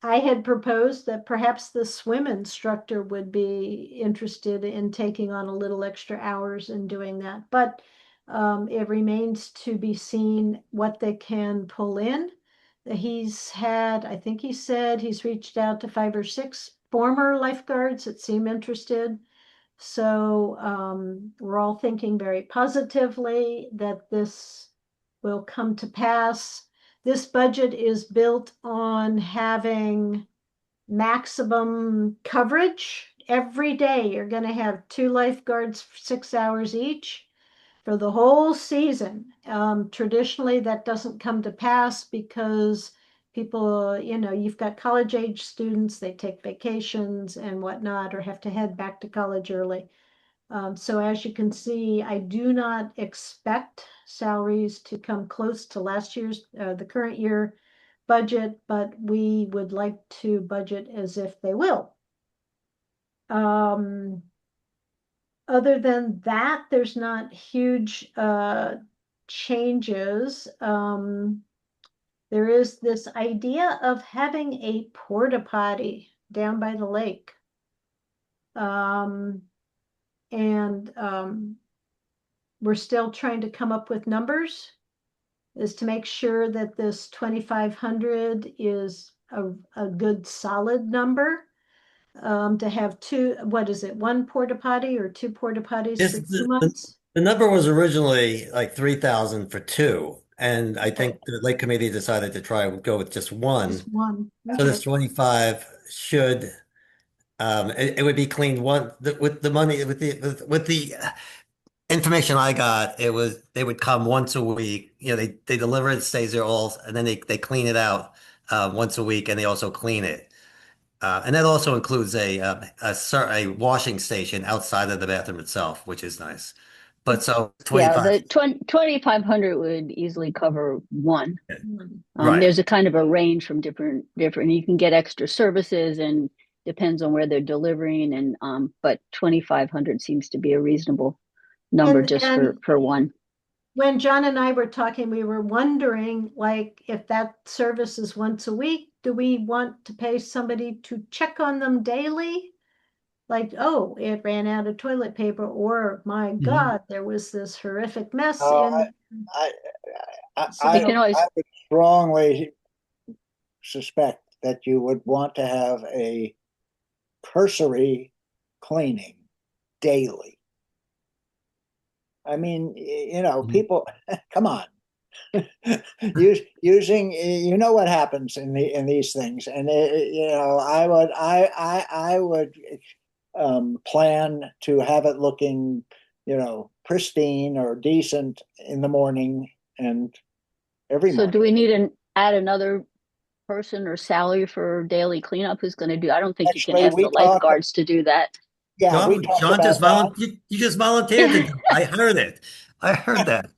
F: I had proposed that perhaps the swim instructor would be interested in taking on a little extra hours and doing that, but it remains to be seen what they can pull in. I think he said he's reached out to 5 or 6 former lifeguards that seem interested. So we're all thinking very positively that this will come to pass. This budget is built on having maximum coverage. Every day you're going to have 2 lifeguards for 6 hours each for the whole season. Traditionally, that doesn't come to pass because people, you've got college age students, they take vacations and whatnot, or have to head back to college early. So as you can see, I do not expect salaries to come close to the current year budget, but we would like to budget as if they will. Other than that, there's not huge changes. There is this idea of having a porta potty down by the lake. And we're still trying to come up with numbers, is to make sure that this 2,500 is a good solid number. To have 1 porta potty or 2 porta potties for 2 months?
C: The number was originally like 3,000 for 2, And I think the Lake Committee decided to try and go with just one.
F: Just one.
C: So this
F: Okay.
C: 25 should, it would be cleaned with the money, with the information I got, they would come once a week. You know, they deliver it, stays there all, and then they clean it out once a week, and they also clean it. And that also includes a washing station outside of the bathroom itself, which is nice. But so
J: Yeah,
C: 25,
J: the 2,500 would easily cover one.
C: right?
J: There's a kind of a range from different. You can get extra services and depends on where they're delivering, and but 2,500 seems to be a reasonable number just for one.
F: When John and I were talking, we were wondering, like, if that service is once a week, do we want to pay somebody to check on them daily? Like, oh, it ran out of toilet paper, or my God, there was this horrific mess in.
J: We can always.
A: I would strongly suspect that you would want to have a cursory cleaning daily. I mean, you know, people, come on. Using, you know what happens in these things, and you know, I would plan to have it looking, you know, pristine or decent in the morning and every
J: So
A: morning.
J: do we need to add another person or salary for daily cleanup? Who's going to do? I don't think you can
A: Actually,
J: ask the lifeguards to do that.
A: Yeah, we talked
C: John
A: about
C: just
A: that.
C: volunteered. You just volunteered to do it. I heard it. I heard that.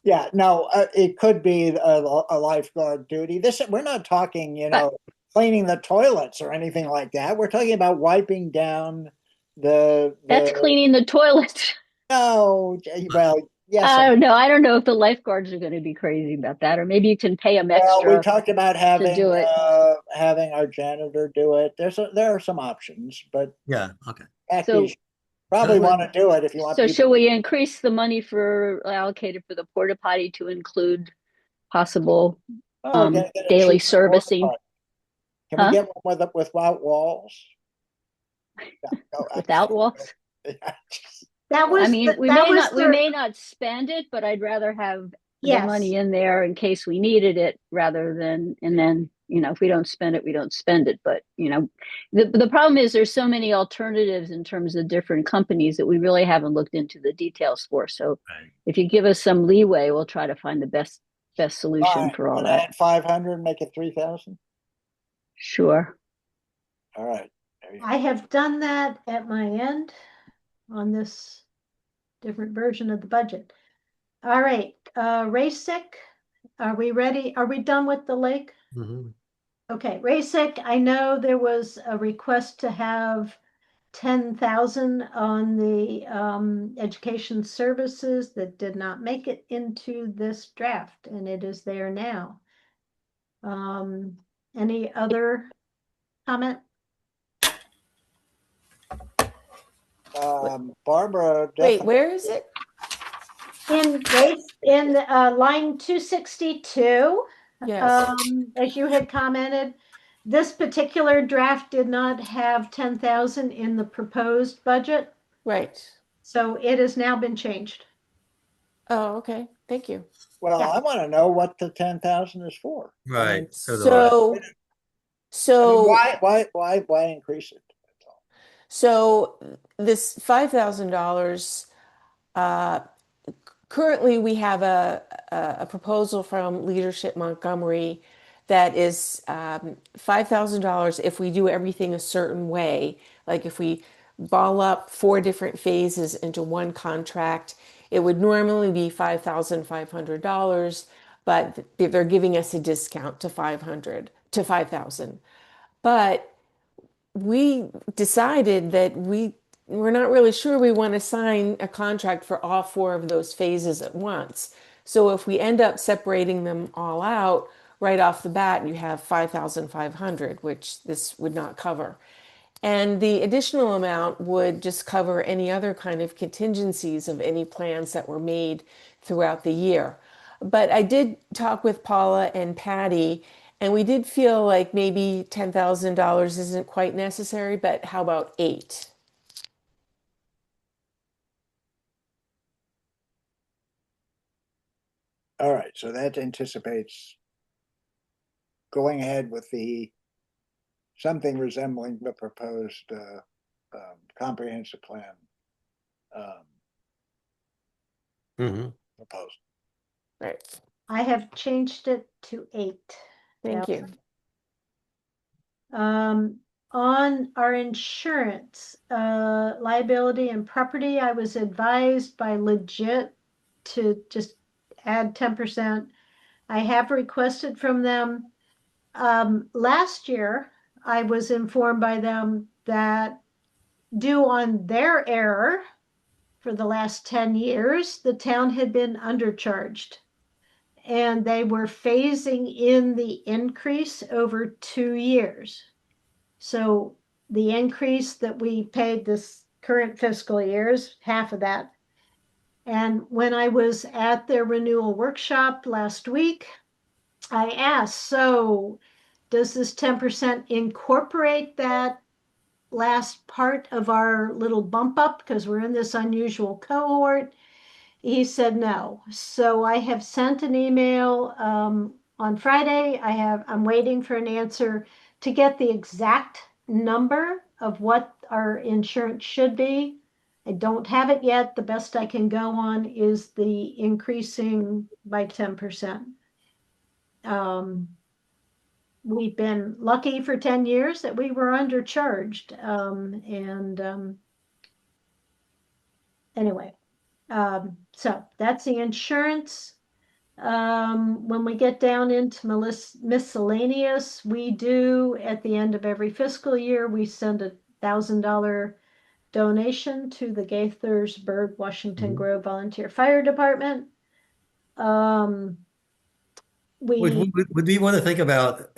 A: Yeah, no, it could be a lifeguard duty. We're not talking, you know, cleaning the toilets or anything like that. We're talking about wiping down
J: That's cleaning the toilet.
A: No, well, yes.
J: I don't know. I don't know if the lifeguards are going to be crazy about that, or maybe you can pay them extra.
A: Well, we talked about having
J: do it.
A: Having our janitor do it. There are some options, but
C: Yeah, okay.
A: you probably want to do it if you want.
J: So should we increase the money allocated for the porta potty to include possible daily servicing?
A: Can we get one without walls?
J: No, without walls?
F: That was.
J: I mean, we may not spend it, but I'd rather have the money in there in case we needed it, rather than, and then, you know, if we don't spend it, we don't spend it. But, you know, the problem is there's so many alternatives in terms of different companies that we really haven't looked into the details for. So if you give us some leeway, we'll try to find the best solution for all that.
A: Add 500, make it 3,000.
J: Sure.
A: All right.
F: I have done that at my end on this different version of the budget. All right, RASIC, are we ready? Are we done with the lake?
C: Mm-hmm.
F: Okay, RASIC, I know there was a request to have 10,000 on the education services that did not make it into this draft, and it is there now. Any other comment?
A: Barbara.
H: Wait, where is it?
F: In line 262,
H: Yes.
F: as you had commented, this particular draft did not have 10,000 in the proposed budget.
H: Right.
F: So it has now been changed.
H: Oh, okay. Thank you.
A: Well, I want to know what the 10,000 is for.
C: Right.
A: I mean,
H: So
A: why increase it?
H: So this $5,000, currently we have a proposal from Leadership Montgomery that is $5,000 if we do everything a certain way. Like if we ball up 4 different phases into one contract, it would normally be $5,500, but they're giving us a discount to $5,000. But we decided that we're not really sure we want to sign a contract for all 4 of those phases at once. So if we end up separating them all out right off the bat, you have 5,500, which this would not cover. And the additional amount would just cover any other kind of contingencies of any plans that were made throughout the year. But I did talk with Paula and Patty, and we did feel like maybe $10,000 isn't quite necessary, but how about 8?
A: All right, so that anticipates going ahead with something resembling the proposed comprehensive plan
C: Mhm.
A: proposal.
H: Right.
F: I have changed it to 8.
H: Thank you.
F: On our insurance, liability and property, I was advised by Legit to just add 10%. I have requested from them. Last year, I was informed by them that due on their error for the last 10 years, the town had been undercharged. And they were phasing in the increase over 2 years. So the increase that we paid this current fiscal year is half of that. And when I was at their renewal workshop last week, I asked, so does this 10% incorporate that last part of our little bump up because we're in this unusual cohort? He said no. So I have sent an email on Friday. I'm waiting for an answer to get the exact number of what our insurance should be. I don't have it yet. The best I can go on is the increasing by 10%. We've been lucky for 10 years that we were undercharged. Anyway, so that's the insurance. When we get down into miscellaneous, we do at the end of every fiscal year, we send $1,000 donation to the Gaithersburg, Washington Grove Volunteer Fire Department.
C: Would we want to think about,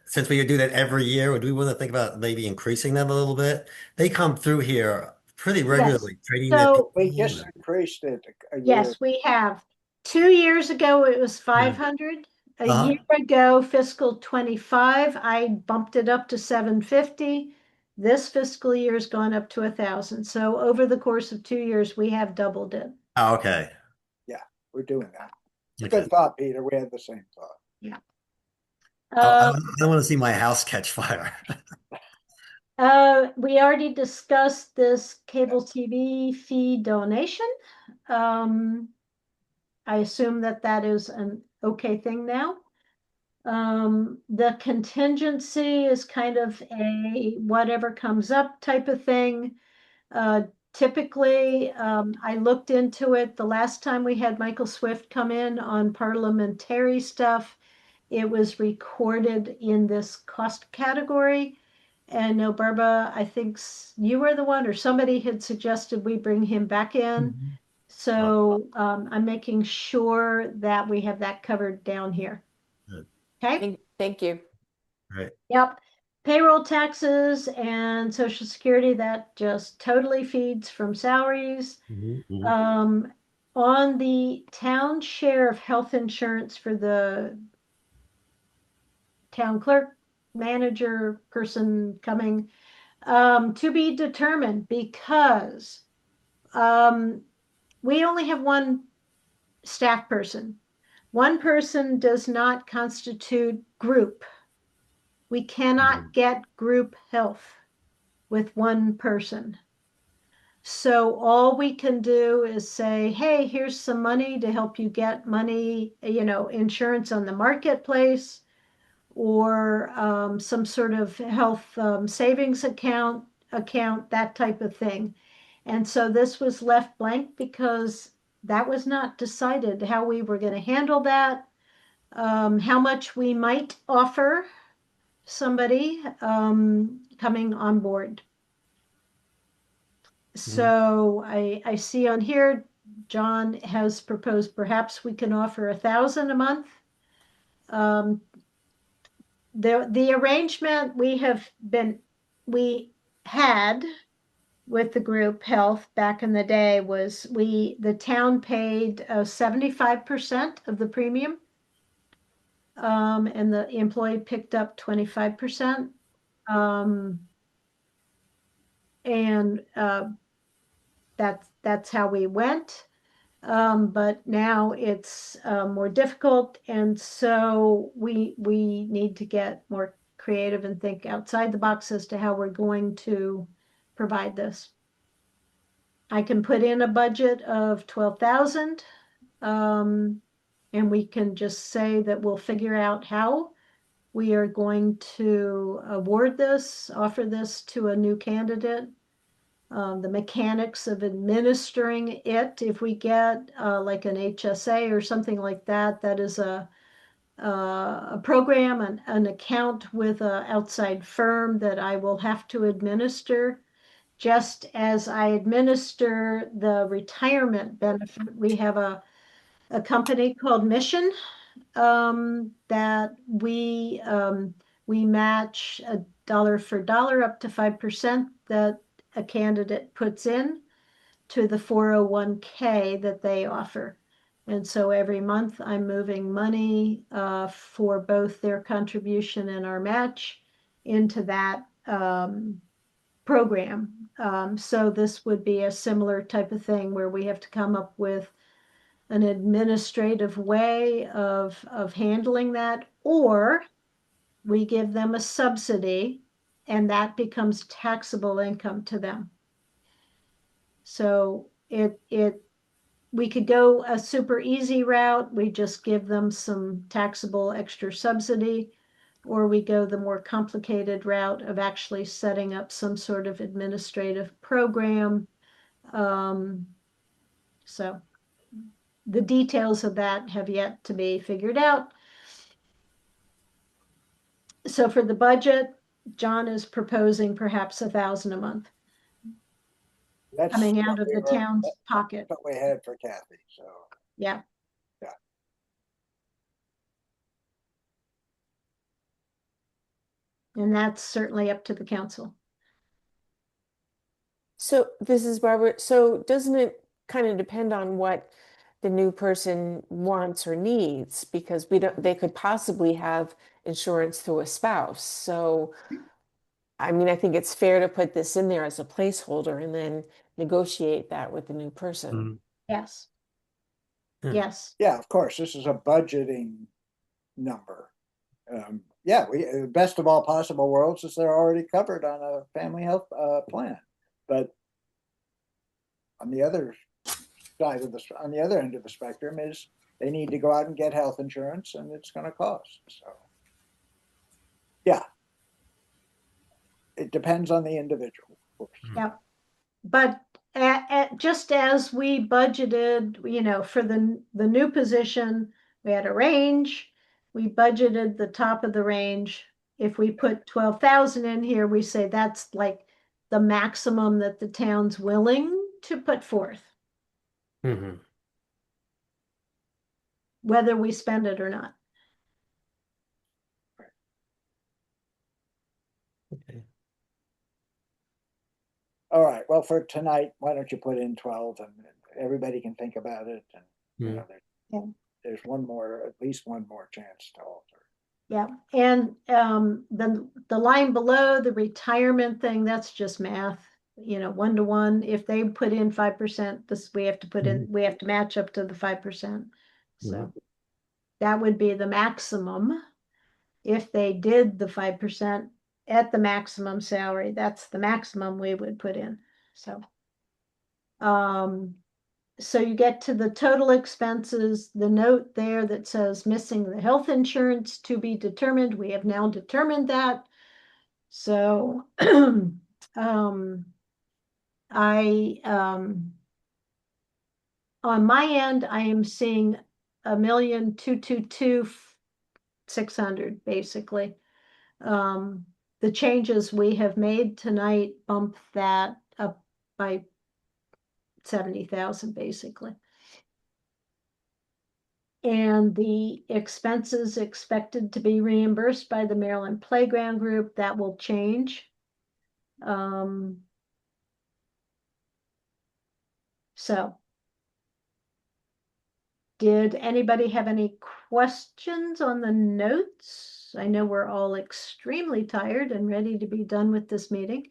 C: since we do that every year, would we want to think about maybe increasing them a little bit? They come through here pretty regularly, trading their
F: So-
A: We
C: people.
A: just increased it a year.
F: Yes, we have. 2 years ago, it was 500. A
C: Uh-huh.
F: year ago, fiscal 25, I bumped it up to 750. This fiscal year's gone up to 1,000. So over the course of 2 years, we have doubled it.
C: Oh, okay.
A: We're doing that. It's a
C: Okay.
A: good thought, Peter. We had the same thought.
C: I want to see my house catch fire.
F: We already discussed this cable TV fee donation. I assume that is an okay thing now. The contingency is kind of a whatever comes up type of thing. Typically, I looked into it the last time we had Michael Swift come in on parliamentary stuff. It was recorded in this cost category. And no, Barbara, I think you were the one or somebody had suggested we bring him back in. So I'm making sure that we have that covered down here.
C: Good.
F: Okay?
H: Thank you.
C: Right.
F: Yep. Payroll taxes and Social Security, that just totally feeds from salaries. On the town share of health insurance for the town clerk, manager, person coming, to be determined because we only have one staff person. One person does not constitute group. We cannot get group health with one person. So all we can do is say, hey, here's some money to help you get money, insurance on the marketplace or some sort of health savings account, that type of thing. And so this was left blank because that was not decided how we were going to handle that, how much we might offer somebody coming on board. So I see on here, John has proposed perhaps we can offer 1,000 a month. The arrangement we had with the group health back in the day was the town paid 75% of the premium. And the employee picked up 25%. And that's how we went. But now it's more difficult, and so we need to get more creative and think outside the box as to how we're going to provide this. I can put in a budget of 12,000, and we can just say that we'll figure out how we are going to award this, offer this to a new candidate. The mechanics of administering it, if we get like an HSA or something like that, that is a program, an account with an outside firm that I will have to administer. Just as I administer the retirement benefit, we have a company called Mission that we match a dollar for dollar up to 5% that a candidate puts in to the 401k that they offer. And so every month I'm moving money for both their contribution and our match into that program. So this would be a similar type of thing where we have to come up with an administrative way of handling that, or we give them a subsidy and that becomes taxable income to them. So we could go a super easy route. We just give them some taxable extra subsidy, or we go the more complicated route of actually setting up some sort of administrative program. So the details of that have yet to be figured out. So for the budget, John is proposing perhaps 1,000 a month
A: That's
F: coming out
A: what
F: of
A: we
F: the
A: were-
F: town's pocket.
A: What we had for Kathy, so.
F: Yeah.
A: Yeah.
F: And that's certainly up to the council.
H: So this is Barbara. So doesn't it kind of depend on what the new person wants or needs? Because they could possibly have insurance through a spouse. So, I mean, I think it's fair to put this in there as a placeholder and then negotiate that with the new person.
C: Mm.
F: Yes.
C: Yeah.
F: Yes.
A: Yeah, of course, this is a budgeting number. Yeah, best of all possible worlds is they're already covered on a family health plan. But on the other side of on the other end of the spectrum is they need to go out and get health insurance, and it's going to cost. So, yeah, it depends on the individual, of course.
F: Yeah. But just as we budgeted, for the new position, we had a range. We budgeted the top of the range. If we put 12,000 in here, we say that's like the maximum that the town's willing to put forth,
C: Mhm.
F: whether we spend it or not.
C: Okay.
A: All right. Well, for tonight, why don't you put in 12 and everybody can think about it, and there's at least one more chance to alter.
F: Yeah, and the line below, the retirement thing, that's just math, 1-to-1. If they put in 5%, this we have to put in, we have to match up to the 5%. So that would be the maximum. If they did the 5% at the maximum salary, that's the maximum we would put in. So so you get to the total expenses, the note there that says missing the health insurance to be determined. We have now determined that. So I on my end, I am seeing 1,222,600 basically. The changes we have made tonight bump that up by 70,000 basically. And the expenses expected to be reimbursed by the Maryland Playground Group, that will change. So did anybody have any questions on the notes? I know we're all extremely tired and ready to be done with this meeting.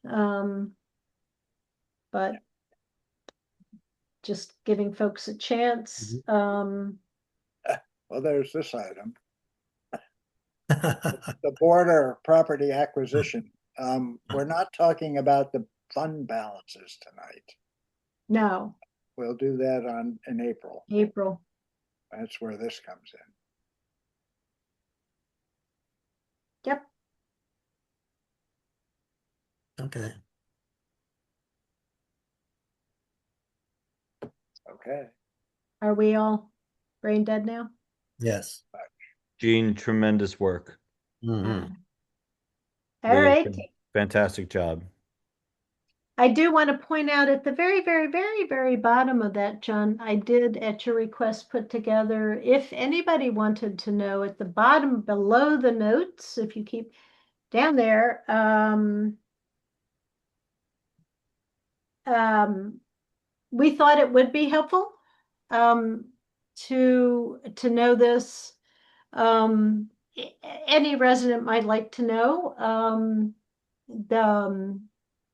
F: But just giving folks a chance.
A: Well, there's this item, the border property acquisition. We're not talking about the fund balances tonight.
F: No,
A: We'll do that in April.
F: April.
A: That's where this comes in.
F: Yep.
C: Okay.
A: Okay.
F: Are we all brain dead now?
C: Yes.
D: Gene, tremendous work.
C: Mhm.
F: All
D: Really,
F: right.
D: fantastic job.
F: I do want to point out at the very, very, very, very bottom of that, John, I did at your request put together, if anybody wanted to know, at the bottom below the notes, if you keep down there, we thought it would be helpful to know this. Any resident might like to know the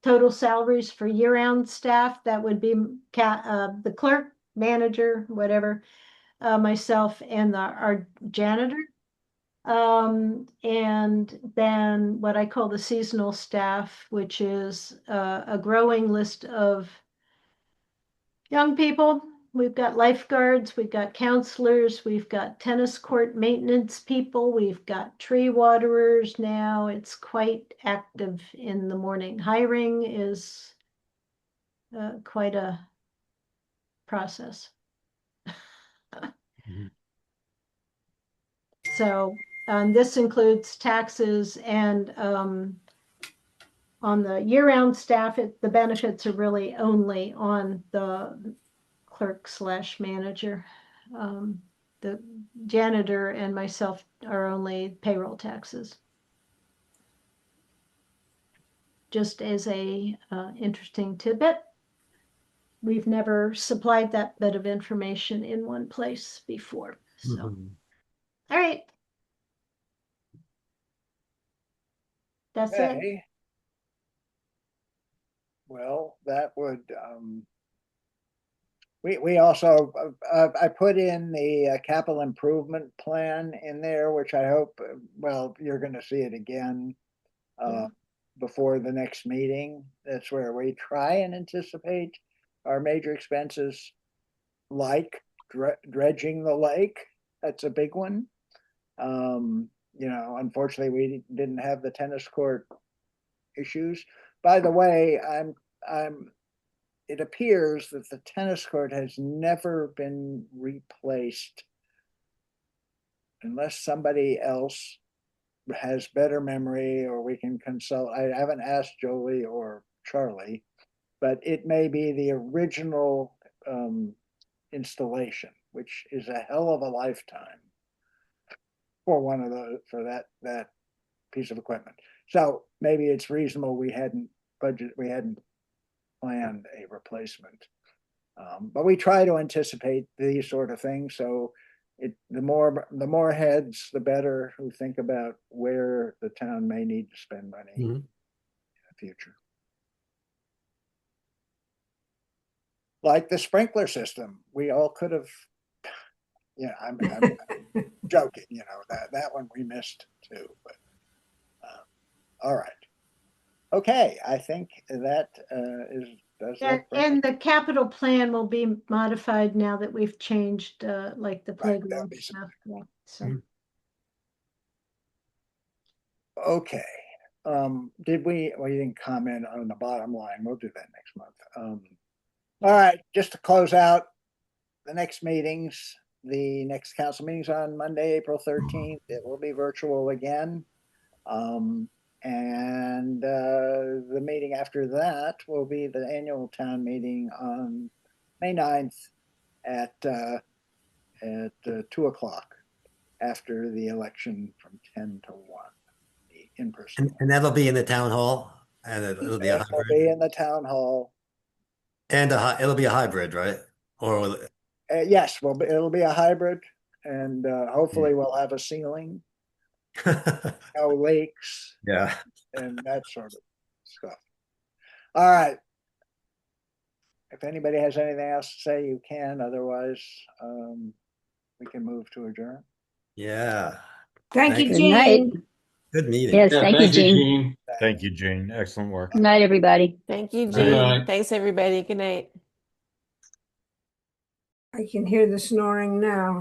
F: total salaries for year-round staff. That would be the clerk, manager, whatever, myself, and our janitor. And then what I call the seasonal staff, which is a growing list of young people. We've got lifeguards, we've got counselors, we've got tennis court maintenance people, we've got tree waterers now. It's quite active in the morning. Hiring is quite a process. So this includes taxes, and on the year-round staff, the benefits are really only on the clerk/manager. The janitor and myself are only payroll taxes. Just as a interesting tidbit, we've never supplied that bit of information in one place before. So, all right. That's it.
A: Okay. Well, that would, we also, I put in the capital improvement plan in there, which I hope, well, you're gonna see it again before the next meeting. That's where we try and anticipate our major expenses, like dredging the lake. That's a big one. You know, unfortunately, we didn't have the tennis court issues. By the way, it appears that the tennis court has never been replaced unless somebody else has better memory, or we can consult. I haven't asked Jolie or Charlie, but it may be the original installation, which is a hell of a lifetime for one of those, for that piece of equipment. So maybe it's reasonable we hadn't planned a replacement. But we try to anticipate these sort of things. So the more heads, the better, who think about where the town may need to spend money in the future. Like the sprinkler system, we all could have, yeah, I'm joking, you know, that one we missed too, but all right. Okay, I think that
F: and the capital plan will be modified now that we've changed like the playground stuff. Yeah, so.
A: Okay. We didn't comment on the bottom line. We'll do that next month. All right, just to close out the next meetings, the next council meetings on Monday, April 13th. It will be virtual again. And the meeting after that will be the annual town meeting on May 9th at 2 o'clock after the election from 10 to 1, the in-person.
C: And that'll be in the town hall, and it'll be a
A: It'll
C: hybrid.
A: be in the town hall.
C: And it'll be a hybrid, right? Or will
A: yes, well, it'll be a hybrid, and hopefully we'll have a ceiling, no leaks,
C: yeah.
A: and that sort of stuff. All right. if anybody has anything else to say, you can. Otherwise, we can move to adjourn.
C: Yeah.
B: Thank you,
C: Thank
J: Good night.
B: Jean.
C: Good meeting.
J: Yes,
G: Yeah,
J: thank you, Jean.
G: Gene.
D: Thank you, Jane. Excellent work.
J: Good night, everybody.
H: Thank you,
C: Good
H: Jean.
G: night.
H: Thanks, everybody. Good night.
B: I can hear the snoring now.